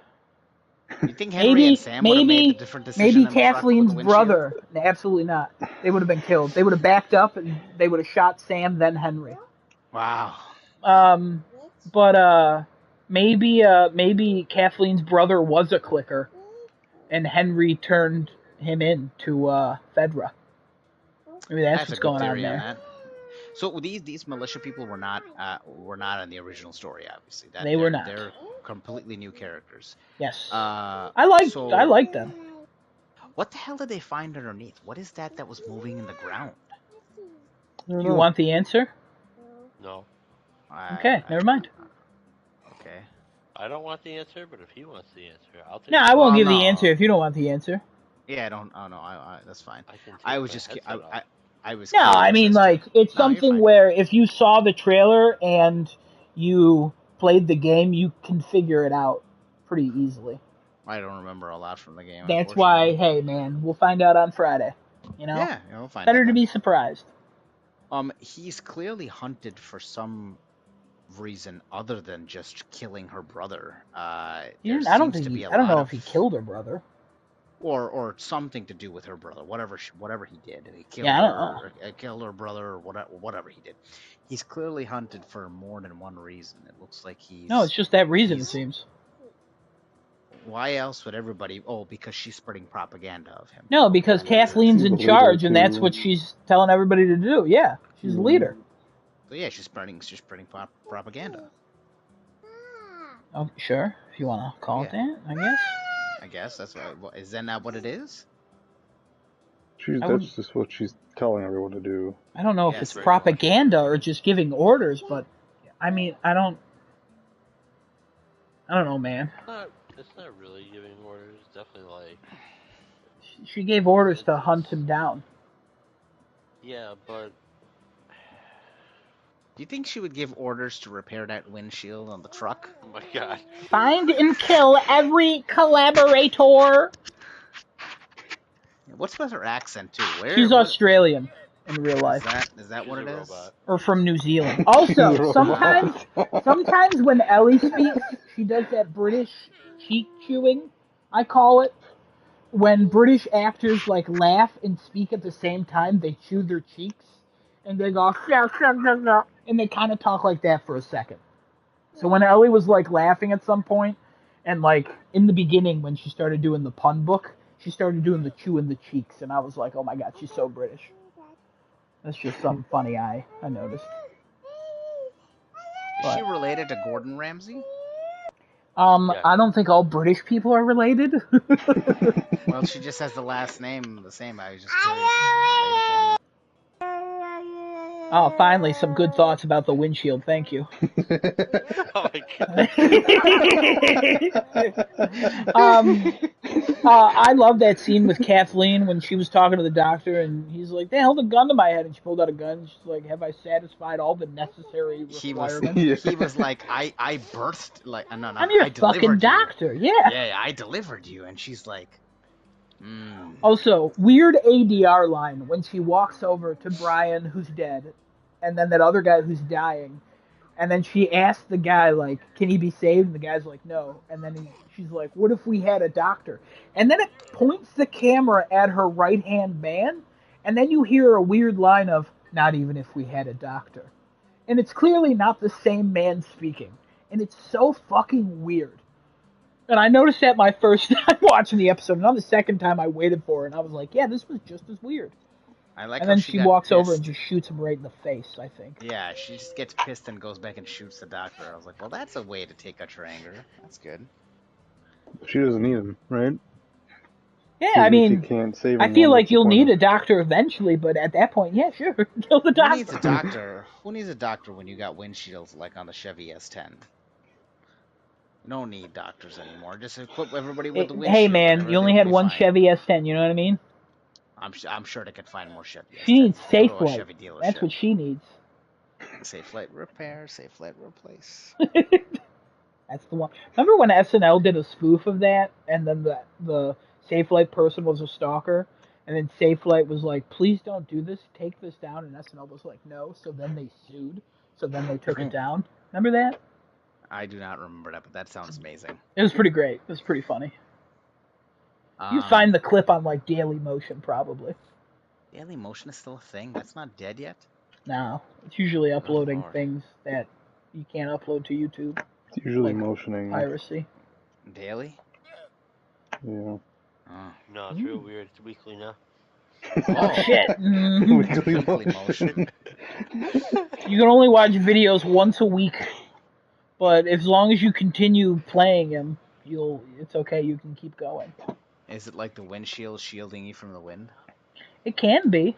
You think Henry and Sam would have made a different decision? Maybe than the truck with Kathleen's the brother. Absolutely not. They would have been killed. They would have backed up and they would have shot Sam, then Henry. Wow. But maybe Kathleen's brother was a clicker, and Henry turned him in to Fedra. Maybe that's what's going on there. So these militia people were not in the original story, obviously. They were not. They're completely new characters. Yes. I like them. What the hell did they find underneath? What is that was moving in the ground? Do you want the answer? No. Okay, never mind. Okay. I don't want the answer, but if he wants the answer, I'll take it. No, I won't give the answer if you don't want the answer. Yeah, I don't. Oh no, I that's fine. I was just. I was. No, I mean like it's something where if you saw the trailer and you played the game, you can figure it out pretty easily. I don't remember a lot from the game. That's why, hey man, we'll find out on Friday. You know. Yeah, we'll find out. Better to be surprised. He's clearly hunted for some reason other than just killing her brother. I don't know if he killed her brother. Or something to do with her brother, whatever he did. He killed killed her brother, or whatever he did. He's clearly hunted for more than one reason. It looks like he's... No, it's just that reason, it seems. Why else would everybody... Oh, because she's spreading propaganda of him. No, because Kathleen's in charge, and that's what she's telling everybody to do. Yeah, she's the leader. So yeah, she's spreading propaganda. Oh, sure. If you want to call it that, I guess. I guess that's what. Is that not what it is? That's just what she's telling everyone to do. I don't know if it's propaganda or just giving orders, but I mean, I don't know, man. It's not really giving orders. It's definitely like she gave orders to hunt him down. Yeah, but do you think she would give orders to repair that windshield on the truck? Oh my god. Find and kill every collaborator. What's with her accent, too? She's Australian in real life. Is that what it is? Robot. Or from New Zealand. Also, sometimes when Ellie speaks, she does that British cheek chewing, I call it. When British actors, like, laugh and speak at the same time, they chew their cheeks. And they go, and they kind of talk like that for a second. So when Ellie was, like, laughing at some point, And like in the beginning, when she started doing the pun book, she started doing the chew in the cheeks, and I was like, oh my god, she's so British. That's just something funny I noticed. Is she related to Gordon Ramsay? Yeah. I don't think all British people are related. Well, she just has the last name the same. I was just curious. Oh, finally, some good thoughts about the windshield. Thank you. Oh my god. I love that scene with Kathleen when she was talking to the doctor, and he's like, "They held a gun to my head," and she pulled out a gun. And she's like, "Have I satisfied all the necessary requirements?" He was like, I birthed, like, no, I'm your I fucking delivered doctor. you. Yeah. Yeah, I delivered you, and she's like, Also, weird ADR line when she walks over to Brian, who's dead, and then that other guy who's dying, and then she asks the guy, like, can he be saved? And the guy's like, no. And then she's like, what if we had a doctor? And then it points the camera at her right-hand man, and then you hear a weird line of, not even if we had a doctor. And it's clearly not the same man speaking. And it's so fucking weird. And I noticed that my first time watching the episode, and on the second time I waited for it, and I was like, yeah, this was just as weird. I like. And how then she she got walks pissed. over and just shoots him right in the face, I think. Yeah, she just gets pissed and goes back and shoots the doctor. I was like, well, that's a way to take out your anger. That's good. She doesn't need him, right? Yeah, Even I if mean, you can't save I him, feel what's like the you'll point need of- a doctor eventually, but at that point, yeah, sure, kill the Who doctor. needs a doctor? Who needs a doctor when you got windshields like on the Chevy S10? You don't need doctors anymore. Just equip everybody with the windshield. Hey, man, and you only everything had will be one fine. Chevy S10, you know what I mean? I'm sure they could find more Chevy S10s. She needs Go Safe to a Flight. Chevy dealership. That's what she needs. Safe Flight repair, Safe Flight replace. That's the one. Remember when SNL did a spoof of that, and then the Safe Flight person was a stalker, and then Safe Flight was like, please don't do this, take this down, and SNL was like, no, so then they sued, so then they took it down. Remember that? I do not remember that, but that sounds amazing. It was pretty great. It was pretty funny. You find the clip on, like, Daily Motion, probably. Daily Motion is still a thing? That's not dead yet? No, it's usually uploading Lord. things that you can't upload to YouTube. It's usually Like motioning. Piracy. Daily? Yeah. Oh. No, it's real weird. It's weekly now. Oh, shit. Mhm. Weekly Weekly motion. You can only watch videos once a week, but as long as you continue playing them, it's okay. You can keep going. Is it like the windshield shielding you from the wind? It can be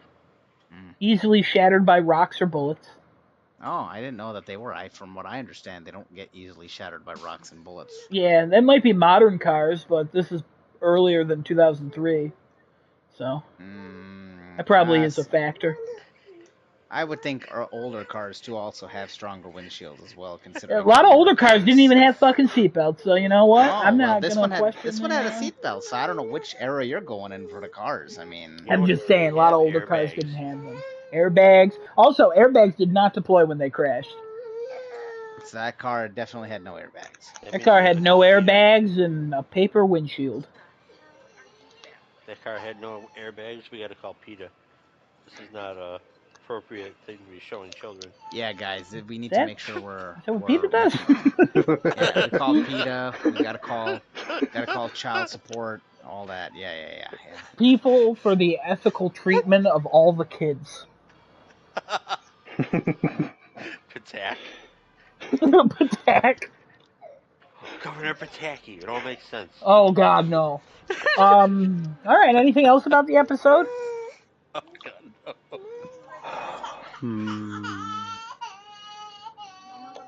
easily shattered by rocks or bullets. Oh, I didn't know that they were. From what I understand, they don't get easily shattered by rocks and bullets. Yeah, that might be modern cars, but this is earlier than 2003, so that probably is a factor. I would think our older cars too also have stronger windshields as well. A Considering lot of older cars didn't even have fucking seatbelts, so you know what? I'm not gonna question. This one had a seatbelt, so I don't know which era you're going in for the cars. I mean, I'm just saying, a lot of older cars didn't have them. Airbags. Also, airbags did not deploy when they crashed. so that car definitely had no airbags. That car had no airbags and a paper windshield. That car had no airbags. We got to call PETA. This is not a appropriate thing to be showing children. Yeah, guys, we need to make sure we're. Is that what PETA does? Yeah, we call PETA. We gotta call child support. All that. Yeah. People for the ethical treatment of all the kids. Patak. Patak. Governor Pataki. It all makes sense. Oh God, no. All right. Anything else about the episode? Oh God, no.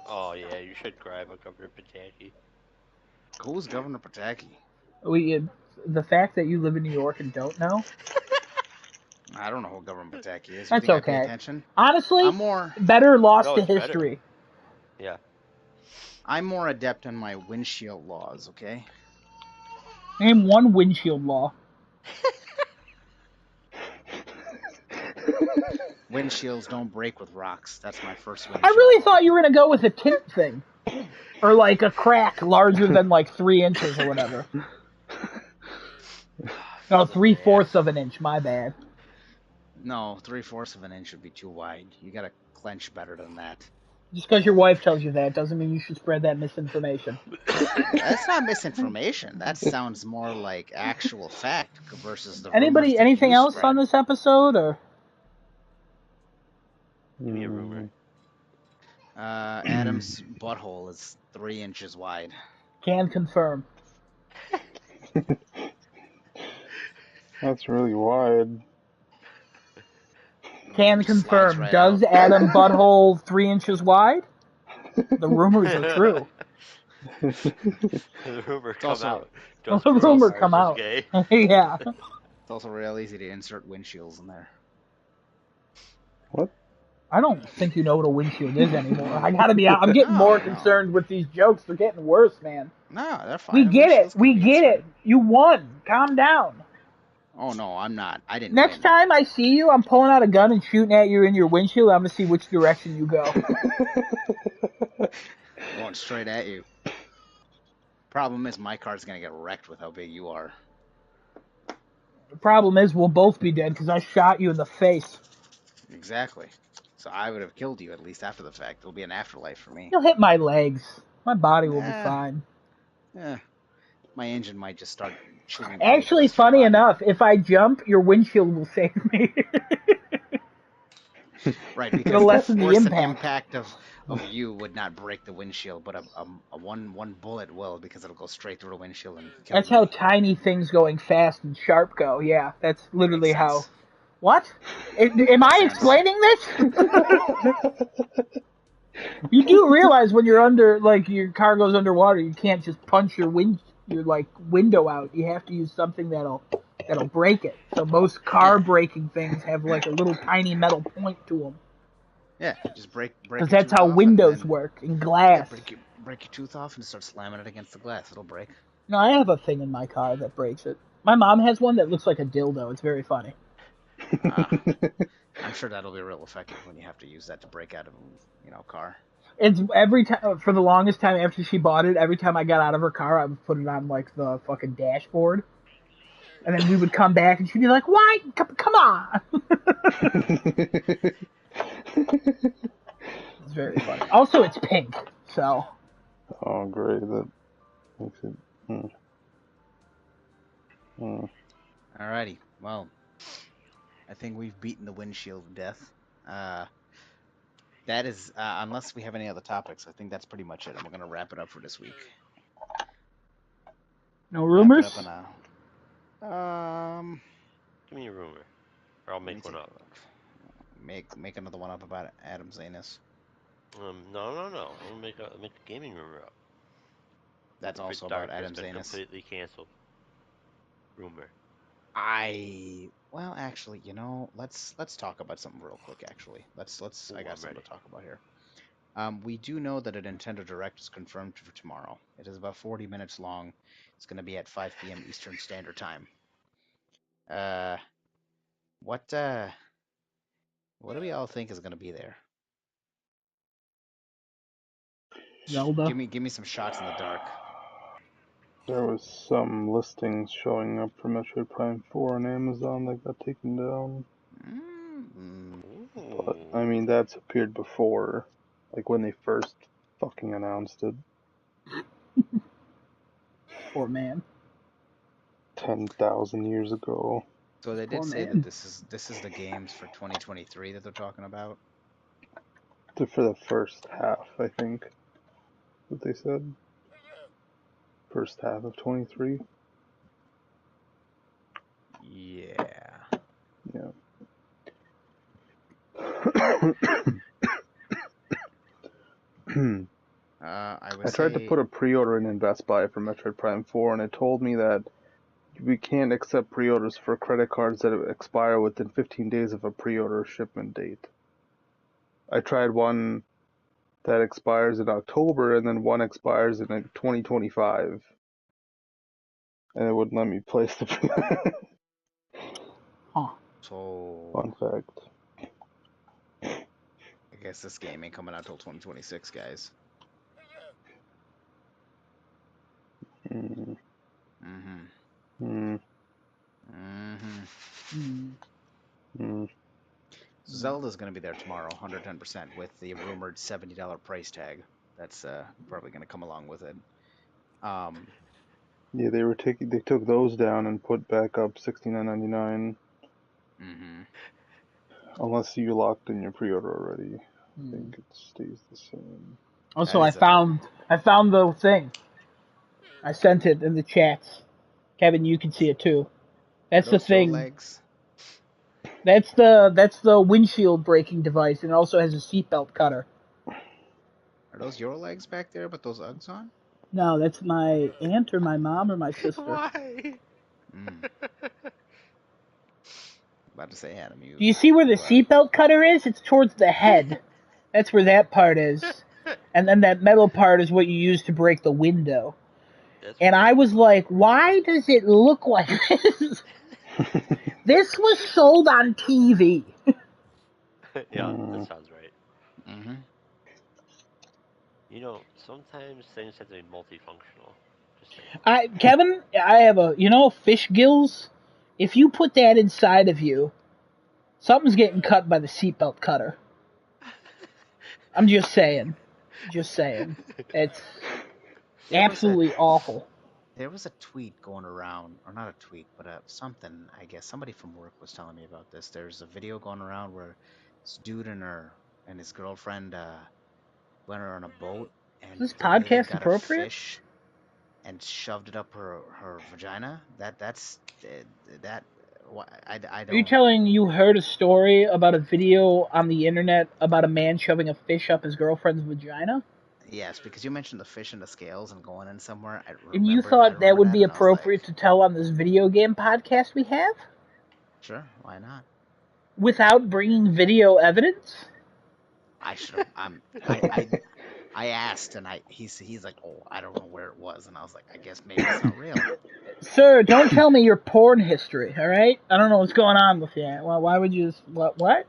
Oh yeah, you should cry about Governor Pataki. Who's Governor Pataki? The fact that you live in New York and don't know. I don't know who Governor Pataki is. That's You think I okay. pay attention? Honestly, I'm more. better lost No, to it's better. history. Yeah. I'm more adept on my windshield laws. Okay. Name one windshield law. Windshields don't break with rocks. That's my first windshield. I really thought you were gonna go with a tint thing, or like a crack larger than like 3 inches or whatever. No, 3/4 of an inch. My bad. No, 3/4 of an inch would be too wide. You gotta clench better than that. Just because your wife tells you that doesn't mean you should spread that misinformation. That's not misinformation. That sounds more like actual fact versus the rumors Anybody, that anything you else spread. on this episode, or? Give me a rumor. Adam's butthole is 3 inches wide. Can confirm. That's really wide. Can Just slides confirm. right Does out. Adam butthole 3 inches wide? The rumors are true. The rumor come also- out. The Does rumor coronavirus come is out. gay? Yeah. It's also real easy to insert windshields in there. What? I don't think you know what a windshield is anymore. I gotta be out. I'm getting more concerned with these jokes. They're getting worse, man. No, they're fine. We get it. Windshields can We be get it. inserted. You won. Calm down. Oh no, I'm not. I didn't. Next win. time I see you, I'm pulling out a gun and shooting at you in your windshield. I'm gonna see which direction you go. Going straight at you. Problem is, my car's gonna get wrecked with how big you are. The problem is we'll both be dead because I shot you in the face. Exactly. So I would have killed you at least after the fact. It'll be an afterlife for me. You'll hit my legs. My body will be Yeah. fine. Yeah. My engine might just start chewing. Actually, funny enough, if I jump, your windshield will save me. Right, because It'll lessen the force and impact. impact of you would not break the windshield, but a one bullet will, because it'll go straight through the windshield and kill That's me. how tiny things going fast and sharp go. Yeah, that's literally Makes how. sense. What? Am I Makes sense. explaining this? You do realize when you're under, like, your car goes underwater, you can't just punch your window out. You have to use something that'll break it. So most car breaking things have like a little tiny metal point to them. Yeah, just break. Because that's how windows work in glass. Yeah, break your tooth off and start slamming it against the glass. It'll break. No, I have a thing in my car that breaks it. My mom has one that looks like a dildo. It's very funny. I'm sure that'll be real effective when you have to use that to break out of a car. It's every time, for the longest time after she bought it, every time I got out of her car, I would put it on like the fucking dashboard. And then we would come back and she'd be like, "Why? Come on." It's very funny. Also, it's pink, so. Oh, great. That makes it... Alrighty. Well, I think we've beaten the windshield to death. That is, unless we have any other topics, I think that's pretty much it. And we're going to wrap it up for this week. No rumors? Wrap it up on Give me a rumor, or I'll make one up. Make another one up about Adam Zanus. No. I'm gonna make a gaming rumor up. That's Perfect also about Dark Adam has been Zanus. completely canceled. Rumor. Well, actually, let's talk about something real quick. Actually, let's. I got something to talk about here. We do know that a Nintendo Direct is confirmed for tomorrow. It is about 40 minutes long. It's going to be at 5 p.m. Eastern Standard Time. What do we all think is going to be there? Zelda. Give me some shots in the dark. There was some listings showing up for Metroid Prime 4 on Amazon that got taken down. But, I mean, that's appeared before. Like when they first fucking announced it. Poor man. 10,000 years ago. So they did say that this is the games for 2023 that they're talking about. For the first half, I think. What they said. First half of 23. Yeah. Yeah. I tried to put a pre-order in Best Buy for Metroid Prime 4, and it told me that we can't accept pre-orders for credit cards that expire within 15 days of a pre-order shipment date. I tried one that expires in October, and then one expires in 2025. And it wouldn't let me place the Huh. So... Fun fact. I guess this game ain't coming out till 2026, guys. Zelda's going to be there tomorrow, 110%, with the rumored $70 price tag. That's probably going to come along with it. Yeah, they took those down and put back up $69.99. Mm-hmm. Unless you locked in your pre-order already, I think it stays the same. Also, I found the thing. I sent it in the chats. Kevin, you can see it too. That's the thing. Legs? That's the windshield braking device, and it also has a seatbelt cutter. Are those your legs back there, but those Uggs on? No, that's my aunt or my mom or my sister. Why? About to say, Adam, Do you see where the seatbelt cutter is? It's towards the head. That's where that part is. And then that metal part is what you use to break the window. And I was like, why does it look like this? This was sold on TV. Yeah, that sounds right. Mm-hmm. You know, sometimes things have to be multifunctional. Kevin, I have fish gills? If you put that inside of you, something's getting cut by the seatbelt cutter. I'm just saying. It's absolutely awful. There was a tweet going around, or not a tweet, but something, I guess. Somebody from work was telling me about this. There's a video going around where this dude and his girlfriend went on a boat. And is this podcast got appropriate? A fish and shoved it up her vagina. I don't. Are you telling you heard a story about a video on the internet about a man shoving a fish up his girlfriend's vagina? Yes, because you mentioned the fish and the scales and going in somewhere. And you thought that would be appropriate to tell on this video game podcast we have? Sure, why not? Without bringing video evidence? I should have. I asked, and he's like, oh, I don't know where it was, and I was like, I guess maybe it's not real. Sir, don't tell me your porn history, all right? I don't know what's going on with you. Well, why would you? What?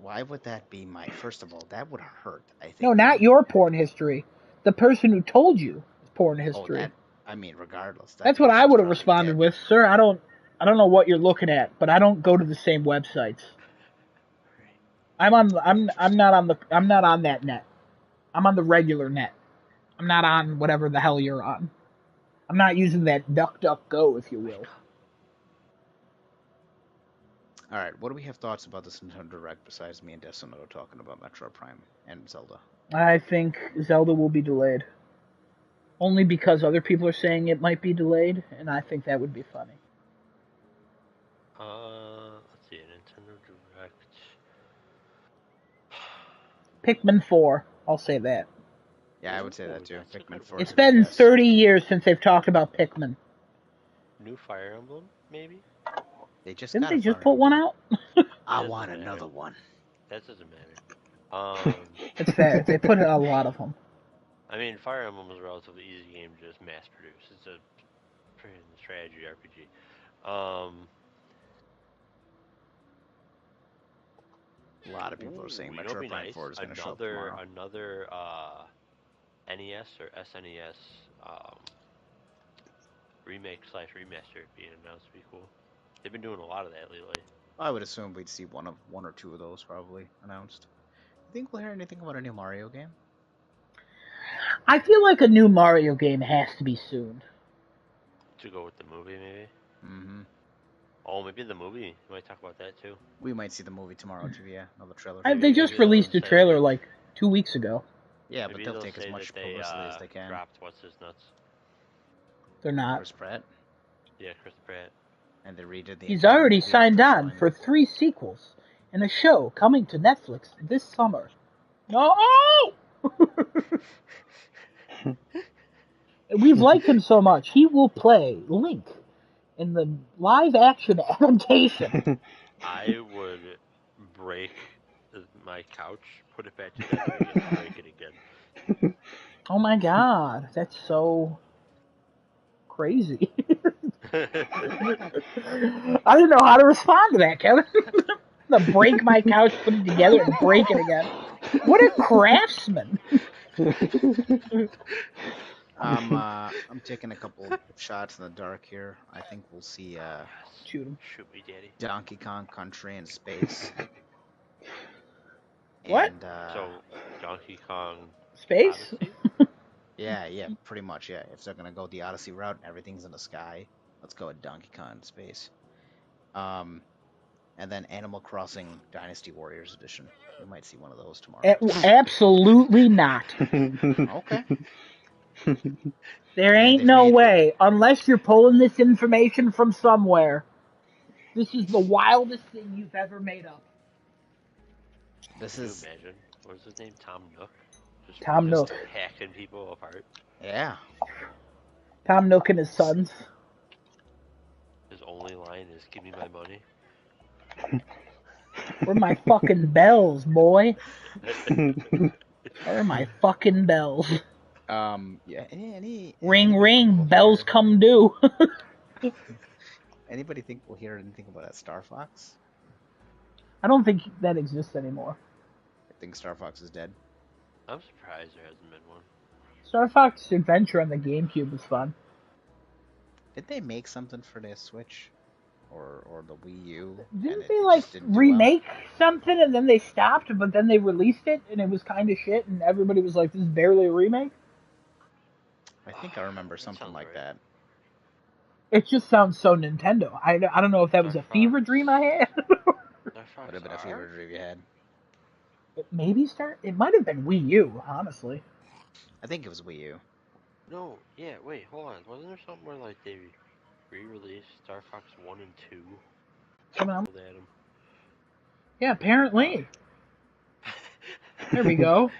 Why would that be my? First of all, that would hurt. I think. No, not your porn history. The person who told you porn history. Regardless. That's what I would have responded with, sir. I don't know what you're looking at, but I don't go to the same websites. I'm not on that net. I'm on the regular net. I'm not on whatever the hell you're on. I'm not using that DuckDuckGo, if you will. All right, what do we have thoughts about this Nintendo Direct besides me and Desonoto talking about Metroid Prime and Zelda? I think Zelda will be delayed. Only because other people are saying it might be delayed, and I think that would be funny. Let's see, Nintendo Direct. Pikmin 4, I'll say that. Yeah, I would say that too. Pikmin 4. It's been 30 years since they've talked about Pikmin. New Fire Emblem, maybe? Didn't they just put one out? I want another one. That doesn't matter. It's fair. They put a lot of them. I mean, Fire Emblem was a relatively easy game to just mass produce. It's a freaking strategy RPG. A lot of people are saying Metroid Prime 4 is going to show up tomorrow. Another NES or SNES remake/remaster being announced would be cool. They've been doing a lot of that lately. I would assume we'd see one or two of those probably announced. You think we'll hear anything about a new Mario game? I feel like a new Mario game has to be soon. To go with the movie, maybe? Mm-hmm. Oh, maybe the movie. We might talk about that, too. We might see the movie tomorrow, too, yeah. Another trailer. They just released a trailer like 2 weeks ago. Yeah, but they'll take as much publicity as they can. Dropped What's-His-Nuts. They're not. Chris Pratt? Yeah, Chris Pratt. And they redid the... He's already signed on for 3 sequels and a show coming to Netflix this summer. No! We've liked him so much, he will play Link in the live-action adaptation. I would break my couch, put it back together, and break it again. Oh my god, that's so crazy. I didn't know how to respond to that, Kevin. To break my couch, put it together, and break it again. What a craftsman. I'm taking a couple shots in the dark here. I think we'll see Shoot him. Shoot me, daddy. Donkey Kong Country in space. What? And So, Donkey Kong Space? Odyssey? yeah, pretty much, yeah. If they're gonna go the Odyssey route and everything's in the sky, let's go with Donkey Kong in space. And then Animal Crossing Dynasty Warriors Edition. We might see one of those tomorrow. Absolutely not. Okay. There ain't no way, unless you're pulling this information from somewhere. This is the wildest thing you've ever made up. This Can is. you imagine? What is his name? Tom Nook? Tom Nook. Hacking people apart. Yeah. Tom Nook and his sons. His only line is, "Give me my money." Where are my fucking bells, boy? Where are my fucking bells? Yeah. Any Ring, ring, bells come due. Anybody think we'll hear anything about that Star Fox? I don't think that exists anymore. I think Star Fox is dead. I'm surprised there hasn't been one. Star Fox Adventure on the GameCube was fun. Did they make something for the Switch? Or the Wii U? Didn't they like remake something and then they stopped, but then they released it and it was kind of shit and everybody was like, this is barely a remake? I think I remember something like that. It just sounds so Nintendo. I don't know if that was a fever dream I had. Would have been a fever dream you had. It might have been Wii U, honestly. I think it was Wii U. No, yeah, wait, hold on. Wasn't there something where like they re-released Star Fox 1 and 2? Yeah, apparently. There we go.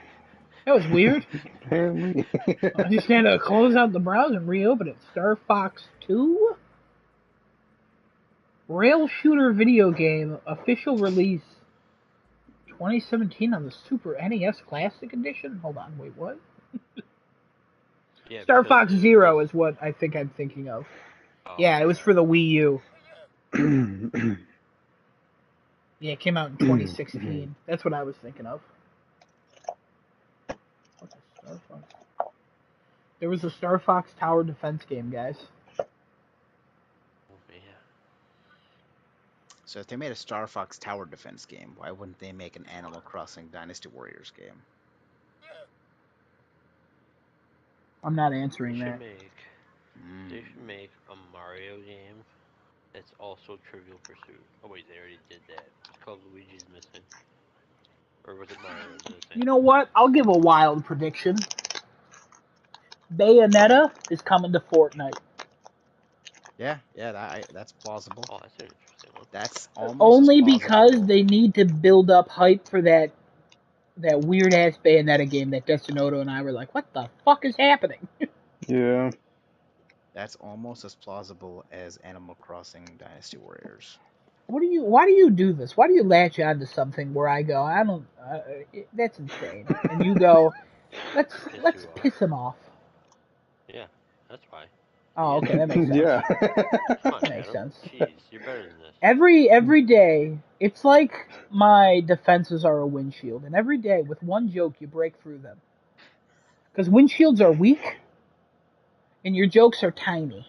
That was weird. Apparently. I just had to close out the browser and reopen it. Star Fox 2? Rail shooter video game, official release 2017 on the Super NES Classic Edition? Hold on, wait, what? Yeah, Star Fox Zero is what I think I'm thinking of. Oh. Yeah, it was for the Wii U. Yeah, it came out in 2016. That's what I was thinking of. What's a Star Fox? There was a Star Fox Tower Defense game, guys. Oh, man. So if they made a Star Fox Tower Defense game, why wouldn't they make an Animal Crossing Dynasty Warriors game? I'm not answering that. They should make a Mario game that's also Trivial Pursuit. Oh wait, they already did that. It's called Luigi's Missing. Or was it Mario's Missing? You know what? I'll give a wild prediction. Bayonetta is coming to Fortnite. Yeah, that's plausible. Oh, that's an interesting one. That's almost only because they need to build up hype for that weird ass Bayonetta game that Destinoto and I were like, what the fuck is happening? Yeah. That's almost as plausible as Animal Crossing Dynasty Warriors. Why do you do this? Why do you latch on to something where I go, that's insane. And you go, let's piss him off. Yeah, that's why. Oh, okay, that makes sense. Yeah. Come on, That makes Adam. sense. Jeez, you're better than this. Every day, it's like my defenses are a windshield, and every day with one joke you break through them. Because windshields are weak, and your jokes are tiny.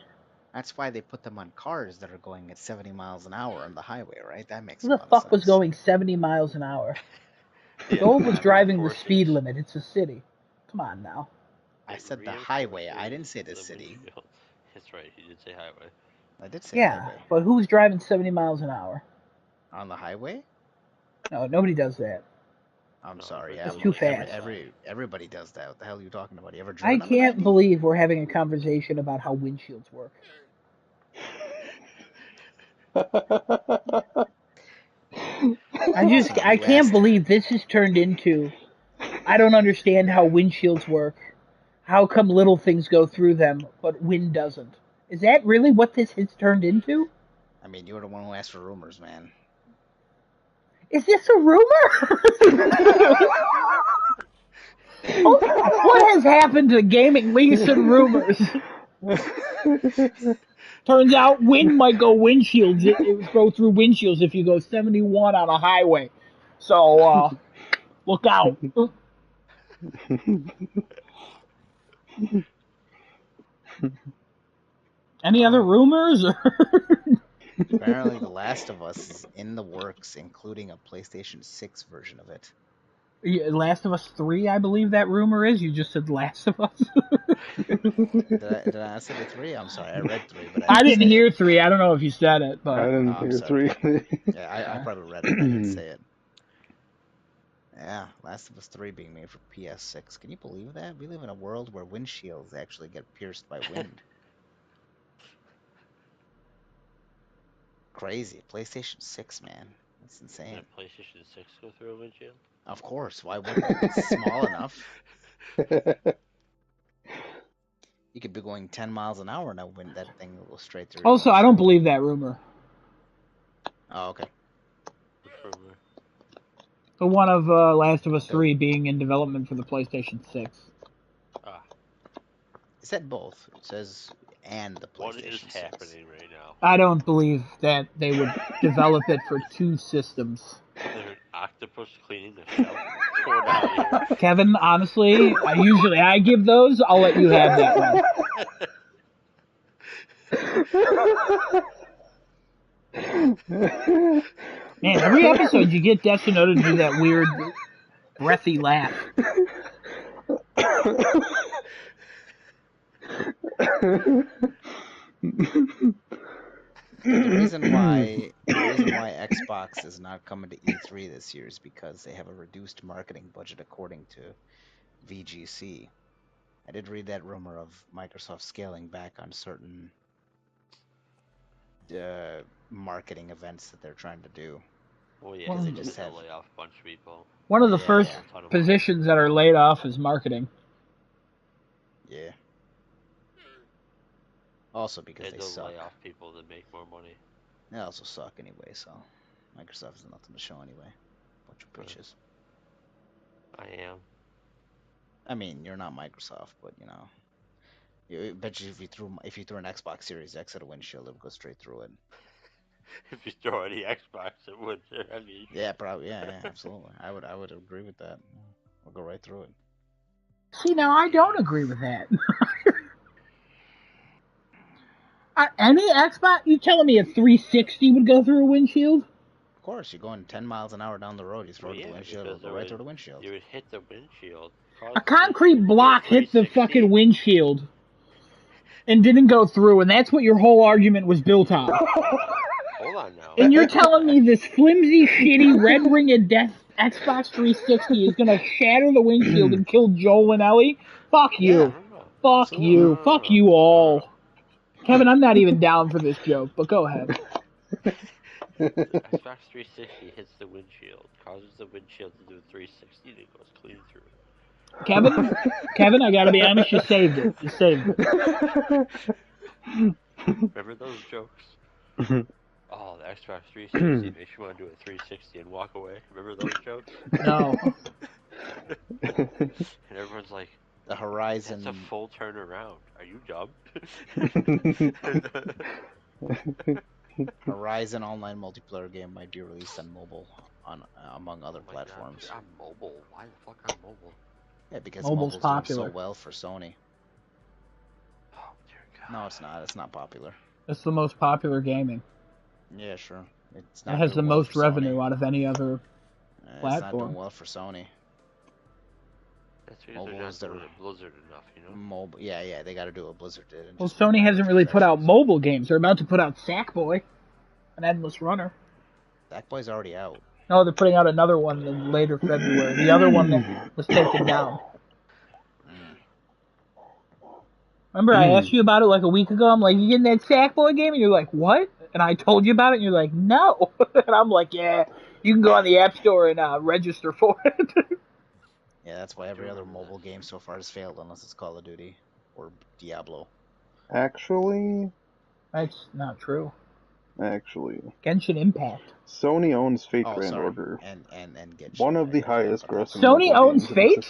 That's why they put them on cars that are going at 70 miles an hour on the highway, right? That makes Who a the lot of fuck sense. was going 70 miles an hour? Yeah, Joel was driving the horses. speed limit. It's a city. Come on now. I said the highway. I didn't say the city. windshield. That's right, he did say highway. I did say Yeah, highway. but who's driving 70 miles an hour? On the highway? No, nobody does that. I'm No, sorry. that's Yeah, too fast. Everybody does that. What the hell are you talking about? You ever I driven on the can't 90? believe we're having a conversation about how windshields work. I can't believe this has turned into, I don't understand how windshields work. How come little things go through them, but wind doesn't? Is that really what this has turned into? I mean, you're the one who asked for rumors, man. Is this a rumor? What has happened to gaming leaks and rumors? Turns out wind might go windshields. It would go through windshields if you go 71 on a highway. So, look out. Any other rumors? Apparently, The Last of Us is in the works, including a PlayStation 6 version of it. Last of Us 3, I believe that rumor is. You just said Last of Us. Did I not say the 3? I'm sorry, I read 3, but I didn't say hear it. 3. I don't know if you said it, but I didn't hear sorry. 3. Yeah, I probably read it, but I didn't say it. Yeah, Last of Us 3 being made for PS6. Can you believe that? We live in a world where windshields actually get pierced by wind. Crazy. PlayStation 6, man. That's insane. Can a PlayStation 6 go through a windshield? Of course. Why wouldn't it? It's small enough. You could be going 10 miles an hour and that thing will go straight through. Also, I don't believe that rumor. Oh, okay. The one of Last of Us 3 being in development for the PlayStation 6. Ah. It said both. It says and the PlayStation What is 6. happening right now? I don't believe that they would develop it for 2 systems. There's an octopus cleaning the shell. What's going on here? Kevin, honestly, usually I give those. I'll let you have that one. Man, every episode you get Destino to do that weird, breathy laugh. The reason why Xbox is not coming to E3 this year is because they have a reduced marketing budget, according to VGC. I did read that rumor of Microsoft scaling back on certain marketing events that they're trying to do. Well, yeah, Well, they just had to lay off a bunch of people. One of the first positions that are laid off is marketing. Yeah. Also because they suck. Lay off people that make more money. They also suck anyway, so Microsoft has nothing to show anyway. Bunch of bitches. I am. I mean, you're not Microsoft, but you know. I bet you if you threw an Xbox Series X at a windshield, it would go straight through it. If you throw any Xbox, it would. I mean. Yeah, probably. Yeah, absolutely. I would agree with that. We'll go right through it. See, now I don't agree with that. Any Xbox? You telling me a 360 would go through a windshield? Of course, you're going 10 miles an hour down the road. You throw it to the windshield, it'll go right through the windshield. You would hit the windshield. A concrete block hit the fucking windshield and didn't go through, and that's what your whole argument was built on. Hold on now. And you're telling me this flimsy, shitty, red ring of death Xbox 360 is gonna shatter the windshield and kill Joel and Ellie? Fuck you. Yeah, Fuck you. Fuck you all. Kevin, I'm not even down for this joke, but go ahead. Xbox 360 hits the windshield, causes the windshield to do a 360, and it goes clean through. Kevin, I gotta be honest, you saved it. You saved it. Remember those jokes? Oh, the Xbox 360 makes you want to do a 360 and walk away. Remember those jokes? No. And everyone's like, the Horizon. That's a full turnaround. Are you dumb? Horizon online multiplayer game might be released on mobile, among other platforms. God, on mobile? Why the fuck on mobile? Yeah, because mobile's popular. Doing so well for Sony. Oh dear God. No, it's not. It's not popular. It's the most popular gaming. Yeah, sure. It's not. It has the most revenue out of any other platform. It's not doing well for Sony. That's because they're not doing a Blizzard enough, you know? Mobile, yeah, they got to do what Blizzard did. Well, Sony hasn't really put out mobile games. They're about to put out Sackboy, an endless runner. Sackboy's already out. No, they're putting out another one in later February. The other one that was taken down. Remember, I asked you about it like a week ago. I'm like, you getting that Sackboy game? And you're like, what? And I told you about it, and you're like, no. And I'm like, yeah, you can go on the App Store and register for it. Yeah, that's why every other mobile game so far has failed, unless it's Call of Duty or Diablo. Actually... That's not true. Actually. Genshin Impact. Sony owns Fate Grand Order. And Genshin. One of the highest grossing Sony owns Fate?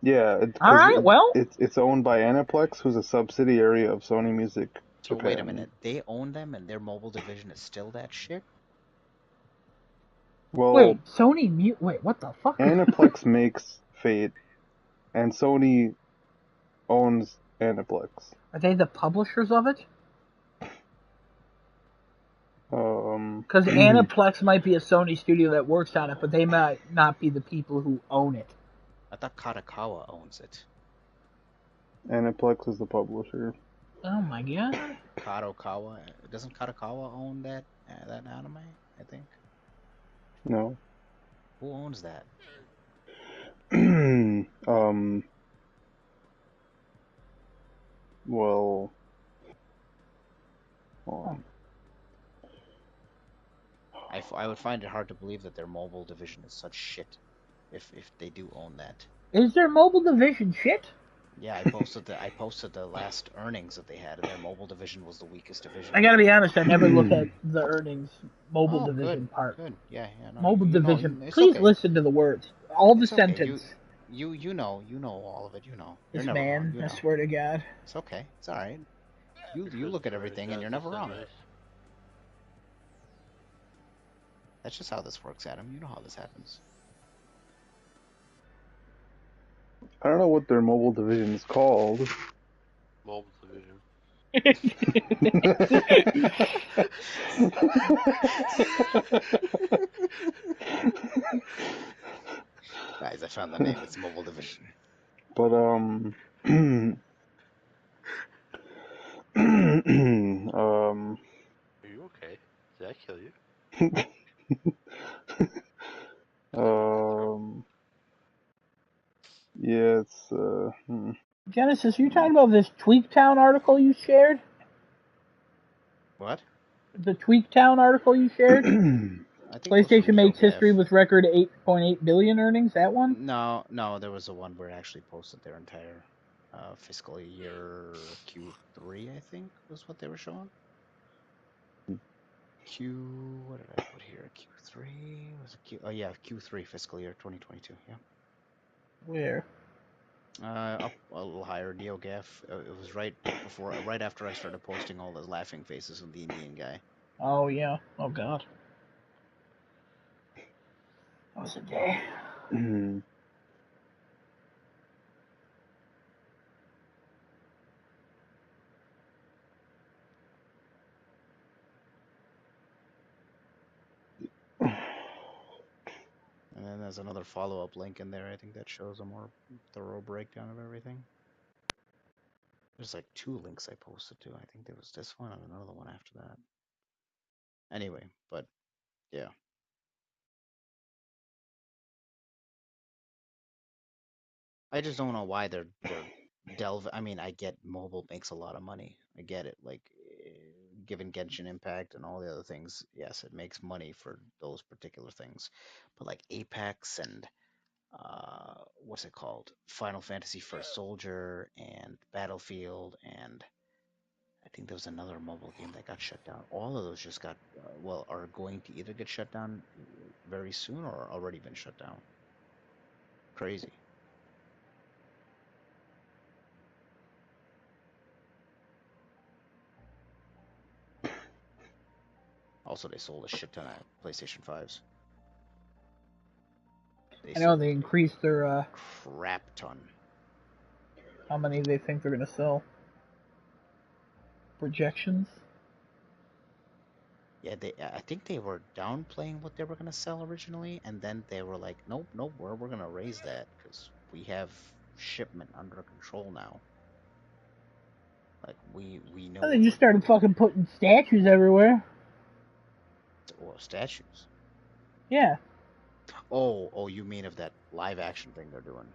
Yeah. Alright, well. It's owned by Aniplex, who's a subsidiary of Sony Music So Japan. wait a minute. They own them and their mobile division is still that shit? Well, wait, wait, what the fuck? Aniplex makes Fate, and Sony owns Aniplex. Are they the publishers of it? Because Aniplex might be a Sony studio that works on it, but they might not be the people who own it. I thought Kadokawa owns it. Aniplex is the publisher. Oh my god. Kadokawa. Doesn't Kadokawa own that anime? I think. No. Who owns that? Well, hold on. I would find it hard to believe that their mobile division is such shit. If they do own that. Is their mobile division shit? Yeah, I posted the last earnings that they had, and their mobile division was the weakest division. I gotta be honest, I never look at the earnings mobile division part. Good. Yeah. No, mobile division. Please listen to the words. All the sentence. You know all of it. You know. This man, I swear to God. It's okay. It's all right. You look at everything and you're never wrong. That's just how this works, Adam. You know how this happens. I don't know what their mobile division is called. Mobile division. Guys, I found the name. It's mobile division. But Are you okay? Did I kill you? Yeah, it's Genesis, are you talking about this Tweaktown article you shared? What? The Tweaktown article you shared? PlayStation makes history with record 8.8 billion earnings. That one? No, there was a one where it actually posted their entire fiscal year Q3. I think was what they were showing. What did I put here? Q3 was it Oh yeah, Q3 fiscal year 2022. Yeah. Where? Up a little higher, NeoGaf. It was right after I started posting all those laughing faces of the Indian guy. Oh yeah. Oh god. That was a day. And then there's another follow-up link in there. I think that shows a more thorough breakdown of everything. There's like 2 links I posted to. I think there was this one and another one after that. Anyway, but yeah. I just don't know why they're I mean, I get mobile makes a lot of money. I get it. Like, given Genshin Impact and all the other things, yes, it makes money for those particular things. But like Apex and what's it called? Final Fantasy First Soldier and Battlefield, and I think there was another mobile game that got shut down. All of those just got are going to either get shut down very soon or already been shut down. Crazy. Also, they sold a shit ton of PlayStation 5s. I know they increased their crap ton. How many they think they're gonna sell? Projections? Yeah, I think they were downplaying what they were gonna sell originally, and then they were like, nope, we're gonna raise that because we have shipment under control now. Like we know. Oh, they just started fucking putting statues everywhere. Well, statues. Yeah. Oh, you mean of that live action thing they're doing?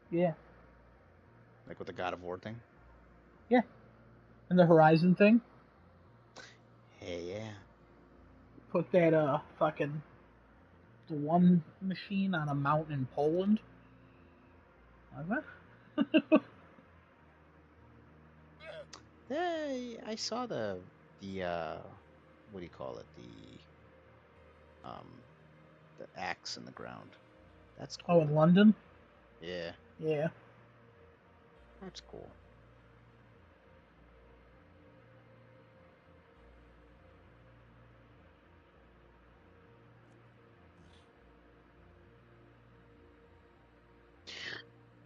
Yeah. Like with the God of War thing? Yeah. And the Horizon thing? Hey, yeah. Put that fucking the one machine on a mountain in Poland. Like that? Hey, I saw the what do you call it? The axe in the ground. That's cool. Oh, in London? Yeah. Yeah. That's cool.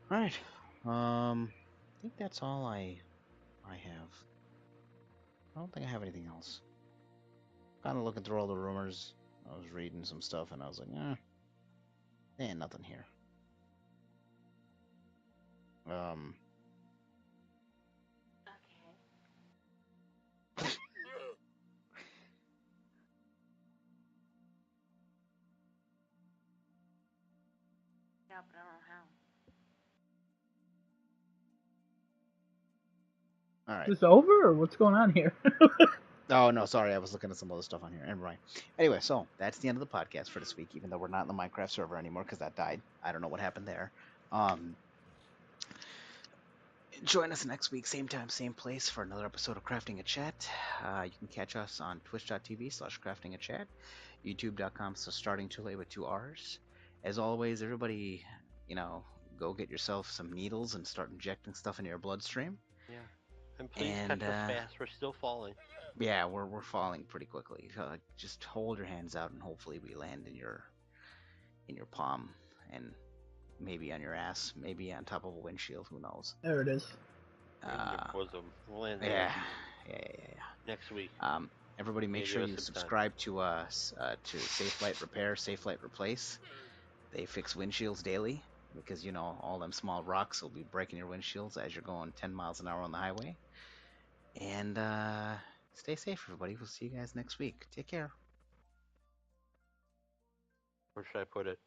All right. I think that's all I have. I don't think I have anything else. Kind of looking through all the rumors. I was reading some stuff and I was like, there ain't nothing here. Um, Yeah, but I don't know how. all right. Is this over or what's going on here? Oh no, sorry, I was looking at some other stuff on here. Never mind. Anyway, so that's the end of the podcast for this week. Even though we're not in the Minecraft server anymore because that died. I don't know what happened there. Join us next week, same time, same place, for another episode of Crafting a Chat. You can catch us on twitch.tv/craftingachat, youtube.com/starting too late with 2 R's. As always, everybody, go get yourself some needles and start injecting stuff into your bloodstream. Yeah. And please catch us fast. We're still falling. Yeah, we're falling pretty quickly. Just hold your hands out and hopefully we land in your palm and maybe on your ass, maybe on top of a windshield. Who knows? There it is. In your bosom. We'll land Yeah. next week. Everybody, make Maybe sure give you us some subscribe to Safe Light Repair, Safe Light Replace. They fix windshields daily because all them small rocks will be breaking your windshields as you're going 10 miles an hour on the highway. And stay safe, everybody. We'll see you guys next week. Take care. Where should I put it?